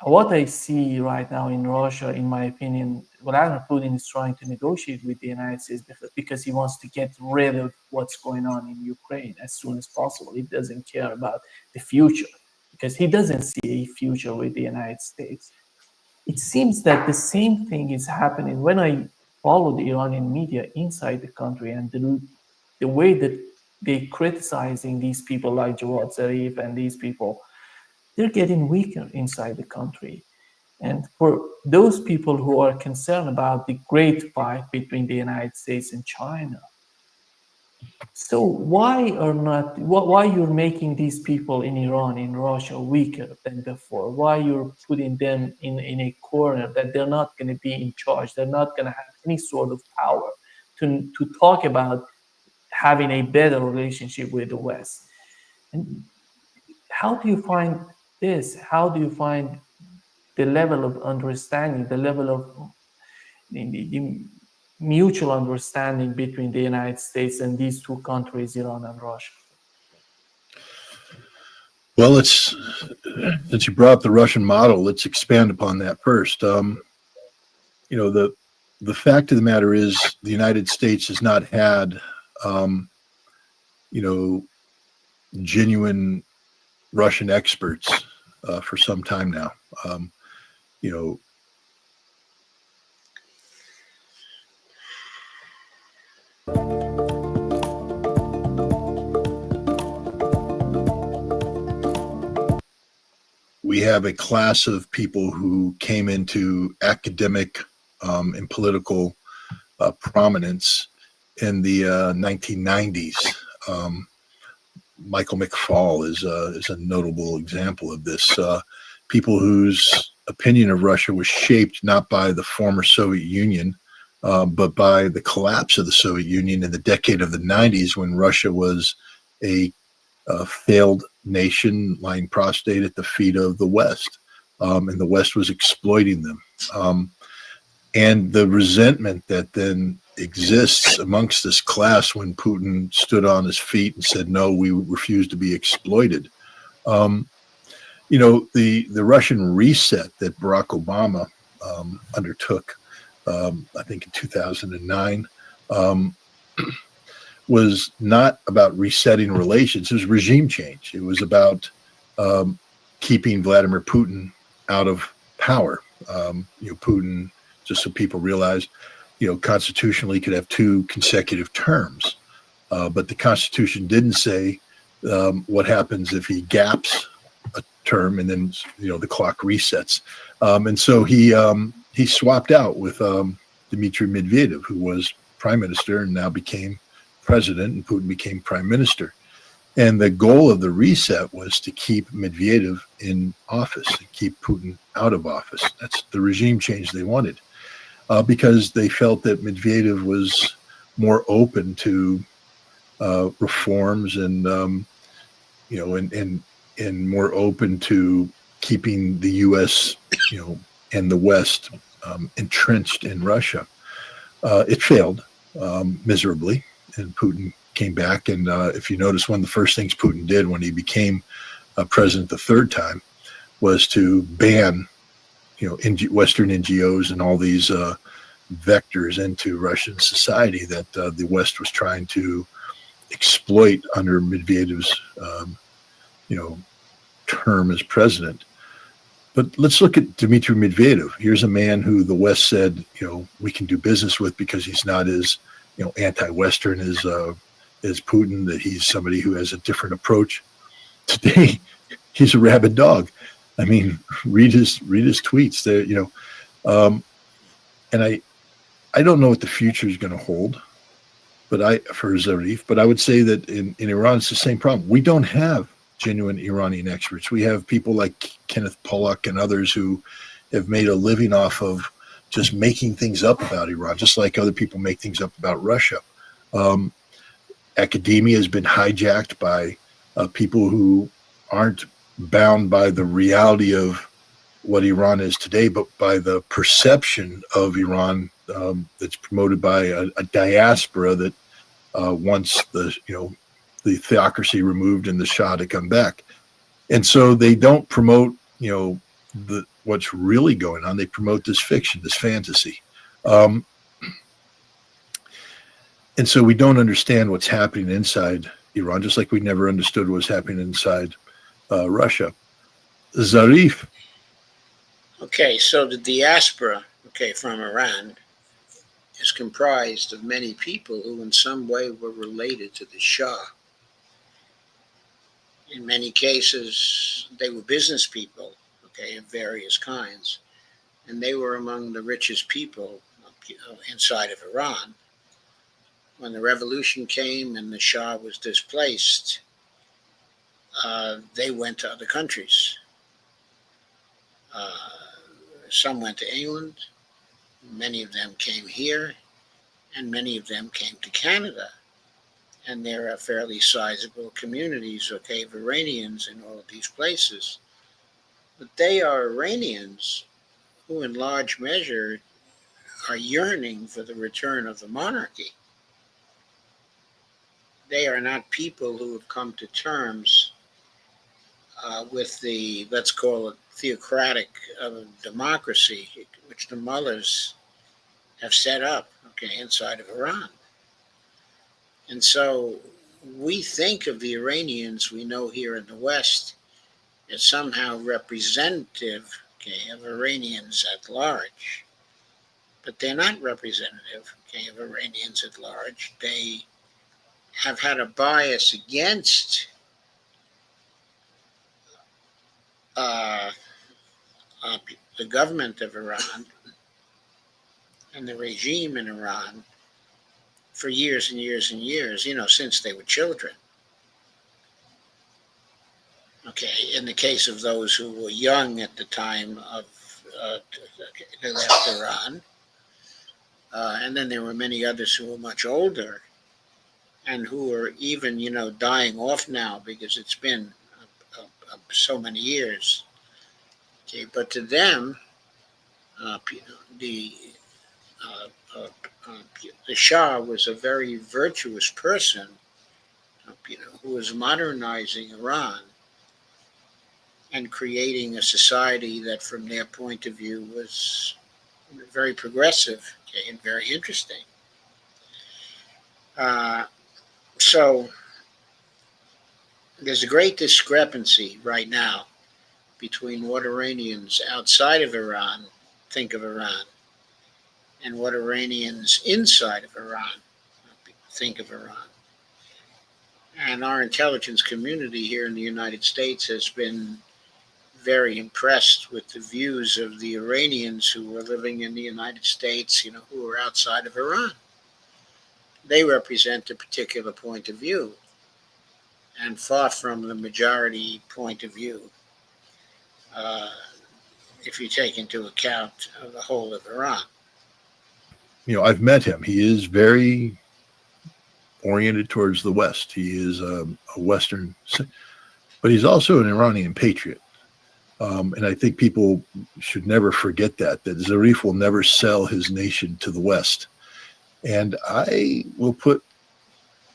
What I see right now in Russia, in my opinion, Vladimir Putin is trying to negotiate with the United States because he wants to get rid of what's going on in Ukraine as soon as possible. He doesn't care about the future because he doesn't see a future with the United States. It seems that the same thing is happening when I follow the Iranian media inside the country, and the way that they're criticizing these people like Jawad Zarif and these people, they're getting weaker inside the country. And for those people who are concerned about the great fight between the United States and China, so why you're making these people in Iran, in Russia, weaker than before? Why you're putting them in a corner that they're not going to be in charge? They're not going to have any sort of power to talk about having a better relationship with the West. And how do you find this? How do you find the level of understanding, the level of the mutual understanding between the United States and these two countries, Iran and Russia? Well, since you brought up the Russian model, let's expand upon that first. The fact of the matter is the United States has not had, you know, genuine Russian experts for some time now. You know, we have a class of people who came into academic and political prominence in the 1990s. Michael McFaul is a notable example of this. People whose opinion of Russia was shaped not by the former Soviet Union, but by the collapse of the Soviet Union in the decade of the 90s, when Russia was a failed nation lying prostrate at the feet of the West, and the West was exploiting them. And the resentment that then exists amongst this class when Putin stood on his feet and said, no, we refuse to be exploited. The Russian reset that Barack Obama undertook, I think in 2009, was not about resetting relations. It was regime change. It was about keeping Vladimir Putin out of power. Putin, just so people realize, constitutionally could have 2 consecutive terms. But the Constitution didn't say what happens if he gaps a term and then, the clock resets. And so he swapped out with Dmitry Medvedev, who was prime minister and now became president, and Putin became prime minister. And the goal of the reset was to keep Medvedev in office and keep Putin out of office. That's the regime change they wanted, because they felt that Medvedev was more open to reforms and and more open to keeping the U.S. And the West entrenched in Russia. It failed miserably, and Putin came back. And if you notice, one of the first things Putin did when he became president the 3rd time was to ban, Western NGOs and all these vectors into Russian society that the West was trying to exploit under Medvedev's, term as president. But let's look at Dmitry Medvedev. Here's a man who the West said, we can do business with because he's not as, anti-Western as Putin, that he's somebody who has a different approach. Today, he's a rabid dog. I mean, read his tweets there, and I don't know what the future is going to hold, for Zarif, but I would say that in Iran, it's the same problem. We don't have genuine Iranian experts. We have people like Kenneth Pollock and others who have made a living off of just making things up about Iran, just like other people make things up about Russia. Academia has been hijacked by people who aren't bound by the reality of what Iran is today, but by the perception of Iran that's promoted by a diaspora that wants the theocracy removed and the Shah to come back. And so they don't promote, what's really going on. They promote this fiction, this fantasy. And so we don't understand what's happening inside Iran, just like we never understood what was happening inside Russia. Zarif. Okay, so the diaspora, from Iran is comprised of many people who in some way were related to the Shah. In many cases, they were business people, of various kinds, and they were among the richest people inside of Iran. When the revolution came and the Shah was displaced, they went to other countries. Some went to England, many of them came here, and many of them came to Canada. And there are fairly sizable communities, of Iranians in all of these places. But they are Iranians who, in large measure, are yearning for the return of the monarchy. They are not people who have come to terms with the, let's call it, theocratic democracy, which the mullahs have set up, okay, inside of Iran. And so we think of the Iranians we know here in the West as somehow representative, okay, of Iranians at large. But they're not representative, okay, of Iranians at large. They have had a bias against the government of Iran and the regime in Iran for years and years and years, since they were children. Okay, in the case of those who were young at the time of they left Iran, and then there were many others who were much older and who are even, dying off now because it's been so many years. Okay, but to them, the the Shah was a very virtuous person, who was modernizing Iran and creating a society that, from their point of view, was very progressive, okay, and very interesting. So there's a great discrepancy right now between what Iranians outside of Iran think of Iran and what Iranians inside of Iran think of Iran. And our intelligence community here in the United States has been very impressed with the views of the Iranians who were living in the United States, who were outside of Iran. They represent a particular point of view, and far from the majority point of view, if you take into account the whole of Iran. I've met him. He is very oriented towards the West. He is a Western, but he's also an Iranian patriot. And I think people should never forget that Zarif will never sell his nation to the West. And I will put,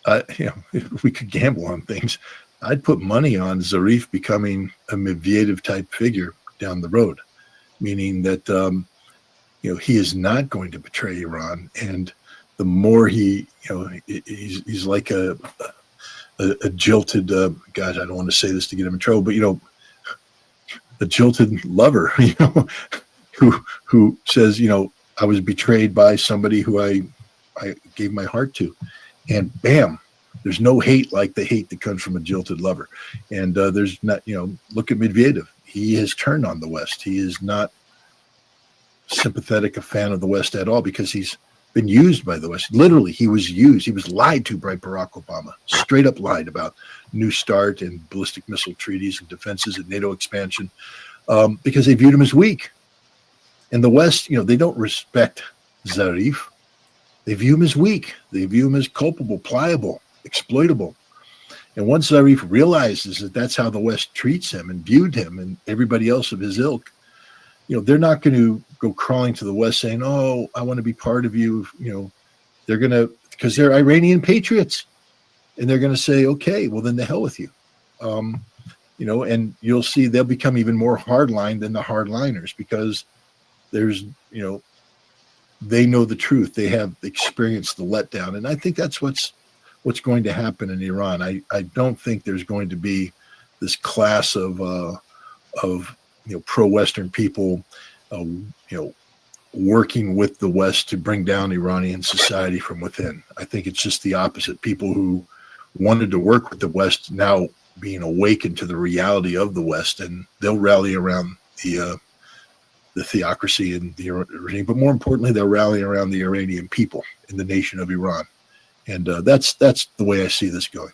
if we could gamble on things, I'd put money on Zarif becoming a Medvedev type figure down the road, meaning that, he is not going to betray Iran. And the more he's like a jilted, God, I don't want to say this to get him in trouble, but, a jilted lover, who says, I was betrayed by somebody who I gave my heart to, and bam, there's no hate like the hate that comes from a jilted lover. And there's not, look at Medvedev. He has turned on the West. He is not sympathetic, a fan of the West at all, because he's been used by the West. Literally, he was used. He was lied to by Barack Obama, straight up lied about New START and ballistic missile treaties and defenses and NATO expansion, because they viewed him as weak. And the West, they don't respect Zarif. They view him as weak. They view him as culpable, pliable, exploitable. And once Zarif realizes that that's how the West treats him and viewed him and everybody else of his ilk, they're not going to go crawling to the West saying, oh, I want to be part of you. They're going to, because they're Iranian patriots, and they're going to say, okay, well, then the hell with you. And you'll see they'll become even more hardline than the hardliners, because there's, they know the truth. They have experienced the letdown. And I think that's what's going to happen in Iran. I don't think there's going to be this class of pro-Western people, working with the West to bring down Iranian society from within. I think it's just the opposite. People who wanted to work with the West now being awakened to the reality of the West, and they'll rally around the theocracy and the regime, but more importantly, they'll rally around the Iranian people in the nation of Iran. And that's the way I see this going.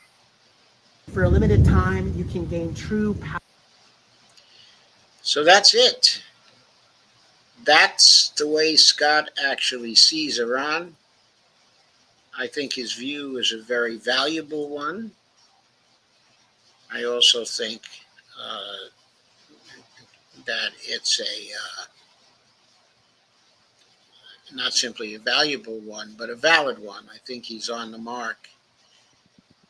For a limited time, you can gain true power. So that's it. That's the way Scott actually sees Iran. I think his view is a very valuable one. I also think that it's not simply a valuable one, but a valid one. I think he's on the mark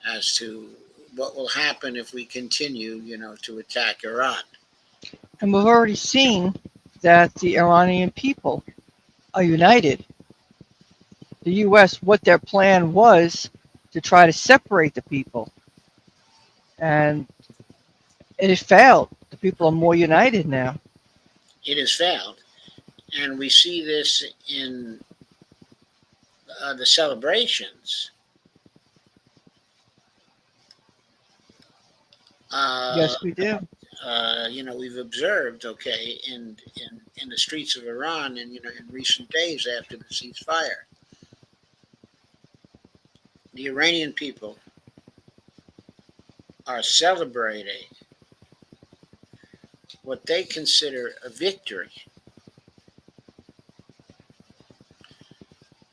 as to what will happen if we continue, to attack Iran. And we've already seen that the Iranian people are united. The U.S., what their plan was to try to separate the people. And it failed. The people are more united now. It has failed. And we see this in the celebrations. Yes, we do. We've observed, in the streets of Iran, and in recent days after the ceasefire, the Iranian people are celebrating what they consider a victory.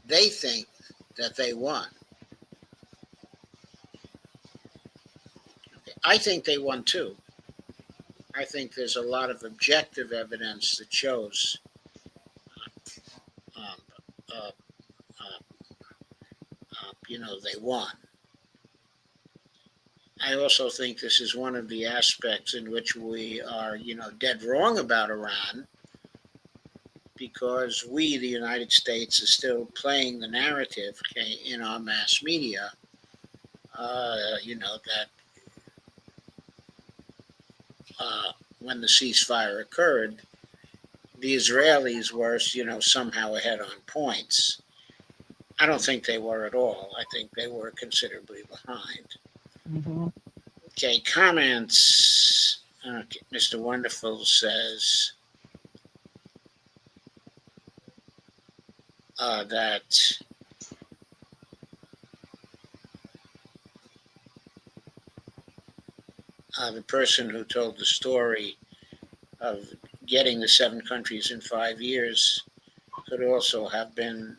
They think that they won. I think they won too. I think there's a lot of objective evidence that shows they won. I also think this is one of the aspects in which we are, dead wrong about Iran, because we, the United States, is still playing the narrative, in our mass media, that when the ceasefire occurred, the Israelis were, somehow ahead on points. I don't think they were at all. I think they were considerably behind. Mm-hmm. Okay, comments. Mr. Wonderful says that the person who told the story of getting the 7 countries in 5 years could also have been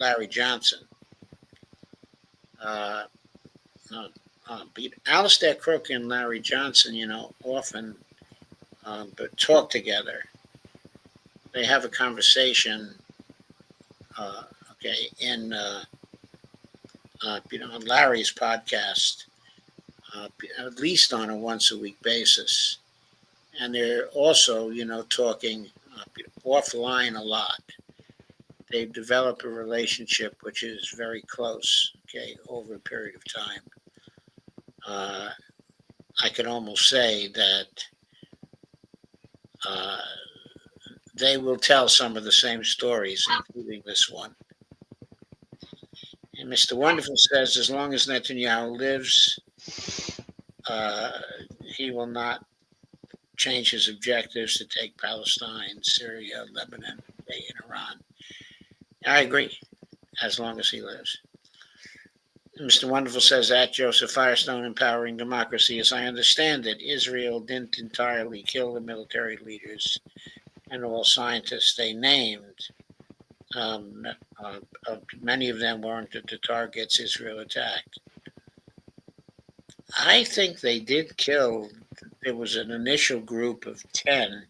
Larry Johnson. Alistair Crook and Larry Johnson, often talk together. They have a conversation, in on Larry's podcast, at least on a once-a-week basis. And they're also, talking offline a lot. They've developed a relationship which is very close, over a period of time. I could almost say that they will tell some of the same stories, including this one. And Mr. Wonderful says, as long as Netanyahu lives, he will not change his objectives to take Palestine, Syria, Lebanon, and Iran. I agree, as long as he lives. Mr. Wonderful says that Joseph Firestone, Empowering Democracy. As I understand it, Israel didn't entirely kill the military leaders and all scientists they named. Many of them weren't the targets Israel attacked. I think they did kill. There was an initial group of 10.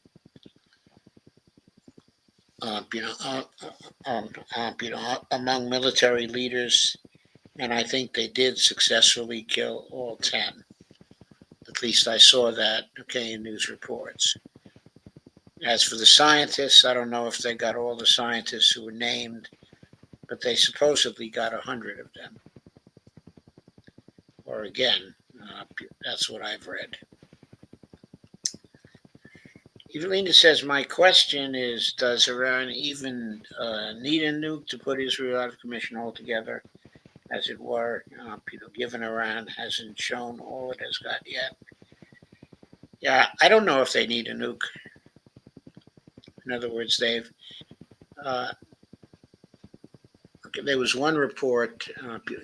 Among military leaders, and I think they did successfully kill all 10. At least I saw that, in news reports. As for the scientists, I don't know if they got all the scientists who were named, but they supposedly got 100 of them. Or again, that's what I've read. Evelina says, my question is, does Iran even need a nuke to put Israel out of commission altogether, as it were, given Iran hasn't shown all it has got yet? Yeah, I don't know if they need a nuke. In other words, there was one report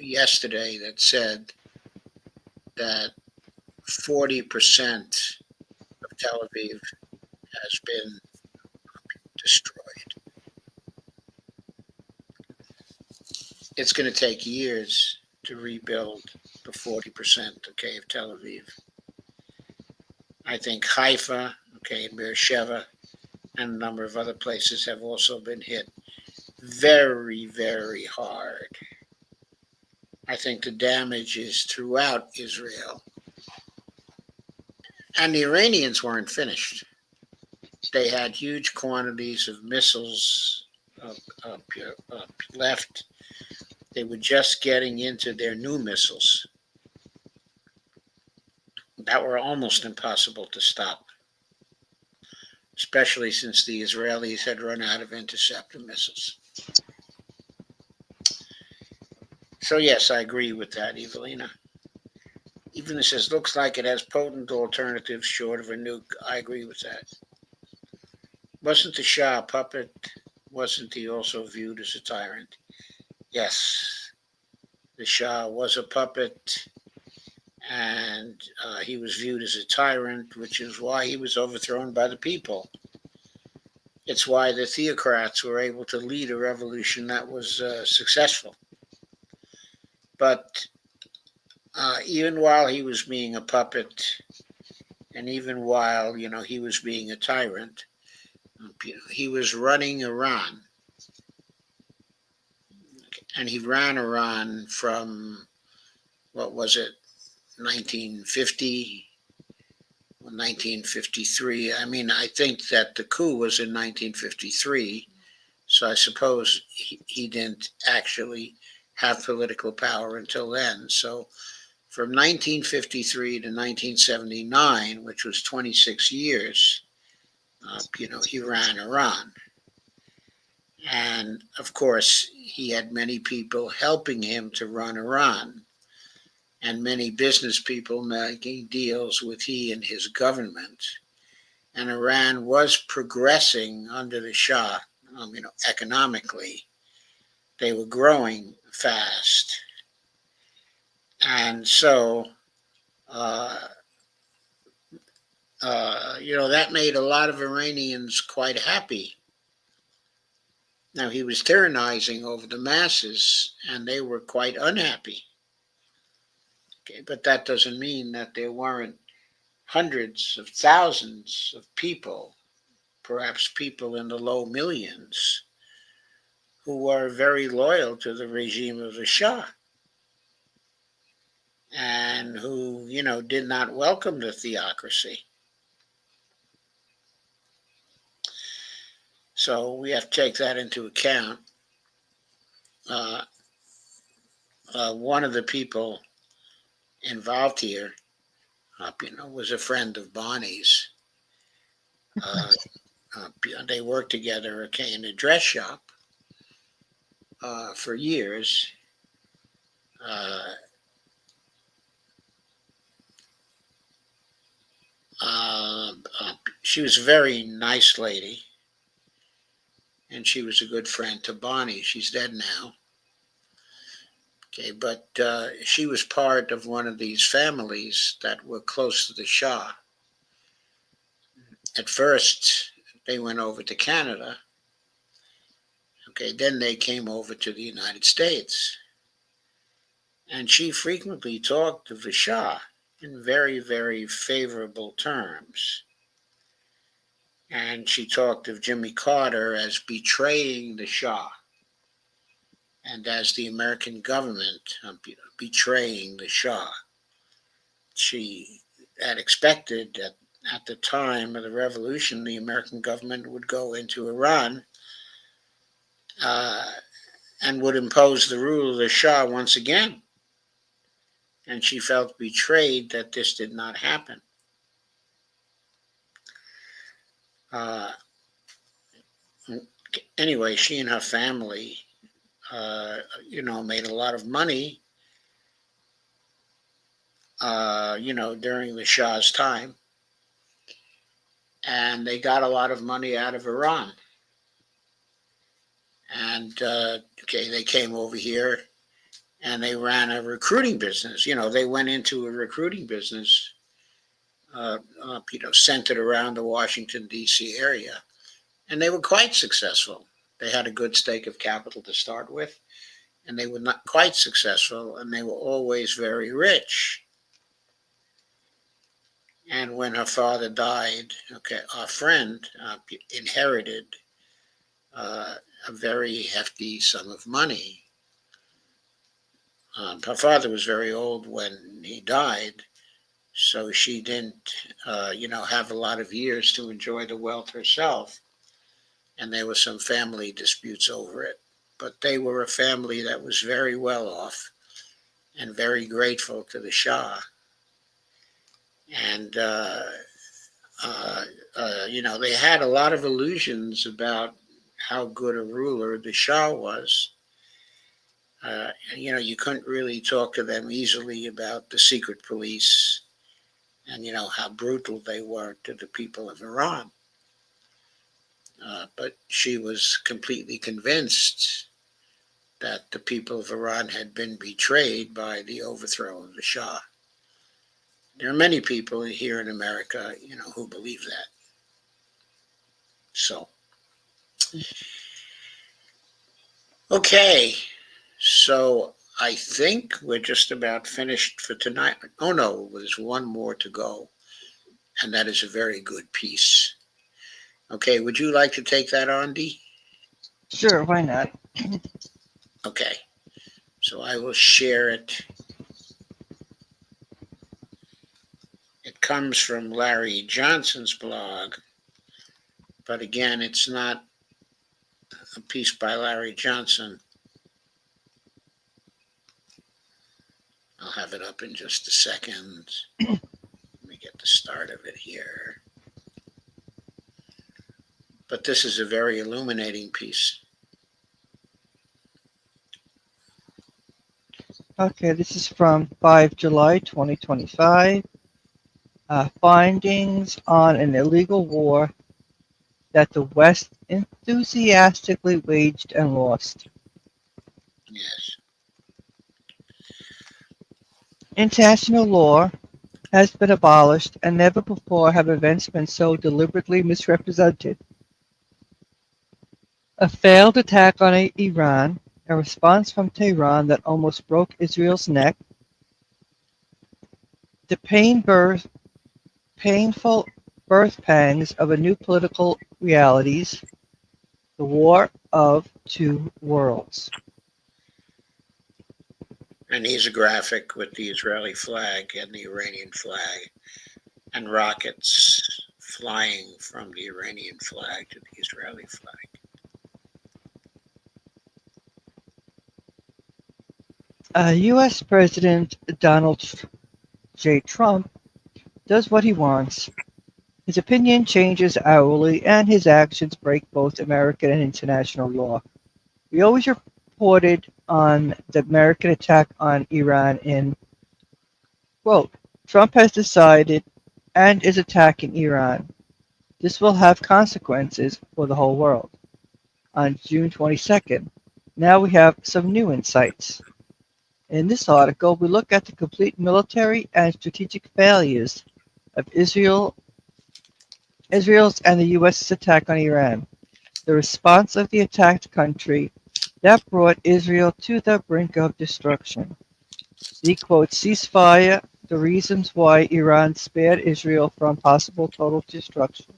yesterday that said that 40% of Tel Aviv has been destroyed. It's going to take years to rebuild the 40%, of Tel Aviv. I think Haifa, Beersheba, and a number of other places have also been hit very, very hard. I think the damage is throughout Israel. And the Iranians weren't finished. They had huge quantities of missiles left. They were just getting into their new missiles that were almost impossible to stop, especially since the Israelis had run out of interceptor missiles. So yes, I agree with that, Evelina. Even says, looks like it has potent alternatives short of a nuke. I agree with that. Wasn't the Shah a puppet? Wasn't he also viewed as a tyrant? Yes, the Shah was a puppet, and he was viewed as a tyrant, which is why he was overthrown by the people. It's why the theocrats were able to lead a revolution that was successful. But even while he was being a puppet, and even while, he was being a tyrant, he was running Iran. And he ran Iran from, what was it, 1950, 1953. I mean, I think that the coup was in 1953, so I suppose he didn't actually have political power until then. So from 1953 to 1979, which was 26 years, he ran Iran. And of course, he had many people helping him to run Iran, and many business people making deals with he and his government. And Iran was progressing under the Shah, economically. They were growing fast. And so, that made a lot of Iranians quite happy. Now, he was tyrannizing over the masses, and they were quite unhappy. Okay, but that doesn't mean that there weren't hundreds of thousands of people, perhaps people in the low millions, who were very loyal to the regime of the Shah and who, did not welcome the theocracy. So we have to take that into account. One of the people involved here, was a friend of Bonnie's. They worked together, in a dress shop for years. She was a very nice lady, and she was a good friend to Bonnie. She's dead now. Okay, but she was part of one of these families that were close to the Shah. At first, they went over to Canada. Okay, then they came over to the United States. And she frequently talked of the Shah in very, very favorable terms. And she talked of Jimmy Carter as betraying the Shah, and as the American government betraying the Shah. She had expected that at the time of the revolution, the American government would go into Iran and would impose the rule of the Shah once again. And she felt betrayed that this did not happen. Anyway, she and her family, made a lot of money, during the Shah's time. And they got a lot of money out of Iran. And, they came over here and they ran a recruiting business. They went into a recruiting business, centered around the Washington, D.C. area. And they were quite successful. They had a good stake of capital to start with, and they were not quite successful, and they were always very rich. And when her father died, our friend inherited a very hefty sum of money. Her father was very old when he died, so she didn't, have a lot of years to enjoy the wealth herself. And there were some family disputes over it. But they were a family that was very well off and very grateful to the Shah. And, they had a lot of illusions about how good a ruler the Shah was. You couldn't really talk to them easily about the secret police and, how brutal they were to the people of Iran. But she was completely convinced that the people of Iran had been betrayed by the overthrow of the Shah. There are many people here in America, who believe that. So, okay. So I think we're just about finished for tonight. Oh no, there's one more to go, and that is a very good piece. Okay, would you like to take that on, Dee? Sure, why not? Okay, so I will share it. It comes from Larry Johnson's blog, but again, it's not a piece by Larry Johnson. I'll have it up in just a second. Let me get the start of it here. But this is a very illuminating piece. Okay, this is from 5 July 2025. Findings on an illegal war that the West enthusiastically waged and lost. Yes. International law has been abolished, and never before have events been so deliberately misrepresented. A failed attack on Iran, a response from Tehran that almost broke Israel's neck, the painful birth pangs of a new political realities, the war of two worlds. And here's a graphic with the Israeli flag and the Iranian flag, and rockets flying from the Iranian flag to the Israeli flag. U.S. President Donald J. Trump does what he wants. His opinion changes hourly, and his actions break both American and international law. We always reported on the American attack on Iran in, quote, Trump has decided and is attacking Iran. This will have consequences for the whole world. On June 22nd, now we have some new insights. In this article, we look at the complete military and strategic failures of Israel's and the U.S.'s attack on Iran, the response of the attacked country that brought Israel to the brink of destruction, the quote ceasefire, the reasons why Iran spared Israel from possible total destruction,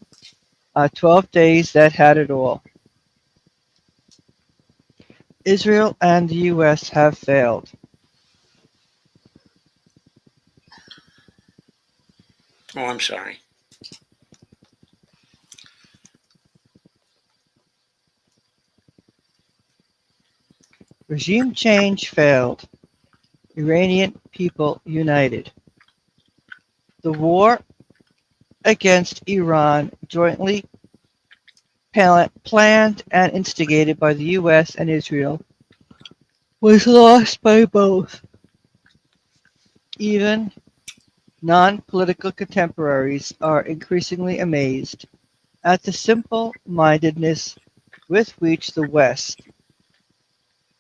12 days that had it all. Israel and the U.S. have failed. Oh, I'm sorry. Regime change failed. Iranian people united. The war against Iran, jointly planned and instigated by the U.S. and Israel, was lost by both. Even non-political contemporaries are increasingly amazed at the simple-mindedness with which the West,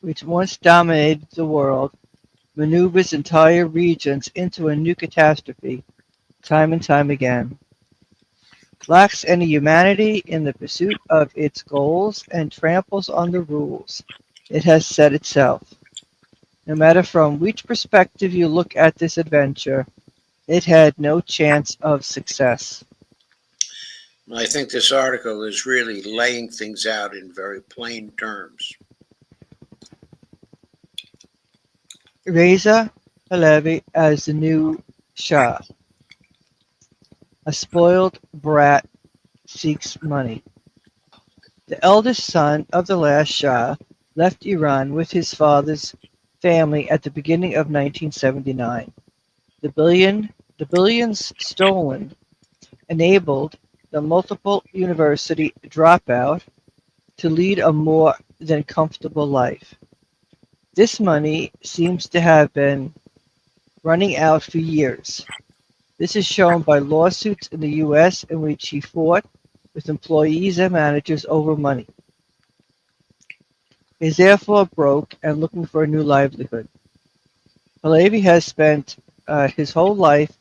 which once dominated the world, maneuvers entire regions into a new catastrophe time and time again, lacks any humanity in the pursuit of its goals, and tramples on the rules it has set itself. No matter from which perspective you look at this adventure, it had no chance of success. I think this article is really laying things out in very plain terms. Reza Pahlavi as the new Shah. A spoiled brat seeks money. The eldest son of the last Shah left Iran with his father's family at the beginning of 1979. The billions stolen enabled the multiple university dropout to lead a more than comfortable life. This money seems to have been running out for years. This is shown by lawsuits in the US in which he fought with employees and managers over money. He is therefore broke and looking for a new livelihood. Pahlavi has spent his whole life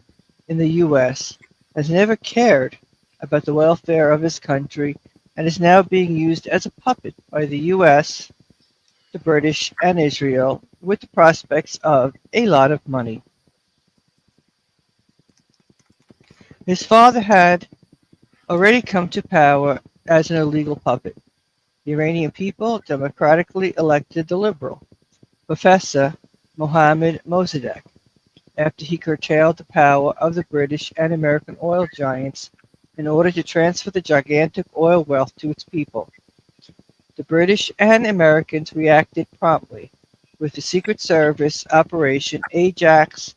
in the US, has never cared about the welfare of his country, and is now being used as a puppet by the US, the British, and Israel with the prospects of a lot of money. His father had already come to power as an illegal puppet. The Iranian people democratically elected the liberal, Professor Mohammad Mossadegh, after he curtailed the power of the British and American oil giants in order to transfer the gigantic oil wealth to its people. The British and Americans reacted promptly with the Secret Service Operation Ajax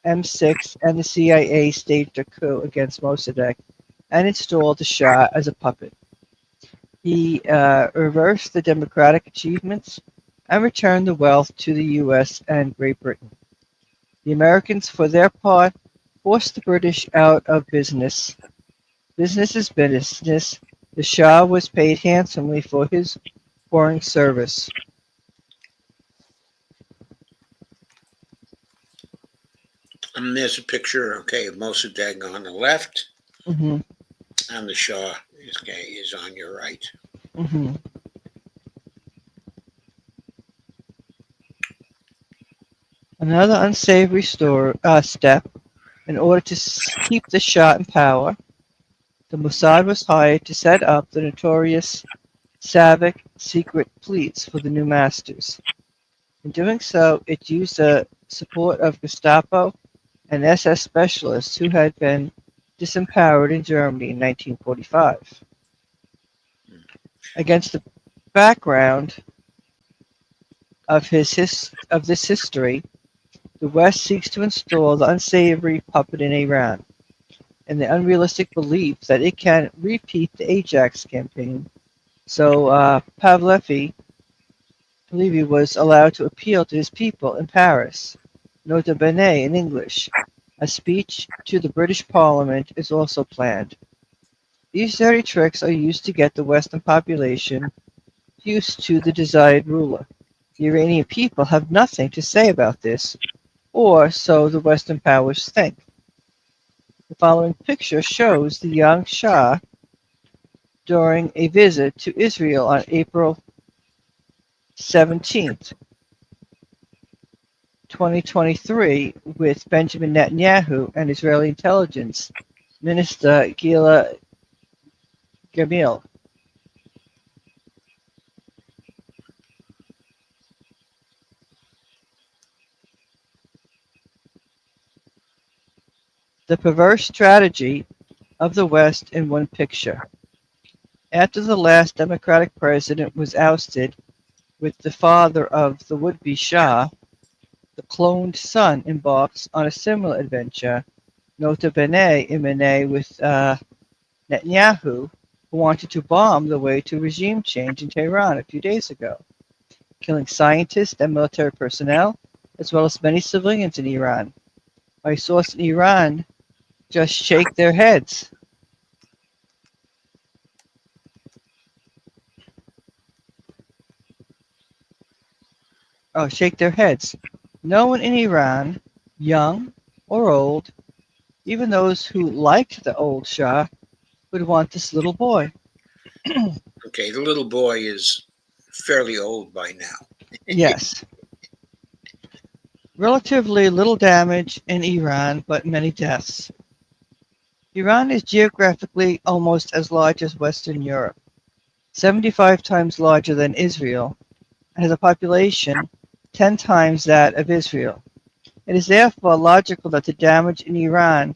M6, and the CIA staged a coup against Mossadegh and installed the Shah as a puppet. He reversed the democratic achievements and returned the wealth to the US and Great Britain. The Americans, for their part, forced the British out of business. Business is business. The Shah was paid handsomely for his foreign service. And there's a picture, of Mossadegh on the left, Mm-hmm. and the Shah is on your right. Mm-hmm. Another unsavory step in order to keep the Shah in power. The Mossad was hired to set up the notorious Savak secret police for the new masters. In doing so, it used the support of Gestapo and SS specialists who had been disempowered in Germany in 1945. Against the background of this history, the West seeks to install the unsavory puppet in Iran, in the unrealistic belief that it can repeat the Ajax campaign. So Pahlavi was allowed to appeal to his people in Paris. Nota bene in English, a speech to the British Parliament is also planned. These dirty tricks are used to get the Western population used to the desired ruler. The Iranian people have nothing to say about this, or so the Western powers think. The following picture shows the young Shah during a visit to Israel on April 17th, 2023, with Benjamin Netanyahu and Israeli intelligence minister Gila Gamil. The perverse strategy of the West in one picture. After the last Democratic president was ousted, with the father of the would-be Shah, the cloned son embarks on a similar adventure, nota bene with Netanyahu, who wanted to bomb the way to regime change in Tehran a few days ago, killing scientists and military personnel, as well as many civilians in Iran. My source in Iran just shake their heads. Shake their heads. No one in Iran, young or old, even those who liked the old Shah, would want this little boy. Okay, the little boy is fairly old by now. Yes. Relatively little damage in Iran, but many deaths. Iran is geographically almost as large as Western Europe, 75 times larger than Israel, and has a population 10 times that of Israel. It is therefore logical that the damage in Iran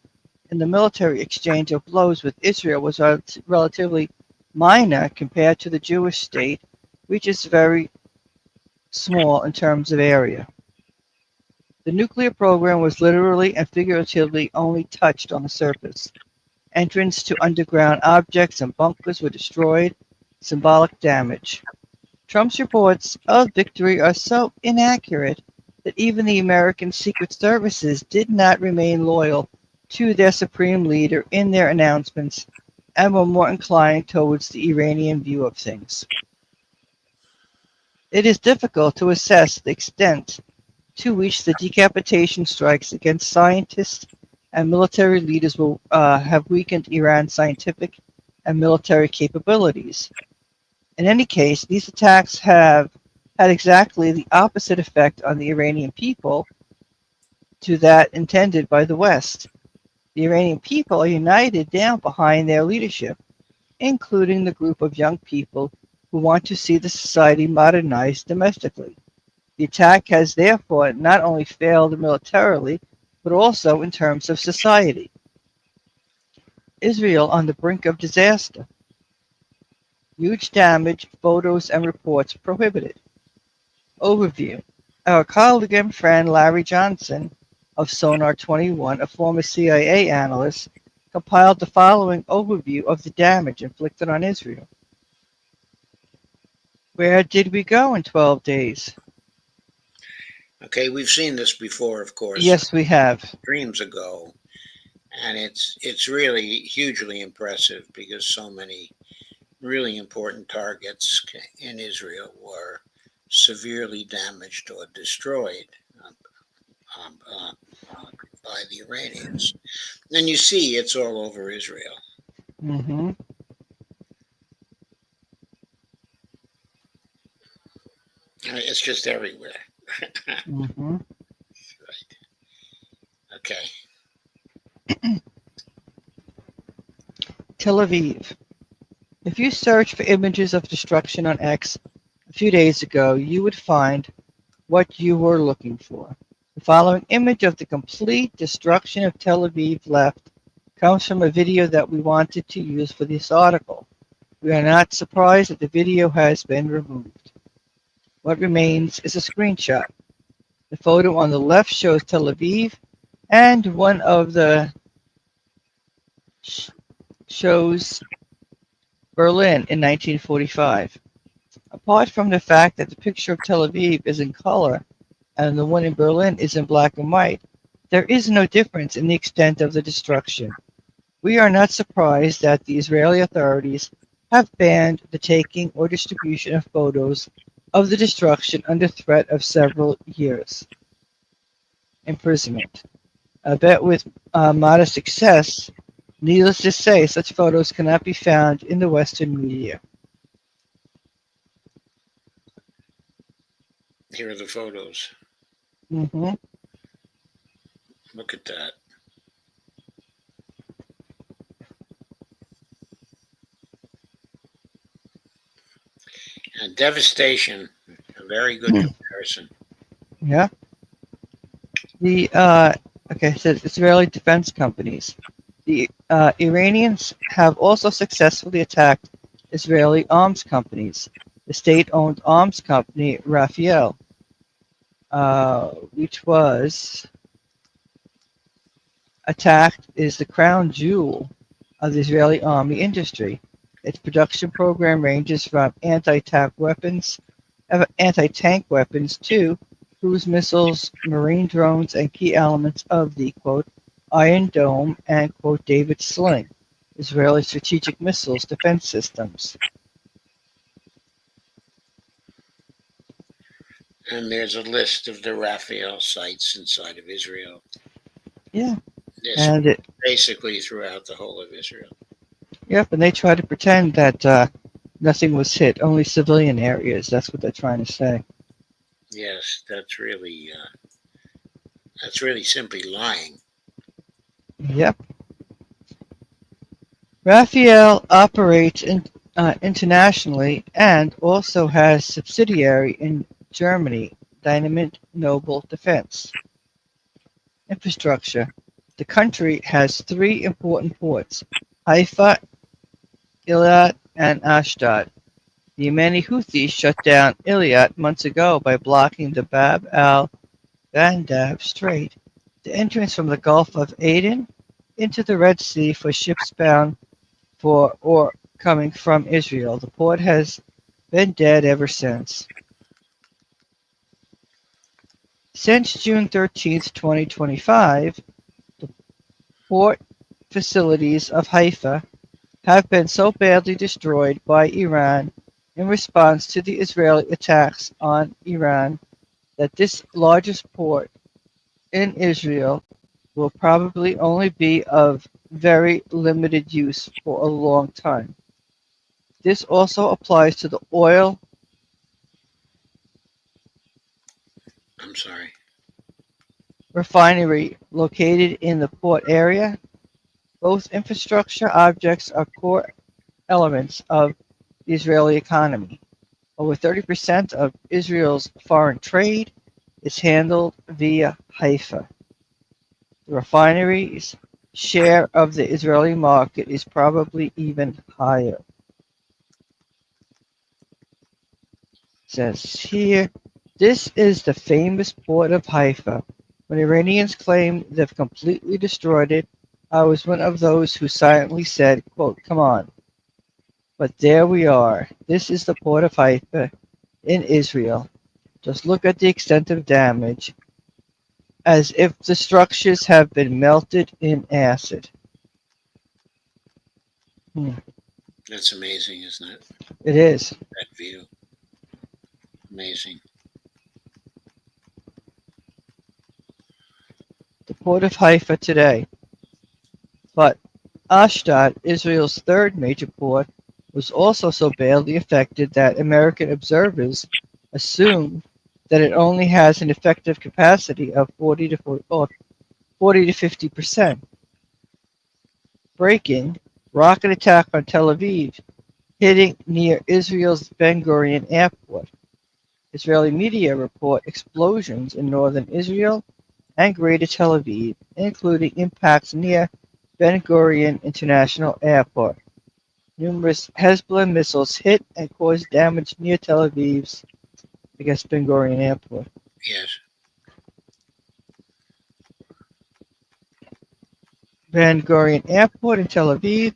in the military exchange of blows with Israel was relatively minor compared to the Jewish state, which is very small in terms of area. The nuclear program was literally and figuratively only touched on the surface. Entrance to underground objects and bunkers were destroyed, symbolic damage. Trump's reports of victory are so inaccurate that even the American Secret Services did not remain loyal to their supreme leader in their announcements and were more inclined towards the Iranian view of things. It is difficult to assess the extent to which the decapitation strikes against scientists and military leaders will have weakened Iran's scientific and military capabilities. In any case, these attacks have had exactly the opposite effect on the Iranian people to that intended by the West. The Iranian people are united down behind their leadership, including the group of young people who want to see the society modernized domestically. The attack has therefore not only failed militarily, but also in terms of society. Israel on the brink of disaster. Huge damage, photos and reports prohibited. Overview. Our colleague and friend Larry Johnson of Sonar 21, a former CIA analyst, compiled the following overview of the damage inflicted on Israel. Where did we go in 12 days? Okay, we've seen this before, of course. Yes, we have. Dreams ago, and it's really hugely impressive because so many really important targets in Israel were severely damaged or destroyed by the Iranians. And you see, it's all over Israel. Mm-hmm. It's just everywhere. Mm-hmm. Right. Okay. Tel Aviv. If you search for images of destruction on X a few days ago, you would find what you were looking for. The following image of the complete destruction of Tel Aviv left comes from a video that we wanted to use for this article. We are not surprised that the video has been removed. What remains is a screenshot. The photo on the left shows Tel Aviv, and one of the shows Berlin in 1945. Apart from the fact that the picture of Tel Aviv is in color and the one in Berlin is in black and white, there is no difference in the extent of the destruction. We are not surprised that the Israeli authorities have banned the taking or distribution of photos of the destruction under threat of several years imprisonment. I bet with modest success. Needless to say, such photos cannot be found in the Western media. Here are the photos. Mm-hmm. Look at that. And devastation. A very good comparison. Yeah. The okay, so Israeli defense companies. The Iranians have also successfully attacked Israeli arms companies. The state-owned arms company Rafael, which was attacked, is the crown jewel of the Israeli army industry. Its production program ranges from anti-tank weapons to cruise missiles, marine drones, and key elements of the, quote, Iron Dome and, quote, David Sling, Israeli strategic missiles defense systems. And there's a list of the Rafael sites inside of Israel. Yeah. This And it, basically throughout the whole of Israel. yep, and they try to pretend that nothing was hit, only civilian areas. That's what they're trying to say. Yes, that's really simply lying. Yep. Rafael operates internationally and also has subsidiary in Germany, Dynamit Noble Defense. Infrastructure. The country has three important ports: Haifa, Eilat, and Ashdod. The Yemeni Houthis shut down Eilat months ago by blocking the Bab al-Mandab Strait, the entrance from the Gulf of Aden into the Red Sea for ships bound for or coming from Israel. The port has been dead ever since. Since June 13th, 2025, the port facilities of Haifa have been so badly destroyed by Iran in response to the Israeli attacks on Iran that this largest port in Israel will probably only be of very limited use for a long time. This also applies to the oil I'm sorry. refinery located in the port area. Both infrastructure objects are core elements of the Israeli economy. Over 30% of Israel's foreign trade is handled via Haifa. The refinery's share of the Israeli market is probably even higher. It says here, this is the famous port of Haifa. When Iranians claim they've completely destroyed it, I was one of those who silently said, quote, come on. But there we are. This is the port of Haifa in Israel. Just look at the extent of damage, as if the structures have been melted in acid. That's amazing, isn't it? It is. That view. Amazing. The port of Haifa today. But Ashdod, Israel's third major port, was also so badly affected that American observers assume that it only has an effective capacity of 40 to 50%. Breaking, rocket attack on Tel Aviv, hitting near Israel's Ben Gurion airport. Israeli media report explosions in northern Israel and greater Tel Aviv, including impacts near Ben Gurion International Airport. Numerous Hezbollah missiles hit and caused damage near Tel Aviv's, Ben Gurion Airport. Yes. Ben Gurion Airport in Tel Aviv,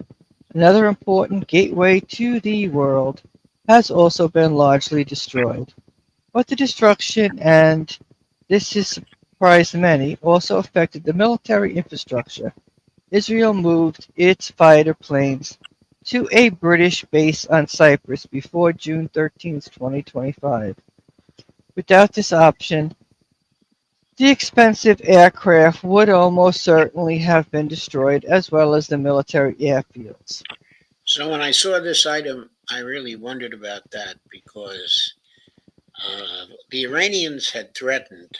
another important gateway to the world, has also been largely destroyed. But the destruction, and this has surprised many, also affected the military infrastructure. Israel moved its fighter planes to a British base on Cyprus before June 13, 2025. Without this option, the expensive aircraft would almost certainly have been destroyed, as well as the military airfields. So when I saw this item, I really wondered about that because the Iranians had threatened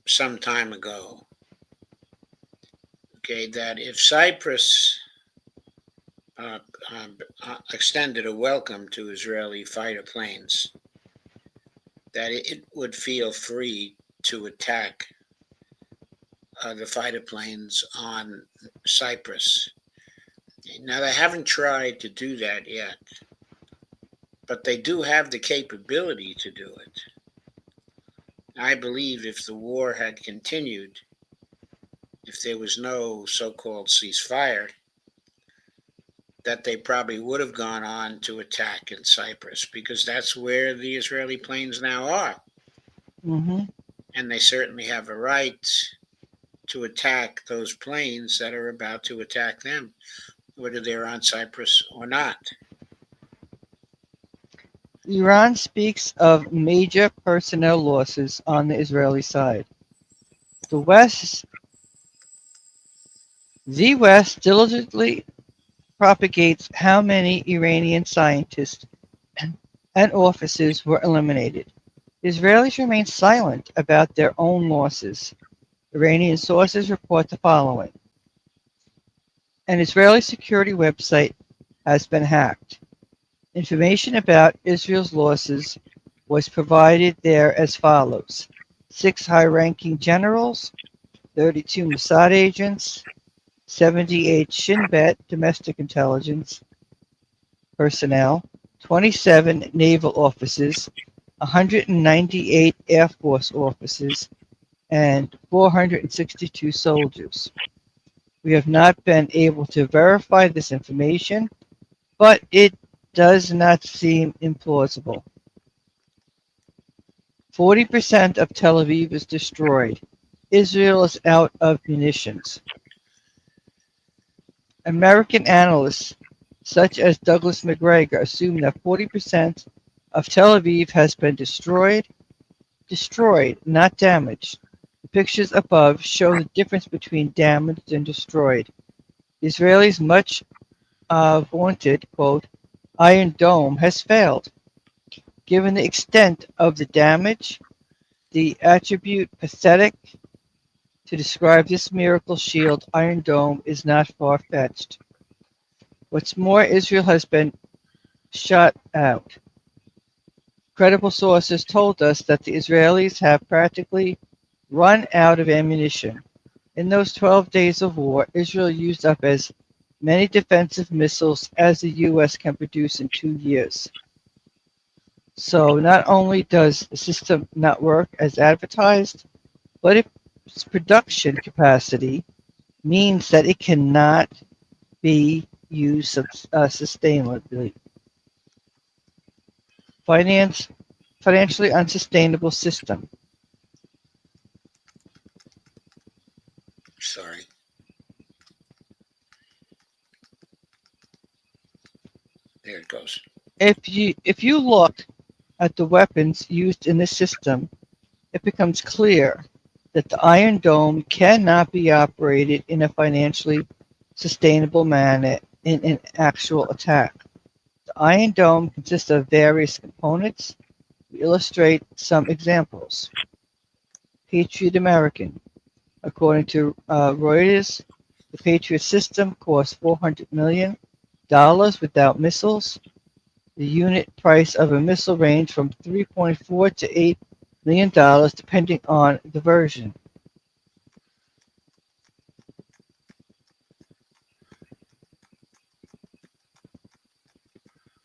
some time ago, that if Cyprus extended a welcome to Israeli fighter planes, that it would feel free to attack the fighter planes on Cyprus. Now, they haven't tried to do that yet, but they do have the capability to do it. I believe if the war had continued, if there was no so-called ceasefire, that they probably would have gone on to attack in Cyprus, because that's where the Israeli planes now are. Mm-hmm. And they certainly have a right to attack those planes that are about to attack them, whether they're on Cyprus or not. Iran speaks of major personnel losses on the Israeli side. The West diligently propagates how many Iranian scientists and officers were eliminated. The Israelis remain silent about their own losses. Iranian sources report the following. An Israeli security website has been hacked. Information about Israel's losses was provided there as follows. 6 high-ranking generals, 32 Mossad agents, 78 Shin Bet domestic intelligence personnel, 27 naval officers, 198 Air Force officers, and 462 soldiers. We have not been able to verify this information, but it does not seem implausible. 40% of Tel Aviv is destroyed. Israel is out of munitions. American analysts, such as Douglas McGregor, assume that 40% of Tel Aviv has been destroyed, not damaged. The pictures above show the difference between damaged and destroyed. The Israelis' much vaunted, quote, Iron Dome has failed. Given the extent of the damage, the attribute pathetic to describe this miracle shield Iron Dome is not far-fetched. What's more, Israel has been shut out. Credible sources told us that the Israelis have practically run out of ammunition. In those 12 days of war, Israel used up as many defensive missiles as the U.S. can produce in 2 years. So not only does the system not work as advertised, but its production capacity means that it cannot be used sustainably. Financially unsustainable system. Sorry. There it goes. If you look at the weapons used in this system, it becomes clear that the Iron Dome cannot be operated in a financially sustainable manner in an actual attack. The Iron Dome consists of various components. We illustrate some examples. Patriot American. According to Reuters, the Patriot system costs $400 million without missiles. The unit price of a missile range from $3.4 to $8 million depending on the version.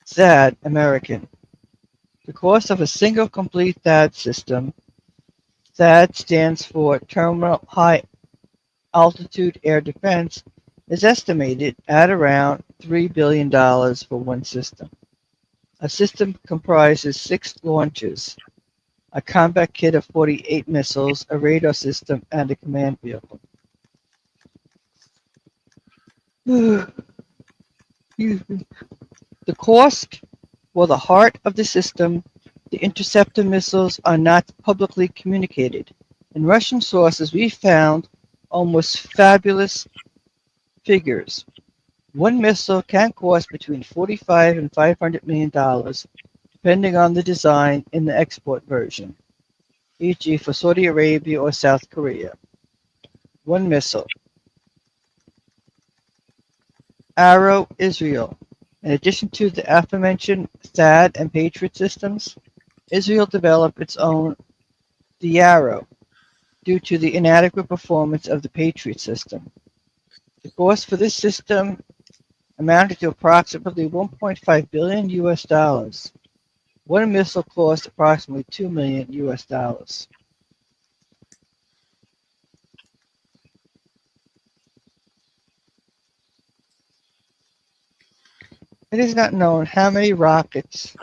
THAAD American. The cost of a single complete THAAD system, THAAD stands for Terminal High Altitude Air Defense, is estimated at around $3 billion for one system. A system comprises 6 launchers, a combat kit of 48 missiles, a radar system, and a command vehicle. The cost for the heart of the system, the interceptor missiles, are not publicly communicated. In Russian sources, we found almost fabulous figures. One missile can cost between $45 and $500 million, depending on the design in the export version, e.g. for Saudi Arabia or South Korea. One missile. Arrow, Israel. In addition to the aforementioned THAAD and Patriot systems, Israel developed its own, the Arrow, due to the inadequate performance of the Patriot system. The cost for this system amounted to approximately $1.5 billion US. One missile cost approximately $2 million US. It is not known how many rockets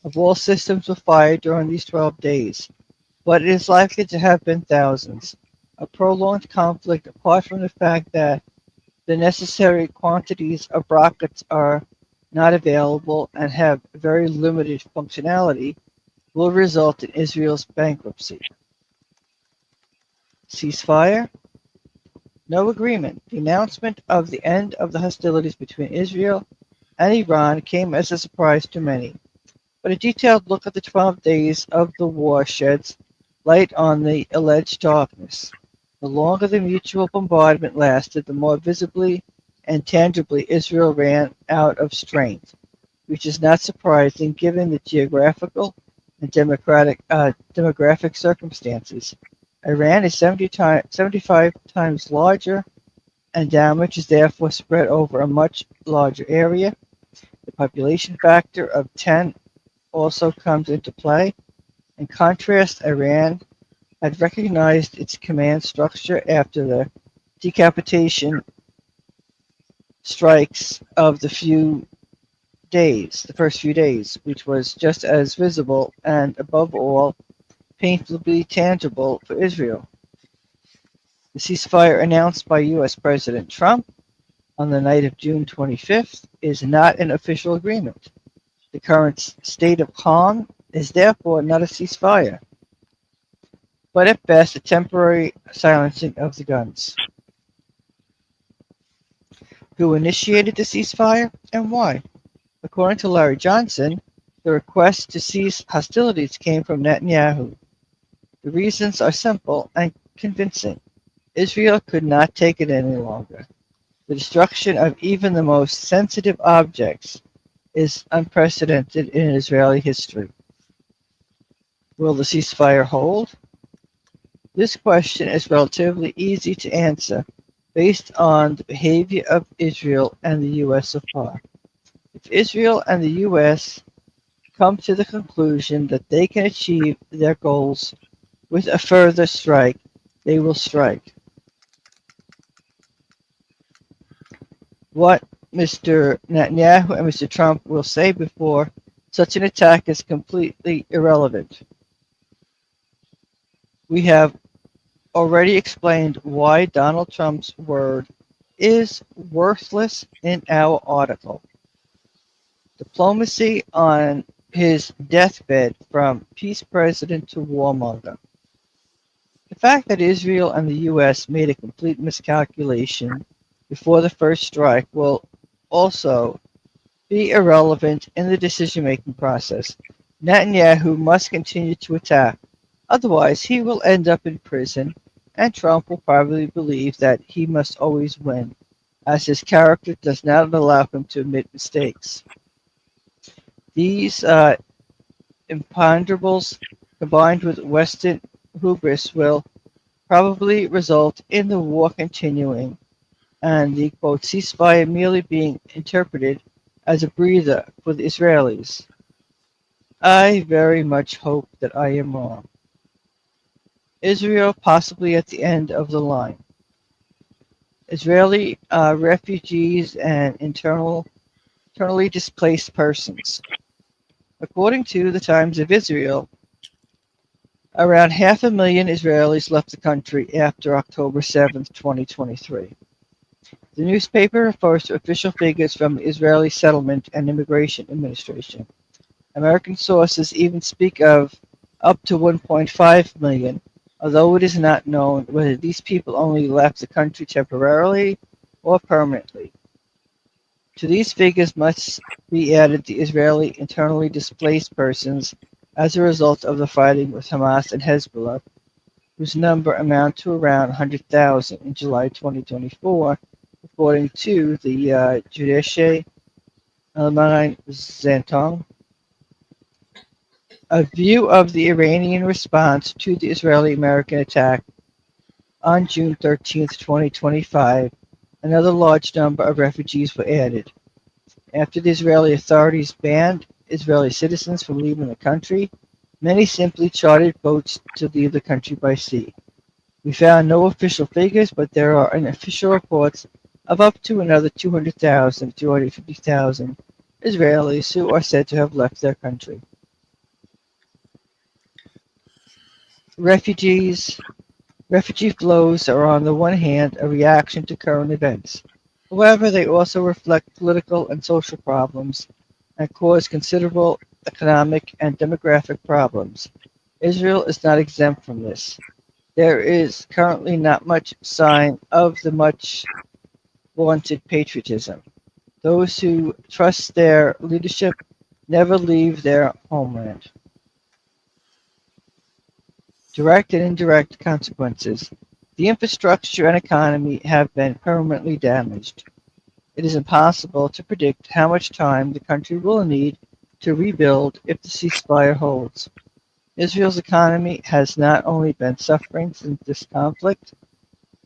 of all systems were fired during these 12 days, but it is likely to have been thousands. A prolonged conflict, apart from the fact that the necessary quantities of rockets are not available and have very limited functionality, will result in Israel's bankruptcy. Ceasefire? No agreement. The announcement of the end of the hostilities between Israel and Iran came as a surprise to many, but a detailed look at the 12 days of the war sheds light on the alleged darkness. The longer the mutual bombardment lasted, the more visibly and tangibly Israel ran out of strength, which is not surprising given the geographical and demographic circumstances. Iran is 75 times larger, and damage is therefore spread over a much larger area. The population factor of 10 also comes into play. In contrast, Iran had recognized its command structure after the decapitation strikes of the first few days, which was just as visible and, above all, painfully tangible for Israel. The ceasefire announced by U.S. President Trump on the night of June 25th is not an official agreement. The current state of calm is therefore not a ceasefire, but at best a temporary silencing of the guns. Who initiated the ceasefire and why? According to Larry Johnson, the request to cease hostilities came from Netanyahu. The reasons are simple and convincing. Israel could not take it any longer. The destruction of even the most sensitive objects is unprecedented in Israeli history. Will the ceasefire hold? This question is relatively easy to answer based on the behavior of Israel and the U.S. so far. If Israel and the U.S. come to the conclusion that they can achieve their goals with a further strike, they will strike. What Mr. Netanyahu and Mr. Trump will say before such an attack is completely irrelevant. We have already explained why Donald Trump's word is worthless in our article. Diplomacy on his deathbed from peace president to warmonger. The fact that Israel and the U.S. made a complete miscalculation before the first strike will also be irrelevant in the decision-making process. Netanyahu must continue to attack, otherwise he will end up in prison, and Trump will probably believe that he must always win, as his character does not allow him to admit mistakes. These imponderables, combined with Western hubris, will probably result in the war continuing and the quote ceasefire merely being interpreted as a breather for the Israelis. I very much hope that I am wrong. Israel possibly at the end of the line. Israeli refugees and internally displaced persons. According to the Times of Israel, around 500,000 Israelis left the country after October 7, 2023. The newspaper refers to official figures from the Israeli Settlement and Immigration Administration. American sources even speak of up to 1.5 million, although it is not known whether these people only left the country temporarily or permanently. To these figures must be added the Israeli internally displaced persons as a result of the fighting with Hamas and Hezbollah, whose number amount to around 100,000 in July 2024, according to the Judische Allgemeine Zeitung. A view of the Iranian response to the Israeli-American attack on June 13, 2025, another large number of refugees were added. After the Israeli authorities banned Israeli citizens from leaving the country, many simply chartered boats to leave the country by sea. We found no official figures, but there are unofficial reports of up to another 200,000 to 250,000 Israelis who are said to have left their country. Refugee flows are on the one hand a reaction to current events. However, they also reflect political and social problems and cause considerable economic and demographic problems. Israel is not exempt from this. There is currently not much sign of the much vaunted patriotism. Those who trust their leadership never leave their homeland. Direct and indirect consequences. The infrastructure and economy have been permanently damaged. It is impossible to predict how much time the country will need to rebuild if the ceasefire holds. Israel's economy has not only been suffering since this conflict,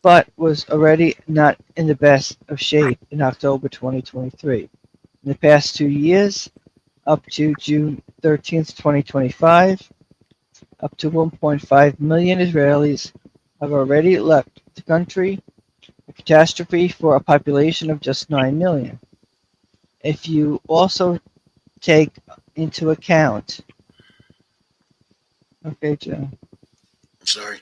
but was already not in the best of shape in October 2023. In the past 2 years, up to June 13th, 2025, up to 1.5 million Israelis have already left the country, a catastrophe for a population of just 9 million. If you also take into account, okay, Joe. Sorry.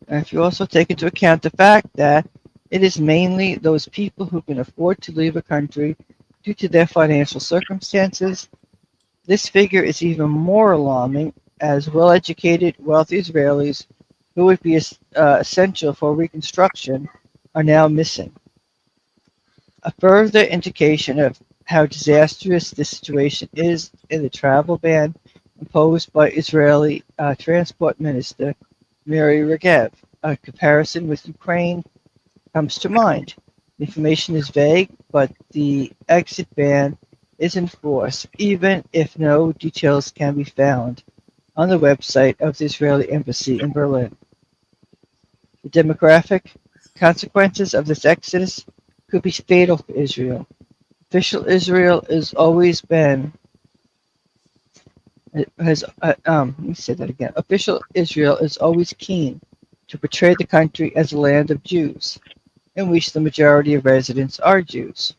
If you also take into account the fact that it is mainly those people who can afford to leave a country due to their financial circumstances, this figure is even more alarming, as well-educated, wealthy Israelis who would be essential for reconstruction are now missing. A further indication of how disastrous this situation is in the travel ban imposed by Israeli Transport Minister Miri Regev. A comparison with Ukraine comes to mind. The information is vague, but the exit ban is in force, even if no details can be found on the website of the Israeli Embassy in Berlin. The demographic consequences of this exodus could be fatal for Israel. Official Israel has always been let me say that again. Official Israel is always keen to portray the country as a land of Jews, in which the majority of residents are Jews.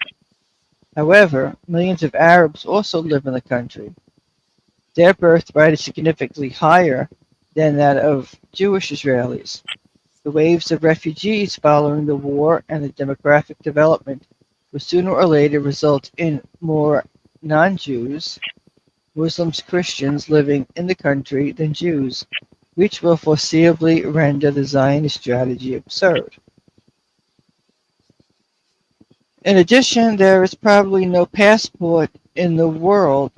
However, millions of Arabs also live in the country. Their birthright is significantly higher than that of Jewish Israelis. The waves of refugees following the war and the demographic development will sooner or later result in more non-Jews, Muslims, Christians living in the country than Jews, which will foreseeably render the Zionist strategy absurd. In addition, there is probably no passport in the world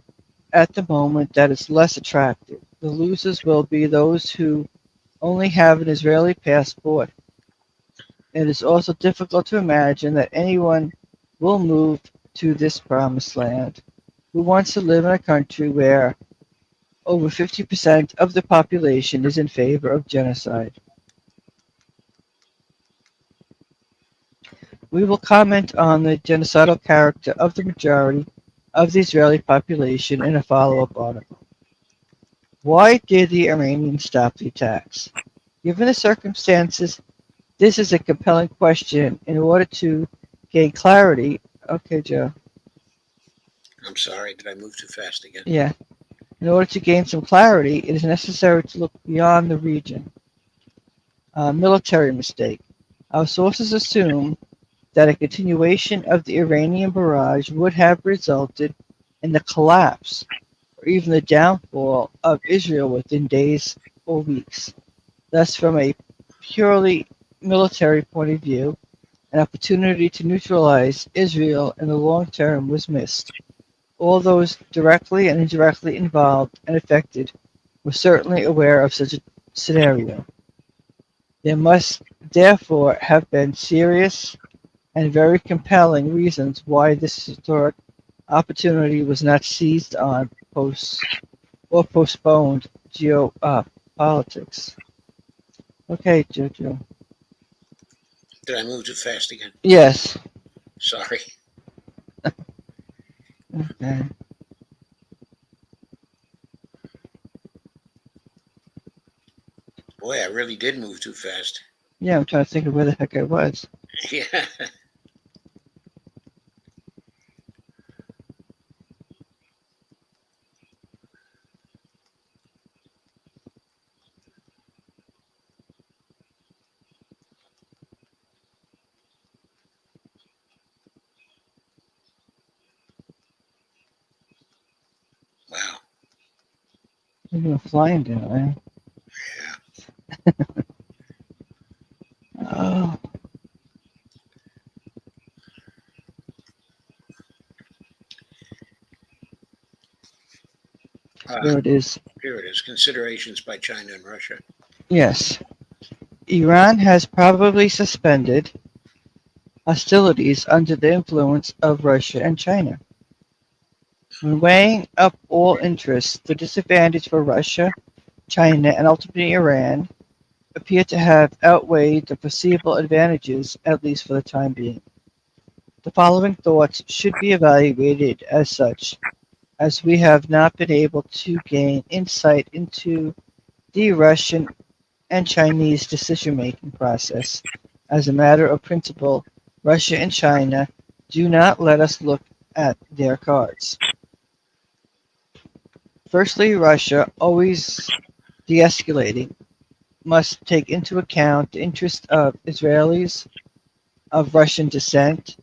at the moment that is less attractive. The losers will be those who only have an Israeli passport. It is also difficult to imagine that anyone will move to this promised land who wants to live in a country where over 50% of the population is in favor of genocide. We will comment on the genocidal character of the majority of the Israeli population in a follow-up article. Why did the Iranians stop the attacks? Given the circumstances, this is a compelling question. In order to gain clarity, okay, Joe. I'm sorry, did I move too fast again? Yeah. In order to gain some clarity, it is necessary to look beyond the region. Military mistake. Our sources assume that a continuation of the Iranian barrage would have resulted in the collapse or even the downfall of Israel within days or weeks. Thus, from a purely military point of view, an opportunity to neutralize Israel in the long term was missed. All those directly and indirectly involved and affected were certainly aware of such a scenario. There must therefore have been serious and very compelling reasons why this historic opportunity was not seized on or postponed geopolitics. Okay, Jojo. Did I move too fast again? Yes. Sorry. Okay. Boy, I really did move too fast. Yeah, I'm trying to think of where the heck I was. Yeah. Wow. You're going flying down, man. Yeah. Oh. There it is. Here it is. Considerations by China and Russia. Yes. Iran has probably suspended hostilities under the influence of Russia and China. When weighing up all interests, the disadvantage for Russia, China, and ultimately Iran appear to have outweighed the foreseeable advantages, at least for the time being. The following thoughts should be evaluated as such, as we have not been able to gain insight into the Russian and Chinese decision-making process. As a matter of principle, Russia and China do not let us look at their cards. Firstly, Russia, always de-escalating, must take into account the interest of Israelis of Russian descent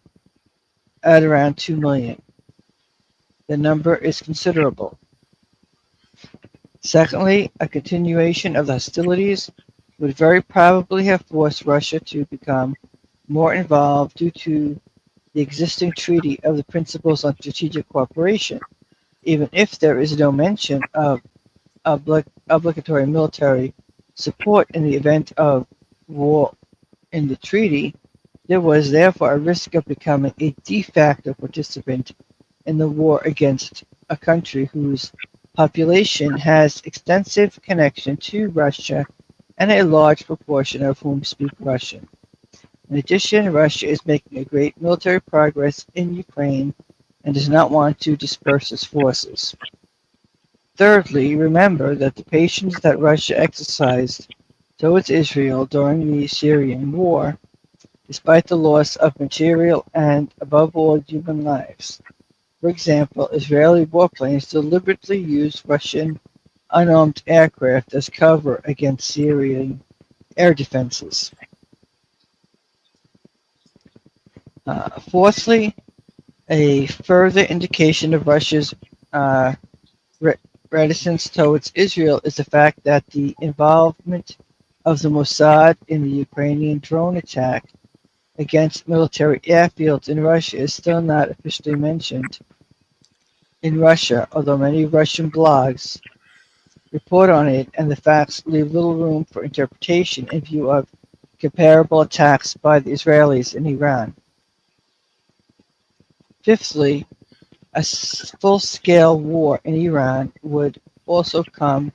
at around 2 million. The number is considerable. Secondly, a continuation of the hostilities would very probably have forced Russia to become more involved due to the existing treaty of the Principles on Strategic Cooperation, even if there is no mention of obligatory military support in the event of war in the treaty. There was therefore a risk of becoming a de facto participant in the war against a country whose population has extensive connection to Russia and a large proportion of whom speak Russian. In addition, Russia is making a great military progress in Ukraine and does not want to disperse its forces. Thirdly, remember that the patience that Russia exercised towards Israel during the Syrian war, despite the loss of material and, above all, human lives. For example, Israeli warplanes deliberately used Russian unarmed aircraft as cover against Syrian air defenses. Fourthly, a further indication of Russia's reticence towards Israel is the fact that the involvement of the Mossad in the Ukrainian drone attack against military airfields in Russia is still not officially mentioned in Russia, although many Russian blogs report on it, and the facts leave little room for interpretation in view of comparable attacks by the Israelis in Iran. Fifthly, a full-scale war in Iran would also come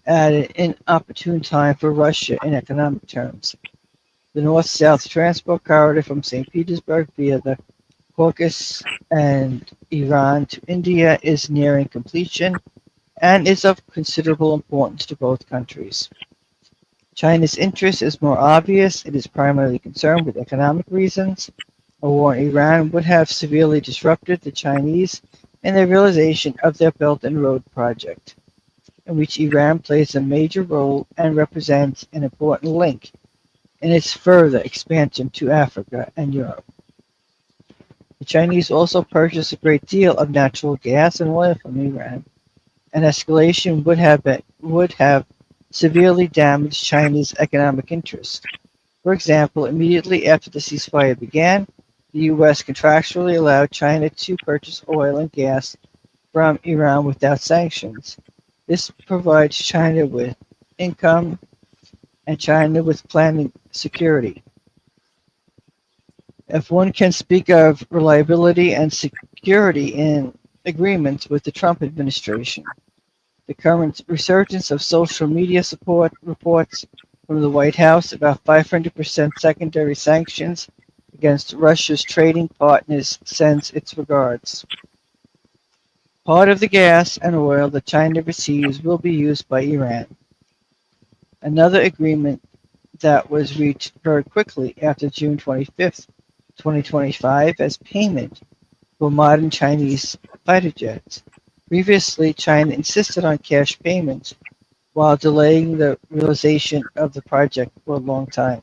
at an inopportune time for Russia in economic terms. The north-south transport corridor from St. Petersburg via the Caucasus and Iran to India is nearing completion and is of considerable importance to both countries. China's interest is more obvious. It is primarily concerned with economic reasons. A war in Iran would have severely disrupted the Chinese in the realization of their Belt and Road project, in which Iran plays a major role and represents an important link in its further expansion to Africa and Europe. The Chinese also purchase a great deal of natural gas and oil from Iran. An escalation would have severely damaged China's economic interest. For example, immediately after the ceasefire began, the U.S. contractually allowed China to purchase oil and gas from Iran without sanctions. This provides China with income and China with planning security. If one can speak of reliability and security in agreements with the Trump administration, the current resurgence of social media support reports from the White House about 500% secondary sanctions against Russia's trading partners sends its regards. Part of the gas and oil that China receives will be used by Iran. Another agreement that was reached very quickly after June 25th, 2025 as payment for modern Chinese fighter jets. Previously, China insisted on cash payments while delaying the realization of the project for a long time.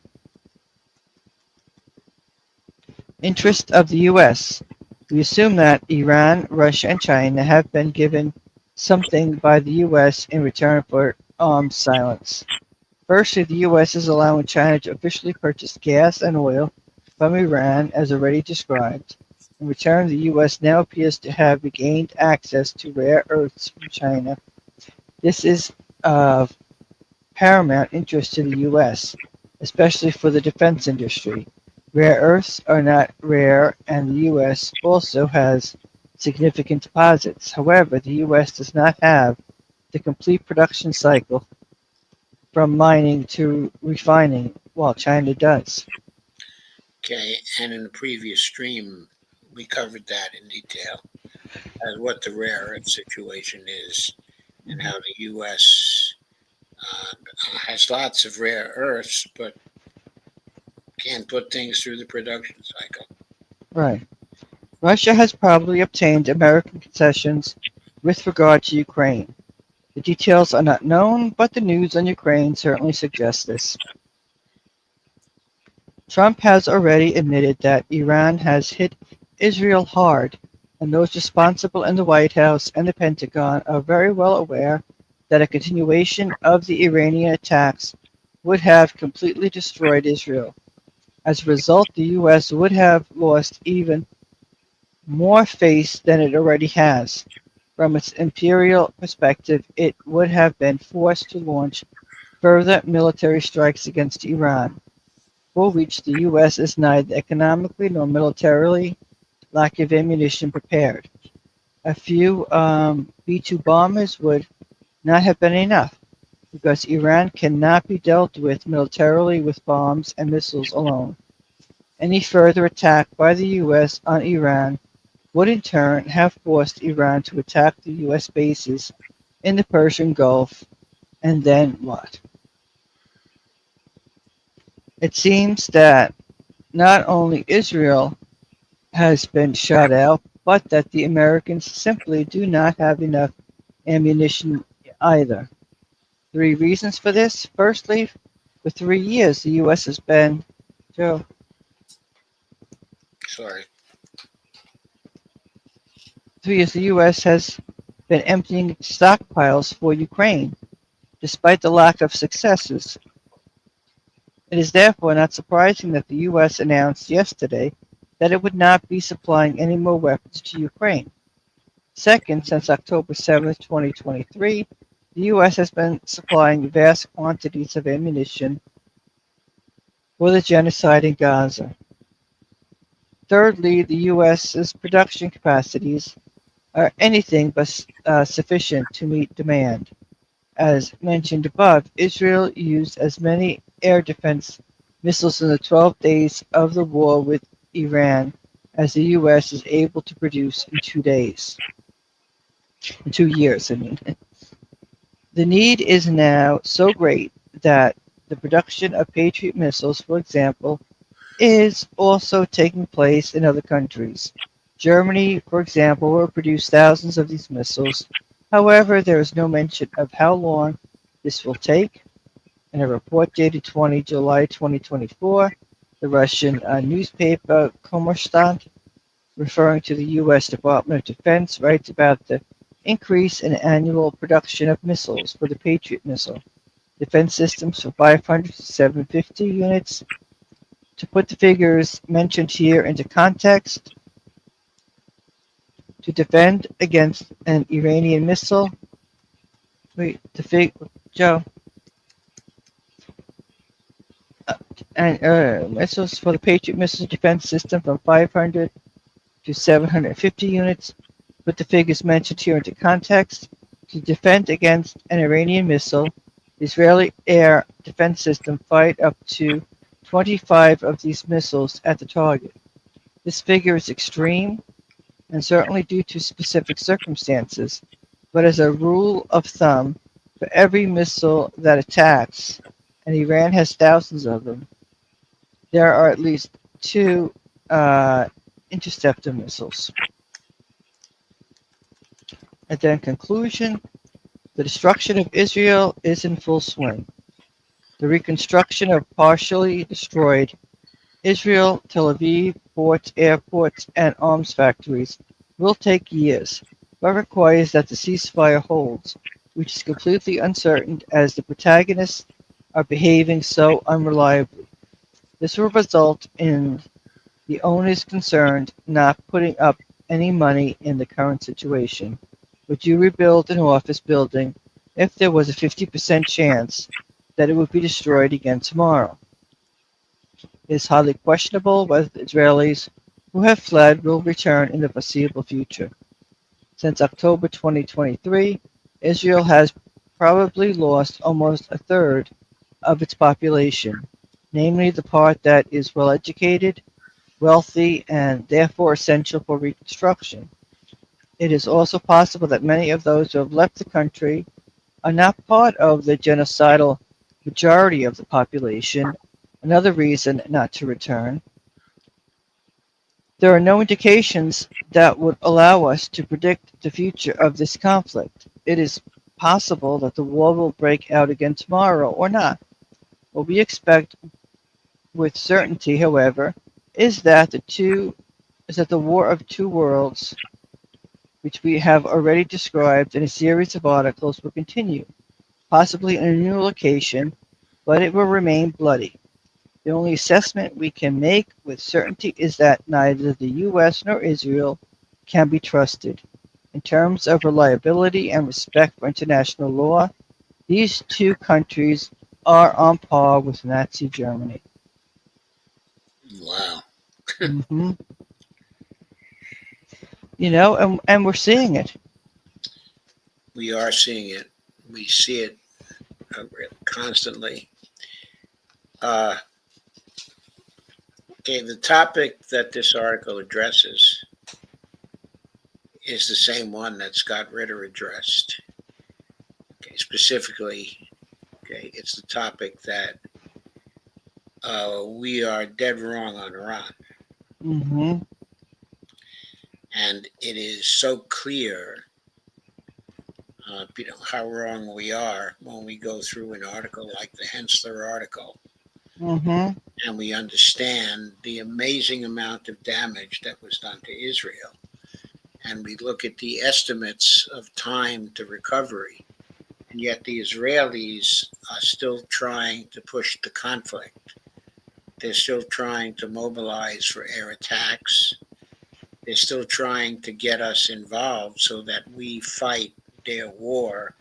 Interest of the U.S. We assume that Iran, Russia, and China have been given something by the U.S. in return for arms silence. Firstly, the U.S. is allowing China to officially purchase gas and oil from Iran, as already described. In return, the U.S. now appears to have regained access to rare earths from China. This is of paramount interest to the U.S., especially for the defense industry. Rare earths are not rare, and the U.S. also has significant deposits. However, the U.S. does not have the complete production cycle from mining to refining, while China does. Okay, and in the previous stream, we covered that in detail as what the rare earth situation is and how the U.S. Has lots of rare earths, but can't put things through the production cycle. Right. Russia has probably obtained American concessions with regard to Ukraine. The details are not known, but the news on Ukraine certainly suggests this. Trump has already admitted that Iran has hit Israel hard, and those responsible in the White House and the Pentagon are very well aware that a continuation of the Iranian attacks would have completely destroyed Israel. As a result, the U.S. would have lost even more face than it already has. From its imperial perspective, it would have been forced to launch further military strikes against Iran, for which the U.S. is neither economically nor militarily, lack of ammunition, prepared. A few B-2 bombers would not have been enough, because Iran cannot be dealt with militarily with bombs and missiles alone. Any further attack by the U.S. on Iran would in turn have forced Iran to attack the U.S. bases in the Persian Gulf, and then what? It seems that not only Israel has been shut out, but that the Americans simply do not have enough ammunition either. 3 reasons for this. Firstly, for 3 years, the U.S. has been, Joe, Sorry. 3 years, the U.S. has been emptying stockpiles for Ukraine, despite the lack of successes. It is therefore not surprising that the U.S. announced yesterday that it would not be supplying any more weapons to Ukraine. Second, since October 7, 2023, the U.S. has been supplying vast quantities of ammunition for the genocide in Gaza. Thirdly, the U.S.'s production capacities are anything but sufficient to meet demand. As mentioned above, Israel used as many air defense missiles in the 12 days of the war with Iran as the U.S. is able to produce in 2 days. In 2 years, I mean. The need is now so great that the production of Patriot missiles, for example, is also taking place in other countries. Germany, for example, will produce thousands of these missiles. However, there is no mention of how long this will take. In a report dated July 2024, the Russian newspaper Kommersant, referring to the U.S. Department of Defense, writes about the increase in annual production of missiles for the Patriot missile defense systems from 500 to 750 units. To put the figures mentioned here into context, to defend against an Iranian missile, Joe, and missiles for the Patriot missile defense system from 500 to 750 units. Put the figures mentioned here into context. To defend against an Iranian missile, the Israeli air defense system fired up to 25 of these missiles at the target. This figure is extreme and certainly due to specific circumstances, but as a rule of thumb, for every missile that attacks, and Iran has thousands of them, there are at least 2 interceptor missiles. And then conclusion, the destruction of Israel is in full swing. The reconstruction of partially destroyed Israel, Tel Aviv, ports, airports, and arms factories will take years, but requires that the ceasefire holds, which is completely uncertain as the protagonists are behaving so unreliably. This will result in the owners concerned not putting up any money in the current situation. Would you rebuild an office building if there was a 50% chance that it would be destroyed again tomorrow? It is highly questionable whether the Israelis who have fled will return in the foreseeable future. Since October 2023, Israel has probably lost almost a third of its population, namely the part that is well educated, wealthy, and therefore essential for reconstruction. It is also possible that many of those who have left the country are not part of the genocidal majority of the population, another reason not to return. There are no indications that would allow us to predict the future of this conflict. It is possible that the war will break out again tomorrow or not. What we expect with certainty, however, is that the war of two worlds, which we have already described in a series of articles, will continue, possibly in a new location, but it will remain bloody. The only assessment we can make with certainty is that neither the U.S. nor Israel can be trusted. In terms of reliability and respect for international law, these two countries are on par with Nazi Germany. Wow. hmm You know, and we're seeing it. We are seeing it. We see it constantly. Okay, the topic that this article addresses is the same one that Scott Ritter addressed. Okay, specifically, okay, it's the topic that we are dead wrong on Iran. hmm And it is so clear, how wrong we are when we go through an article like the Hensler article, hmm and we understand the amazing amount of damage that was done to Israel. And we look at the estimates of time to recovery, and yet the Israelis are still trying to push the conflict. They're still trying to mobilize for air attacks. They're still trying to get us involved so that we fight their war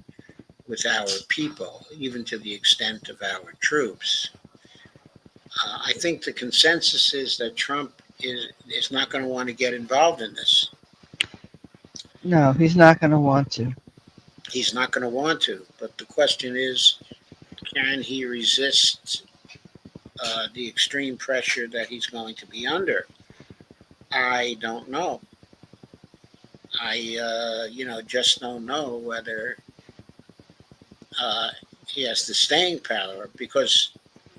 with our people, even to the extent of our troops. I think the consensus is that Trump is not going to want to get involved in this. No, he's not going to want to. He's not going to want to. But the question is, can he resist the extreme pressure that he's going to be under? I don't know. I just don't know whether he has the staying power, because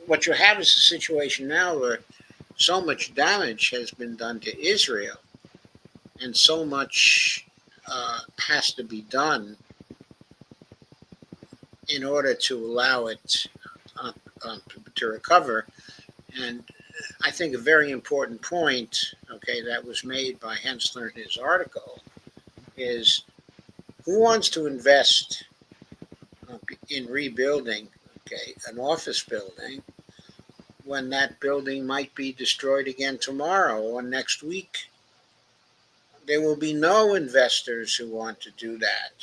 what you have is a situation now where so much damage has been done to Israel, and so much has to be done in order to allow it to recover. And I think a very important point, okay, that was made by Hensler in his article is, who wants to invest in rebuilding, okay, an office building when that building might be destroyed again tomorrow or next week? There will be no investors who want to do that.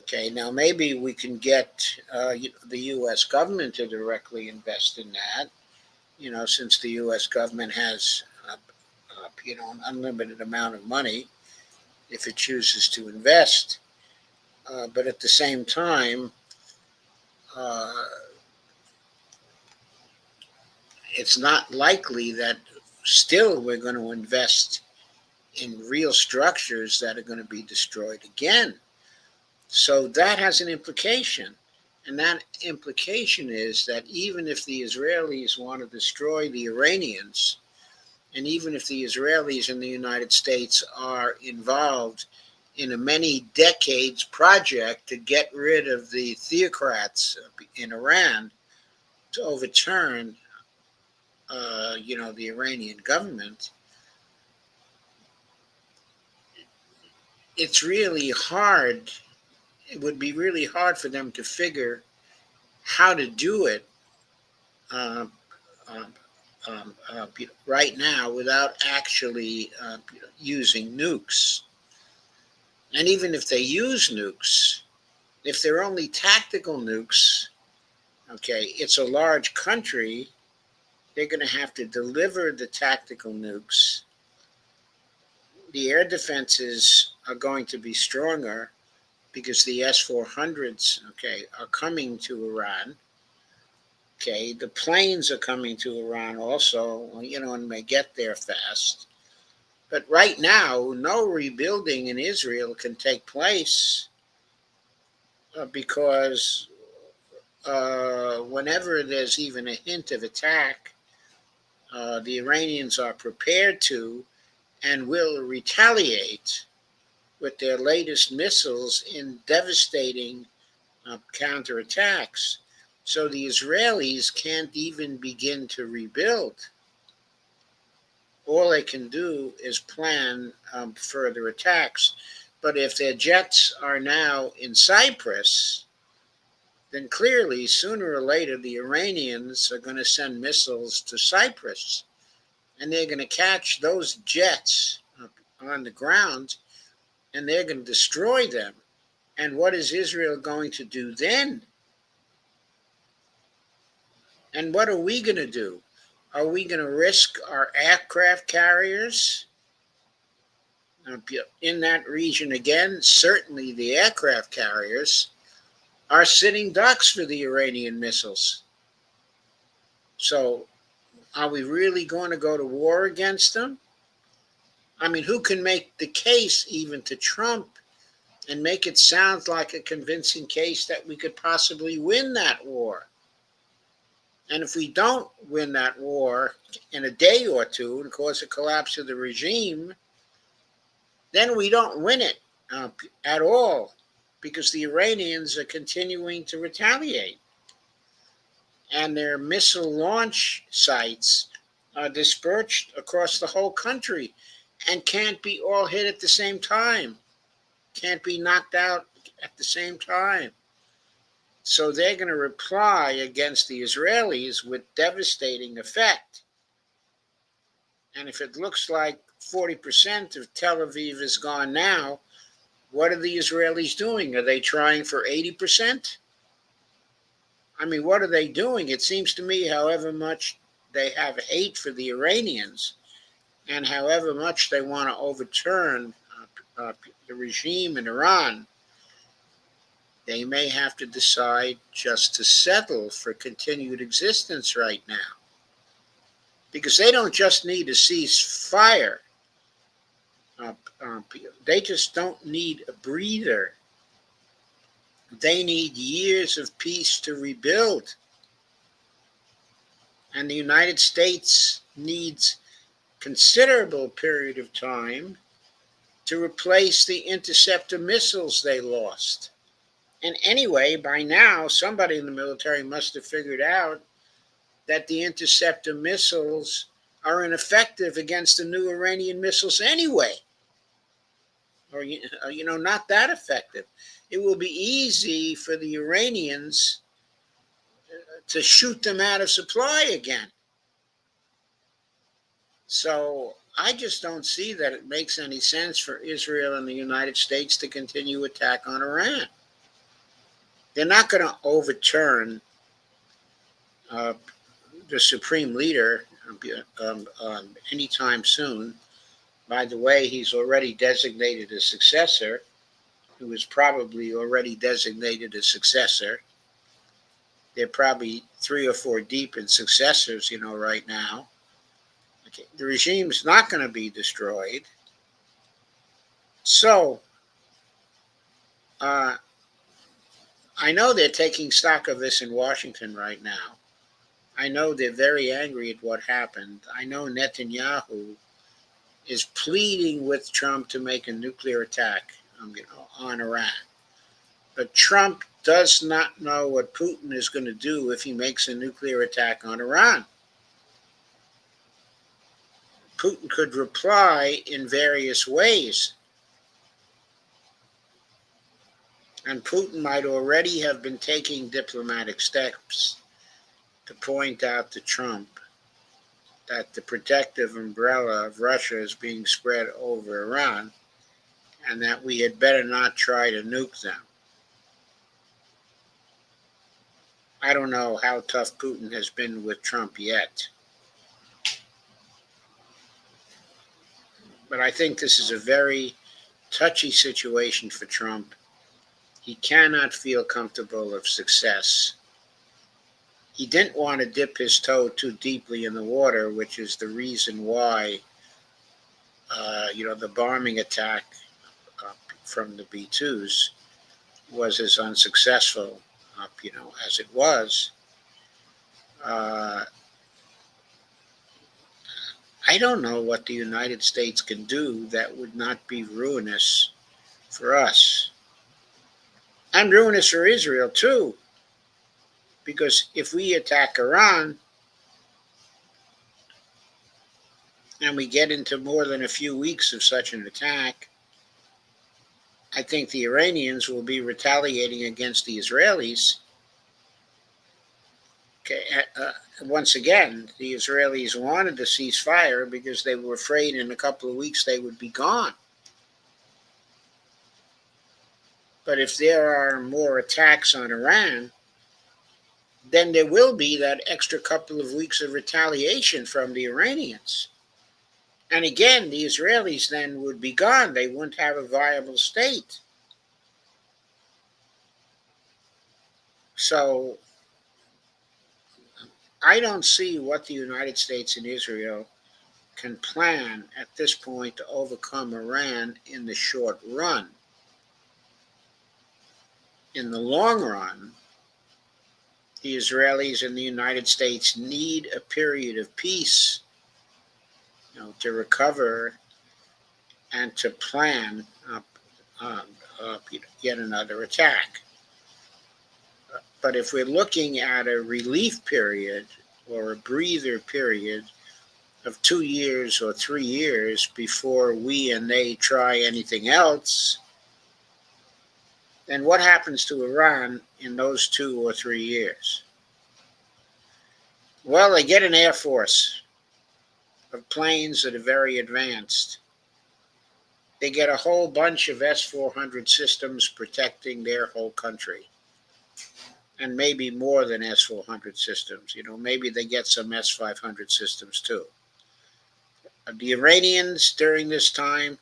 Okay, now maybe we can get the U.S. government to directly invest in that, since the U.S. government has, an unlimited amount of money if it chooses to invest. But at the same time, it's not likely that still we're going to invest in real structures that are going to be destroyed again. So that has an implication. And that implication is that even if the Israelis want to destroy the Iranians, and even if the Israelis and the United States are involved in a many decades project to get rid of the theocrats in Iran, to overturn, the Iranian government, it's really hard. It would be really hard for them to figure how to do it um, um, right now without actually using nukes. And even if they use nukes, if they're only tactical nukes, okay, it's a large country. They're going to have to deliver the tactical nukes. The air defenses are going to be stronger because the S-400s, okay, are coming to Iran. Okay, the planes are coming to Iran also, and may get there fast. But right now, no rebuilding in Israel can take place because whenever there's even a hint of attack, the Iranians are prepared to and will retaliate with their latest missiles in devastating counterattacks. So the Israelis can't even begin to rebuild. All they can do is plan further attacks. But if their jets are now in Cyprus, then clearly sooner or later the Iranians are going to send missiles to Cyprus, and they're going to catch those jets on the ground, and they're going to destroy them. And what is Israel going to do then? And what are we going to do? Are we going to risk our aircraft carriers in that region again? Certainly the aircraft carriers are sitting ducks for the Iranian missiles. So are we really going to go to war against them? I mean, who can make the case even to Trump and make it sound like a convincing case that we could possibly win that war? And if we don't win that war in a day or two and cause a collapse of the regime, then we don't win it at all, because the Iranians are continuing to retaliate. And their missile launch sites are dispersed across the whole country and can't be all hit at the same time, can't be knocked out at the same time. So they're going to reply against the Israelis with devastating effect. And if it looks like 40% of Tel Aviv is gone now, what are the Israelis doing? Are they trying for 80%? I mean, what are they doing? It seems to me, however much they have hate for the Iranians and however much they want to overturn the regime in Iran, they may have to decide just to settle for continued existence right now. Because they don't just need a ceasefire. They just don't need a breather. They need years of peace to rebuild. And the United States needs considerable period of time to replace the interceptor missiles they lost. And anyway, by now, somebody in the military must have figured out that the interceptor missiles are ineffective against the new Iranian missiles anyway. Or, not that effective. It will be easy for the Iranians to shoot them out of supply again. So I just don't see that it makes any sense for Israel and the United States to continue attack on Iran. They're not going to overturn the supreme leader anytime soon. By the way, he's already designated a successor, who is probably already designated a successor. They're probably 3 or 4 deep in successors, right now. Okay. The regime's not going to be destroyed. So, I know they're taking stock of this in Washington right now. I know they're very angry at what happened. I know Netanyahu is pleading with Trump to make a nuclear attack on Iran. But Trump does not know what Putin is going to do if he makes a nuclear attack on Iran. Putin could reply in various ways. And Putin might already have been taking diplomatic steps to point out to Trump that the protective umbrella of Russia is being spread over Iran, and that we had better not try to nuke them. I don't know how tough Putin has been with Trump yet. But I think this is a very touchy situation for Trump. He cannot feel comfortable of success. He didn't want to dip his toe too deeply in the water, which is the reason why, the bombing attack from the B-2s was as unsuccessful, as it was. I don't know what the United States can do that would not be ruinous for us. And ruinous for Israel, too. Because if we attack Iran and we get into more than a few weeks of such an attack, I think the Iranians will be retaliating against the Israelis. Okay, once again, the Israelis wanted a ceasefire because they were afraid in a couple of weeks they would be gone. But if there are more attacks on Iran, then there will be that extra couple of weeks of retaliation from the Iranians. And again, the Israelis then would be gone. They wouldn't have a viable state. So I don't see what the United States and Israel can plan at this point to overcome Iran in the short run. In the long run, the Israelis and the United States need a period of peace, to recover and to plan yet another attack. But if we're looking at a relief period or a breather period of 2 years or 3 years before we and they try anything else, then what happens to Iran in those 2 or 3 years? Well, they get an air force of planes that are very advanced. They get a whole bunch of S-400 systems protecting their whole country. And maybe more than S-400 systems. Maybe they get some S-500 systems too. The Iranians during this time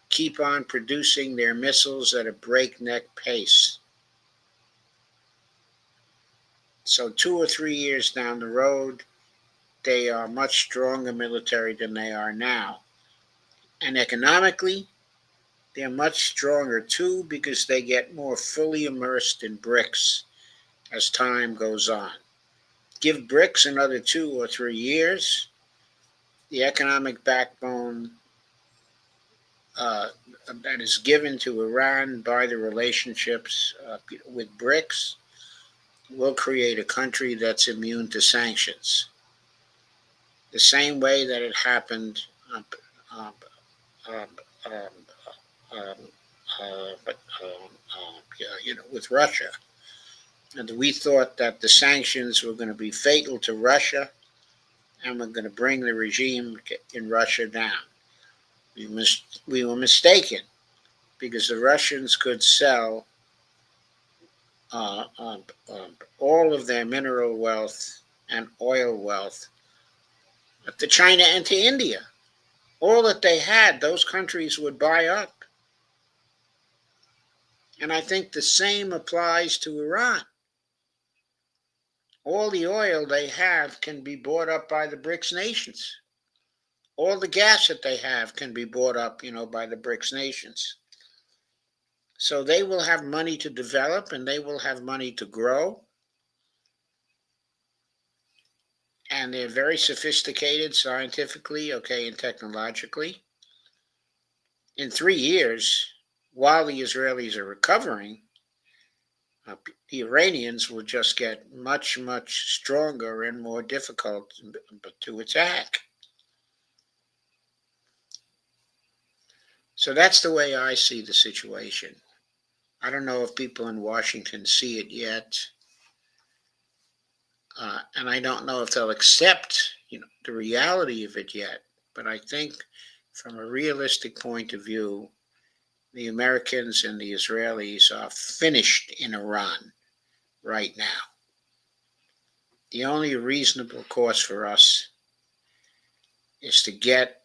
keep on producing their missiles at a breakneck pace. So 2 or 3 years down the road, they are much stronger military than they are now. And economically, they're much stronger too because they get more fully immersed in BRICS as time goes on. Give BRICS another 2 or 3 years, the economic backbone that is given to Iran by the relationships with BRICS will create a country that's immune to sanctions. The same way that it happened with Russia. And we thought that the sanctions were going to be fatal to Russia and were going to bring the regime in Russia down. We were mistaken because the Russians could sell all of their mineral wealth and oil wealth to China and to India. All that they had, those countries would buy up. And I think the same applies to Iran. All the oil they have can be bought up by the BRICS nations. All the gas that they have can be bought up, by the BRICS nations. So they will have money to develop and they will have money to grow. And they're very sophisticated scientifically, and technologically. In 3 years, while the Israelis are recovering, the Iranians will just get much, much stronger and more difficult to attack. So that's the way I see the situation. I don't know if people in Washington see it yet. And I don't know if they'll accept, the reality of it yet. But I think from a realistic point of view, the Americans and the Israelis are finished in Iran right now. The only reasonable course for us is to get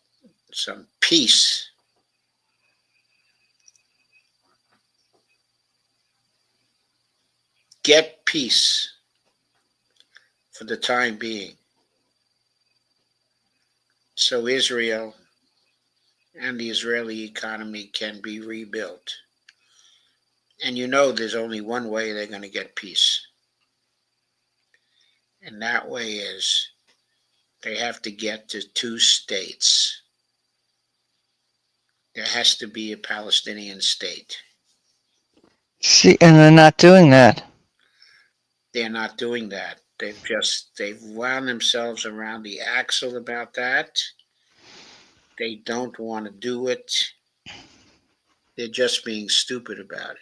some peace get peace for the time being, so Israel and the Israeli economy can be rebuilt. And you know there's only one way they're going to get peace. And that way is they have to get to two states. There has to be a Palestinian state. See, and they're not doing that. They're not doing that. They've wound themselves around the axle about that. They don't want to do it. They're just being stupid about it.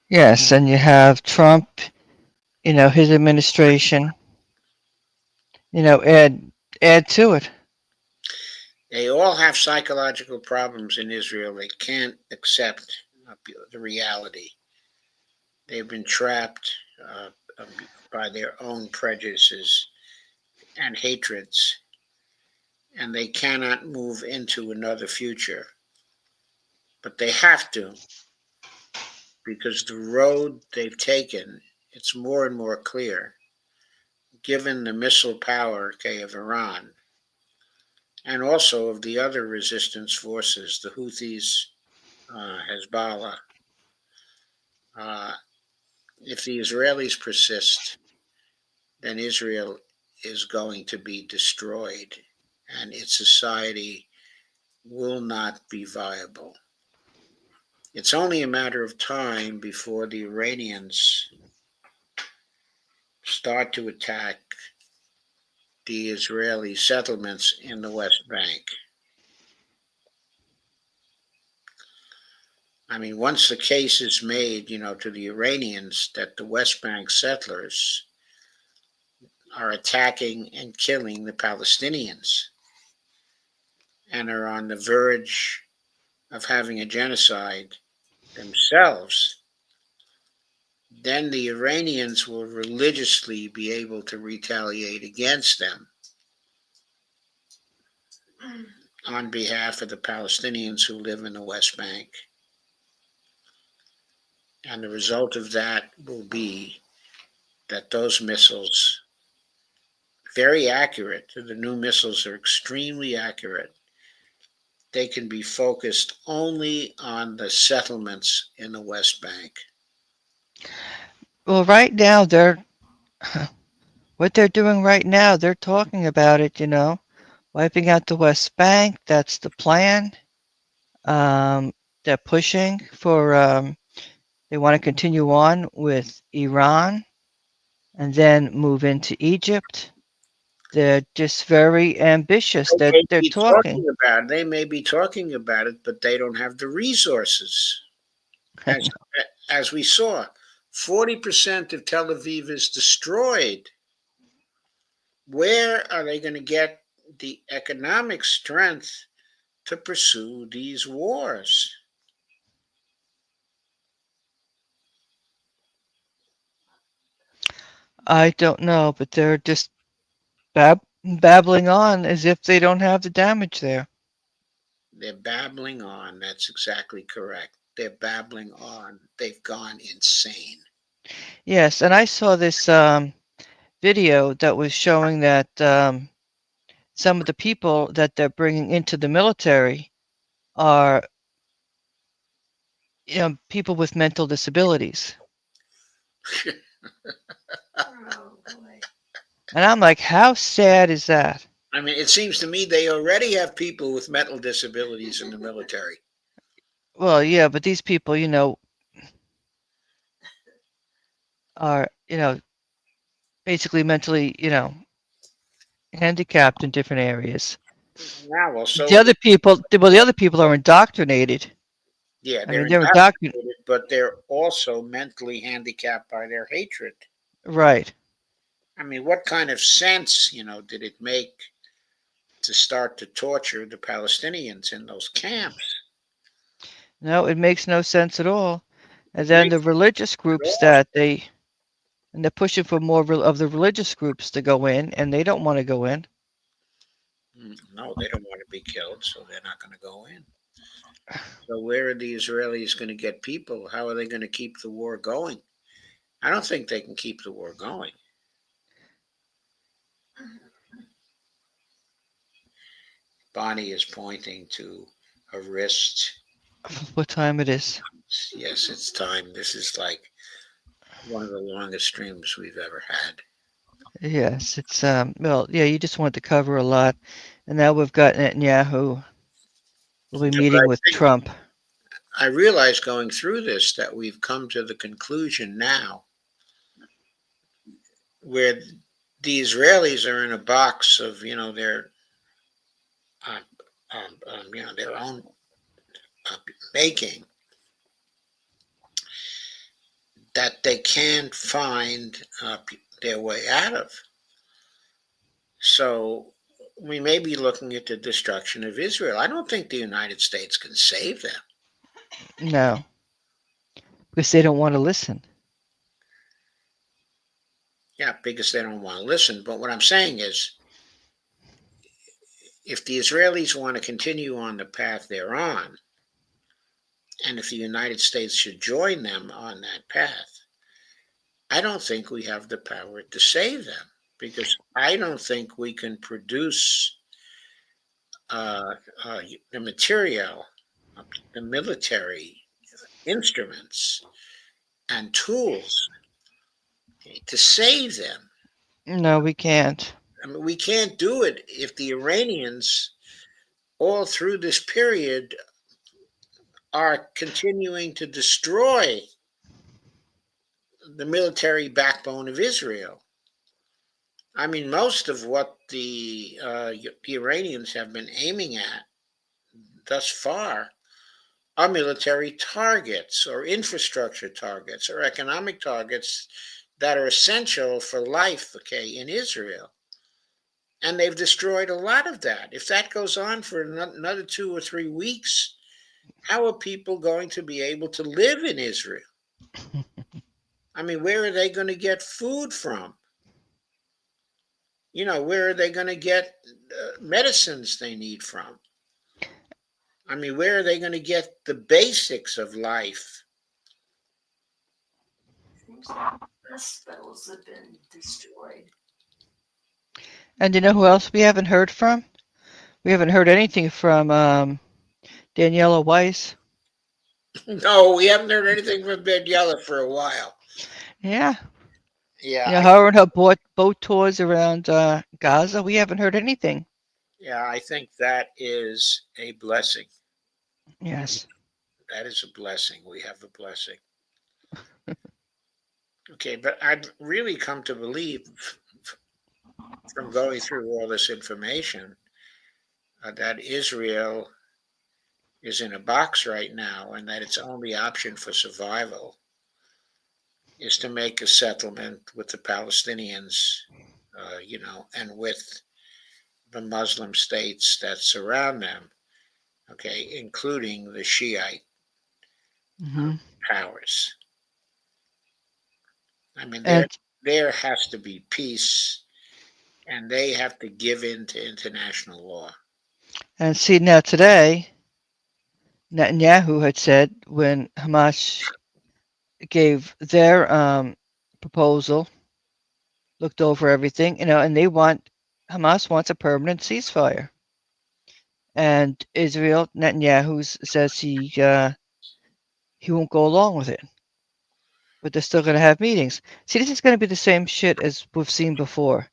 Yes, and you have Trump, his administration, add to it. They all have psychological problems in Israel. They can't accept the reality. They've been trapped by their own prejudices and hatreds, and they cannot move into another future. But they have to, because the road they've taken, it's more and more clear, given the missile power, of Iran, and also of the other resistance forces, the Houthis, Hezbollah. If the Israelis persist, then Israel is going to be destroyed, and its society will not be viable. It's only a matter of time before the Iranians start to attack the Israeli settlements in the West Bank. I mean, once the case is made, to the Iranians that the West Bank settlers are attacking and killing the Palestinians and are on the verge of having a genocide themselves, then the Iranians will religiously be able to retaliate against them on behalf of the Palestinians who live in the West Bank. And the result of that will be that those missiles, very accurate, the new missiles are extremely accurate. They can be focused only on the settlements in the West Bank. Well, right now what they're doing right now, they're talking about it, wiping out the West Bank. That's the plan. They're pushing for, they want to continue on with Iran and then move into Egypt. They're just very ambitious. They're talking. They may be talking about it, but they don't have the resources. As we saw, 40% of Tel Aviv is destroyed. Where are they going to get the economic strength to pursue these wars? I don't know, but they're just babbling on as if they don't have the damage there. They're babbling on. That's exactly correct. They're babbling on. They've gone insane. Yes, and I saw this video that was showing that some of the people that they're bringing into the military are, people with mental disabilities. And I'm like, how sad is that? I mean, it seems to me they already have people with mental disabilities in the military. Well, yeah, but these people, are, basically mentally, handicapped in different areas. Yeah, well, so the other people are indoctrinated. yeah, I they're mean, they're indoctrinated, but they're also mentally handicapped by their hatred. Right. I mean, what kind of sense, did it make to start to torture the Palestinians in those camps? No, it makes no sense at all. And then the religious groups they're pushing for more of the religious groups to go in, and they don't want to go in. No, they don't want to be killed, so they're not going to go in. So where are the Israelis going to get people? How are they going to keep the war going? I don't think they can keep the war going. Bonnie is pointing to a wrist. What time it is? Yes, it's time. This is like one of the longest streams we've ever had. Yes, it's well, yeah, you just wanted to cover a lot, and now we've got Netanyahu. We'll be Yeah, but meeting with Trump. I realize going through this that we've come to the conclusion now where the Israelis are in a box of, their, their own making, that they can't find their way out of. So we may be looking at the destruction of Israel. I don't think the United States can save them. No, because they don't want to listen. Yeah, because they don't want to listen. But what I'm saying is, if the Israelis want to continue on the path they're on, and if the United States should join them on that path, I don't think we have the power to save them, because I don't think we can produce the material, the military instruments and tools to save them. No, we can't. I mean, we can't do it if the Iranians, all through this period, are continuing to destroy the military backbone of Israel. I mean, most of what the Iranians have been aiming at thus far are military targets or infrastructure targets or economic targets that are essential for life, in Israel. And they've destroyed a lot of that. If that goes on for another 2 or 3 weeks, how are people going to be able to live in Israel? I mean, where are they going to get food from? Where are they going to get medicines they need from? I mean, where are they going to get the basics of life? Hospitals have been destroyed. And you know who else we haven't heard from? We haven't heard anything from Daniela Weiss. No, we haven't heard anything from Daniela for a while. Yeah. Yeah. Her and her boat tours around Gaza. We haven't heard anything. Yeah, I think that is a blessing. Yes. That is a blessing. We have a blessing. Okay, but I've really come to believe from going through all this information that Israel is in a box right now, and that its only option for survival is to make a settlement with the Palestinians, and with the Muslim states that surround them, including the Shiite powers. I mean, there has to be peace, and they have to give in to international law. And see, now today, Netanyahu had said when Hamas gave their proposal, looked over everything, and Hamas wants a permanent ceasefire. And Israel, Netanyahu says he won't go along with it. But they're still going to have meetings. See, this is going to be the same shit as we've seen before.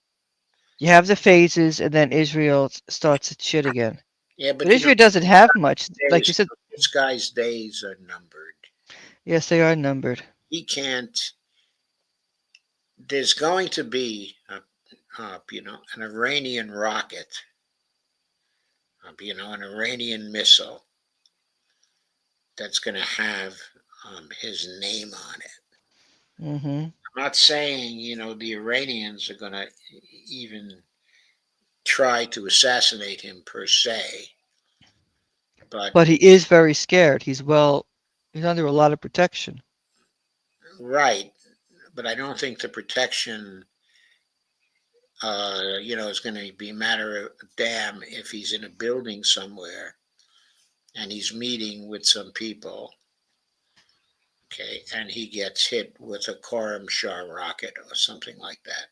You have the phases, and then Israel starts its shit again. Yeah, but Israel doesn't have much. Like you said, this guy's days are numbered. Yes, they are numbered. He can't. There's going to be, an Iranian rocket, an Iranian missile that's going to have his name on it. Mm-hmm. I'm not saying, the Iranians are going to even try to assassinate him per se. But he is very scared. He's under a lot of protection. Right. But I don't think the protection, is going to be a matter of damn if he's in a building somewhere and he's meeting with some people. Okay, and he gets hit with a Karam Shah rocket or something like that.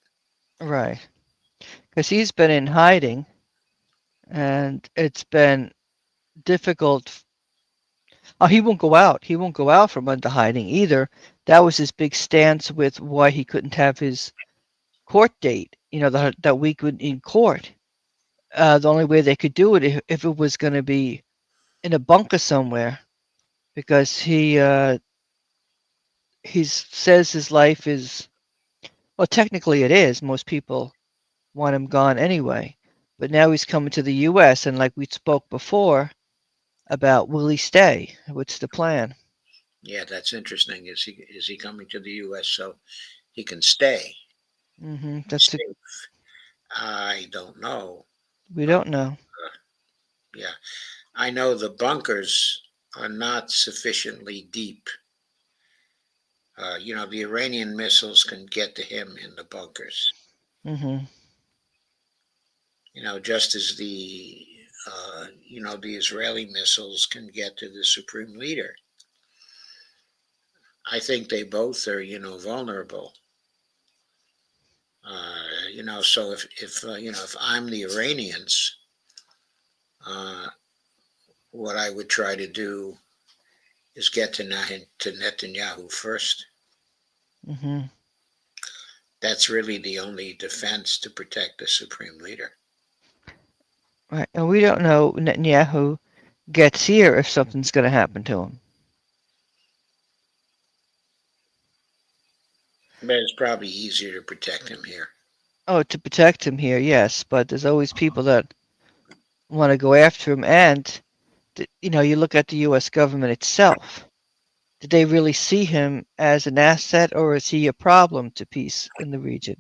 Right. Because he's been in hiding, and it's been difficult. Oh, he won't go out. He won't go out from under hiding either. That was his big stance with why he couldn't have his court date, that week in court. The only way they could do it if it was going to be in a bunker somewhere, because he says his life is, well, technically it is. Most people want him gone anyway. But now he's coming to the U.S. and like we spoke before about, will he stay? What's the plan? Yeah, that's interesting. Is he coming to the U.S. so he can stay? That's Safe? I don't know. We don't know. Yeah, I know the bunkers are not sufficiently deep. The Iranian missiles can get to him in the bunkers. Mm-hmm. Just as the Israeli missiles can get to the supreme leader. I think they both are, vulnerable. So if I'm the Iranians, what I would try to do is get to Netanyahu first. Mm-hmm. That's really the only defense to protect the supreme leader. Right, and we don't know Netanyahu gets here if something's going to happen to him. But it's probably easier to protect him here. Oh, to protect him here, yes, but there's always people that want to go after him, and you look at the U.S. government itself. Did they really see him as an asset, or is he a problem to peace in the region?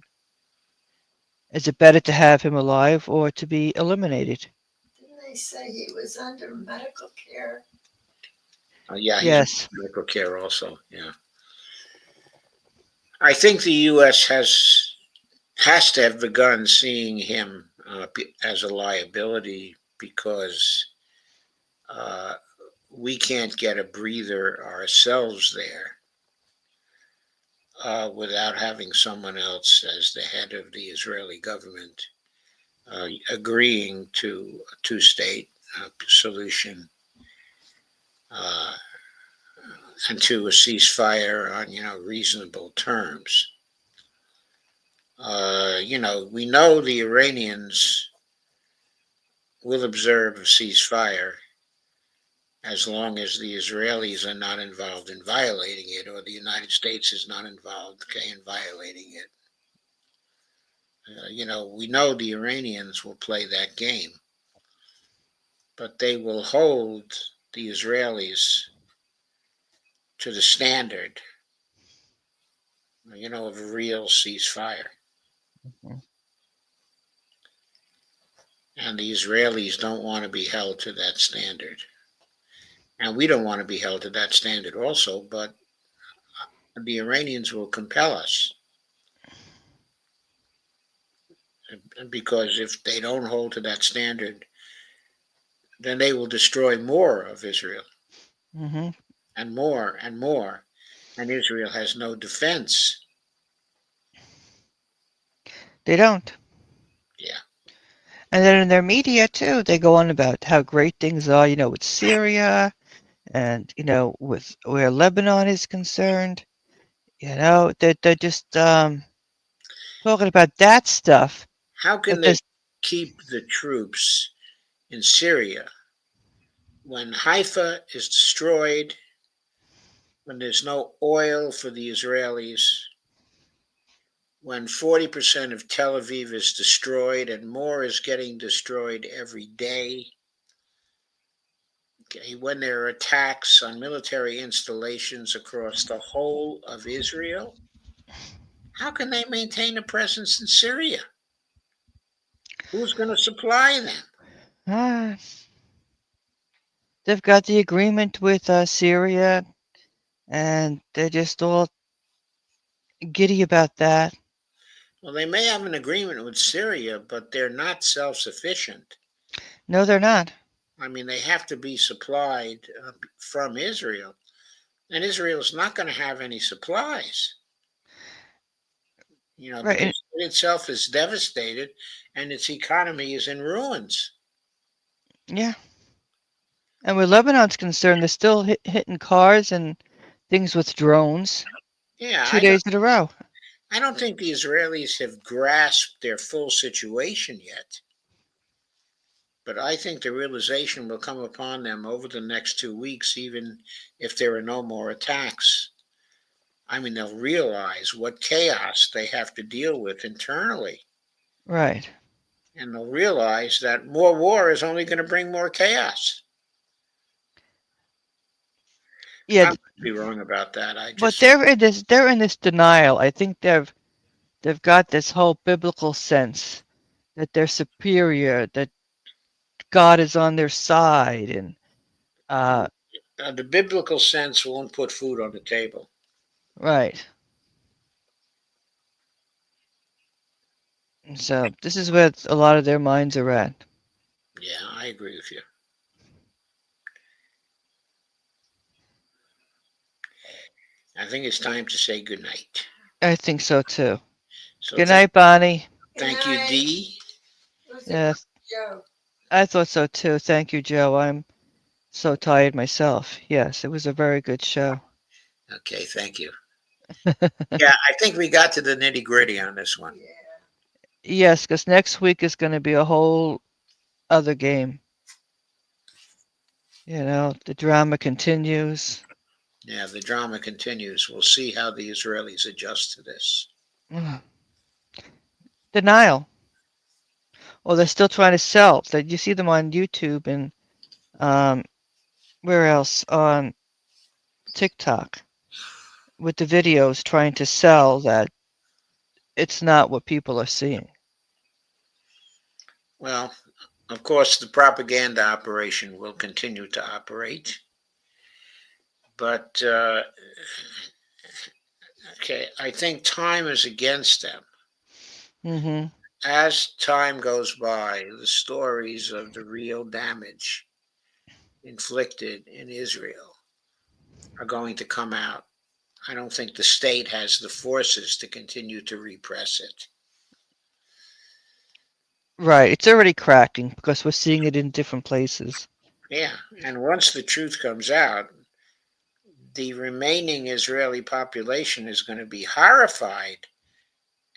Is it better to have him alive or to be eliminated? Didn't they say he was under medical care? Yeah, he's Yes. in medical care also. Yeah, I think the U.S. has to have begun seeing him as a liability because we can't get a breather ourselves there without having someone else as the head of the Israeli government agreeing to a two-state solution and to a ceasefire on reasonable terms. We know the Iranians will observe a ceasefire as long as the Israelis are not involved in violating it, or the United States is not involved in violating it. We know the Iranians will play that game, but they will hold the Israelis to the standard, of a real ceasefire. Mm-hmm. And the Israelis don't want to be held to that standard. And we don't want to be held to that standard also, but the Iranians will compel us. Because if they don't hold to that standard, then they will destroy more of Israel. Mm-hmm. And more and more. And Israel has no defense. They don't. Yeah. And then in their media too, they go on about how great things are, with Syria and, with where Lebanon is concerned. They're just talking about that stuff. How can they keep the troops in Syria when Haifa is destroyed, when there's no oil for the Israelis, when 40% of Tel Aviv is destroyed and more is getting destroyed every day? Okay, when there are attacks on military installations across the whole of Israel, how can they maintain a presence in Syria? Who's going to supply them? They've got the agreement with Syria, and they're just all giddy about that. Well, they may have an agreement with Syria, but they're not self-sufficient. No, they're not. I mean, they have to be supplied from Israel, And Israel's not going to have any supplies. You know, Right. the And, state itself is devastated and its economy is in ruins. yeah. And where Lebanon's concerned, they're still hitting cars and things with drones Yeah, 2 days in a row. I don't think the Israelis have grasped their full situation yet. But I think the realization will come upon them over the next 2 weeks, even if there are no more attacks. I mean, they'll realize what chaos they have to deal with internally. Right. And they'll realize that more war is only going to bring more chaos. Yeah. I might be wrong about that. But they're in this denial. I think they've got this whole biblical sense that they're superior, that God is on their side, and the biblical sense won't put food on the table. right. And so this is where a lot of their minds are at. Yeah, I agree with you. I think it's time to say goodnight. I think so too. So Good night, Bonnie. Thank you, Dee. Yes. I thought so too. Thank you, Joe. I'm so tired myself. Yes, it was a very good show. Okay, thank you. Yeah, I think we got to the nitty gritty on this one. Yes, because next week is going to be a whole other game. You know, the drama continues. Yeah, the drama continues. We'll see how the Israelis adjust to this. Denial. Well, they're still trying to sell. That you see them on YouTube and where else? On TikTok with the videos trying to sell that it's not what people are seeing. Well, of course, the propaganda operation will continue to operate. But, okay, I think time is against them. Mm-hmm. As time goes by, the stories of the real damage inflicted in Israel are going to come out. I don't think the state has the forces to continue to repress it. Right. It's already cracking because we're seeing it in different places. Yeah, and once the truth comes out, the remaining Israeli population is going to be horrified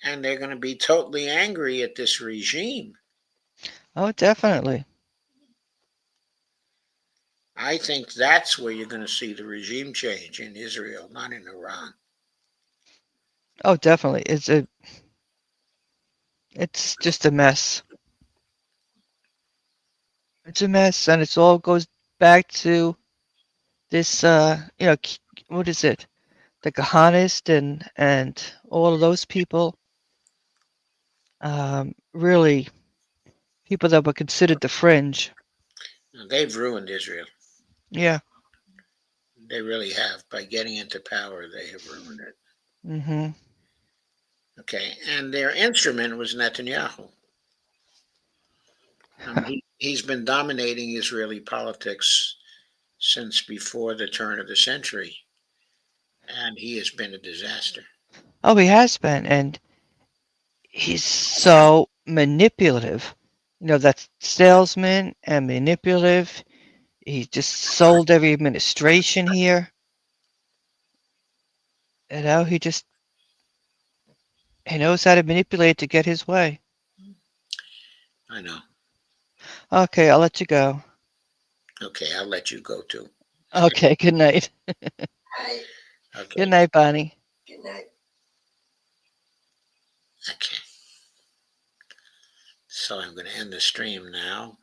and they're going to be totally angry at this regime. Oh, definitely. I think that's where you're going to see the regime change in Israel, not in Iran. Oh, definitely. It's just a mess. It's a mess, and it all goes back to this. What is it? The Kahanist and all of those people. Really, people that were considered the fringe. They've ruined Israel. Yeah. They really have. By getting into power, they have ruined it. Mm-hmm. Okay, and their instrument was Netanyahu. He's been dominating Israeli politics since before the turn of the century, and he has been a disaster. Oh, he has been, and he's so manipulative. You know, that salesman and manipulative. He just sold every administration here. You know, he knows how to manipulate to get his way. I know. Okay, I'll let you go. Okay, I'll let you go too. Okay, good night. Okay. Good night, Bonnie. Good night. Okay. So I'm going to end the stream now.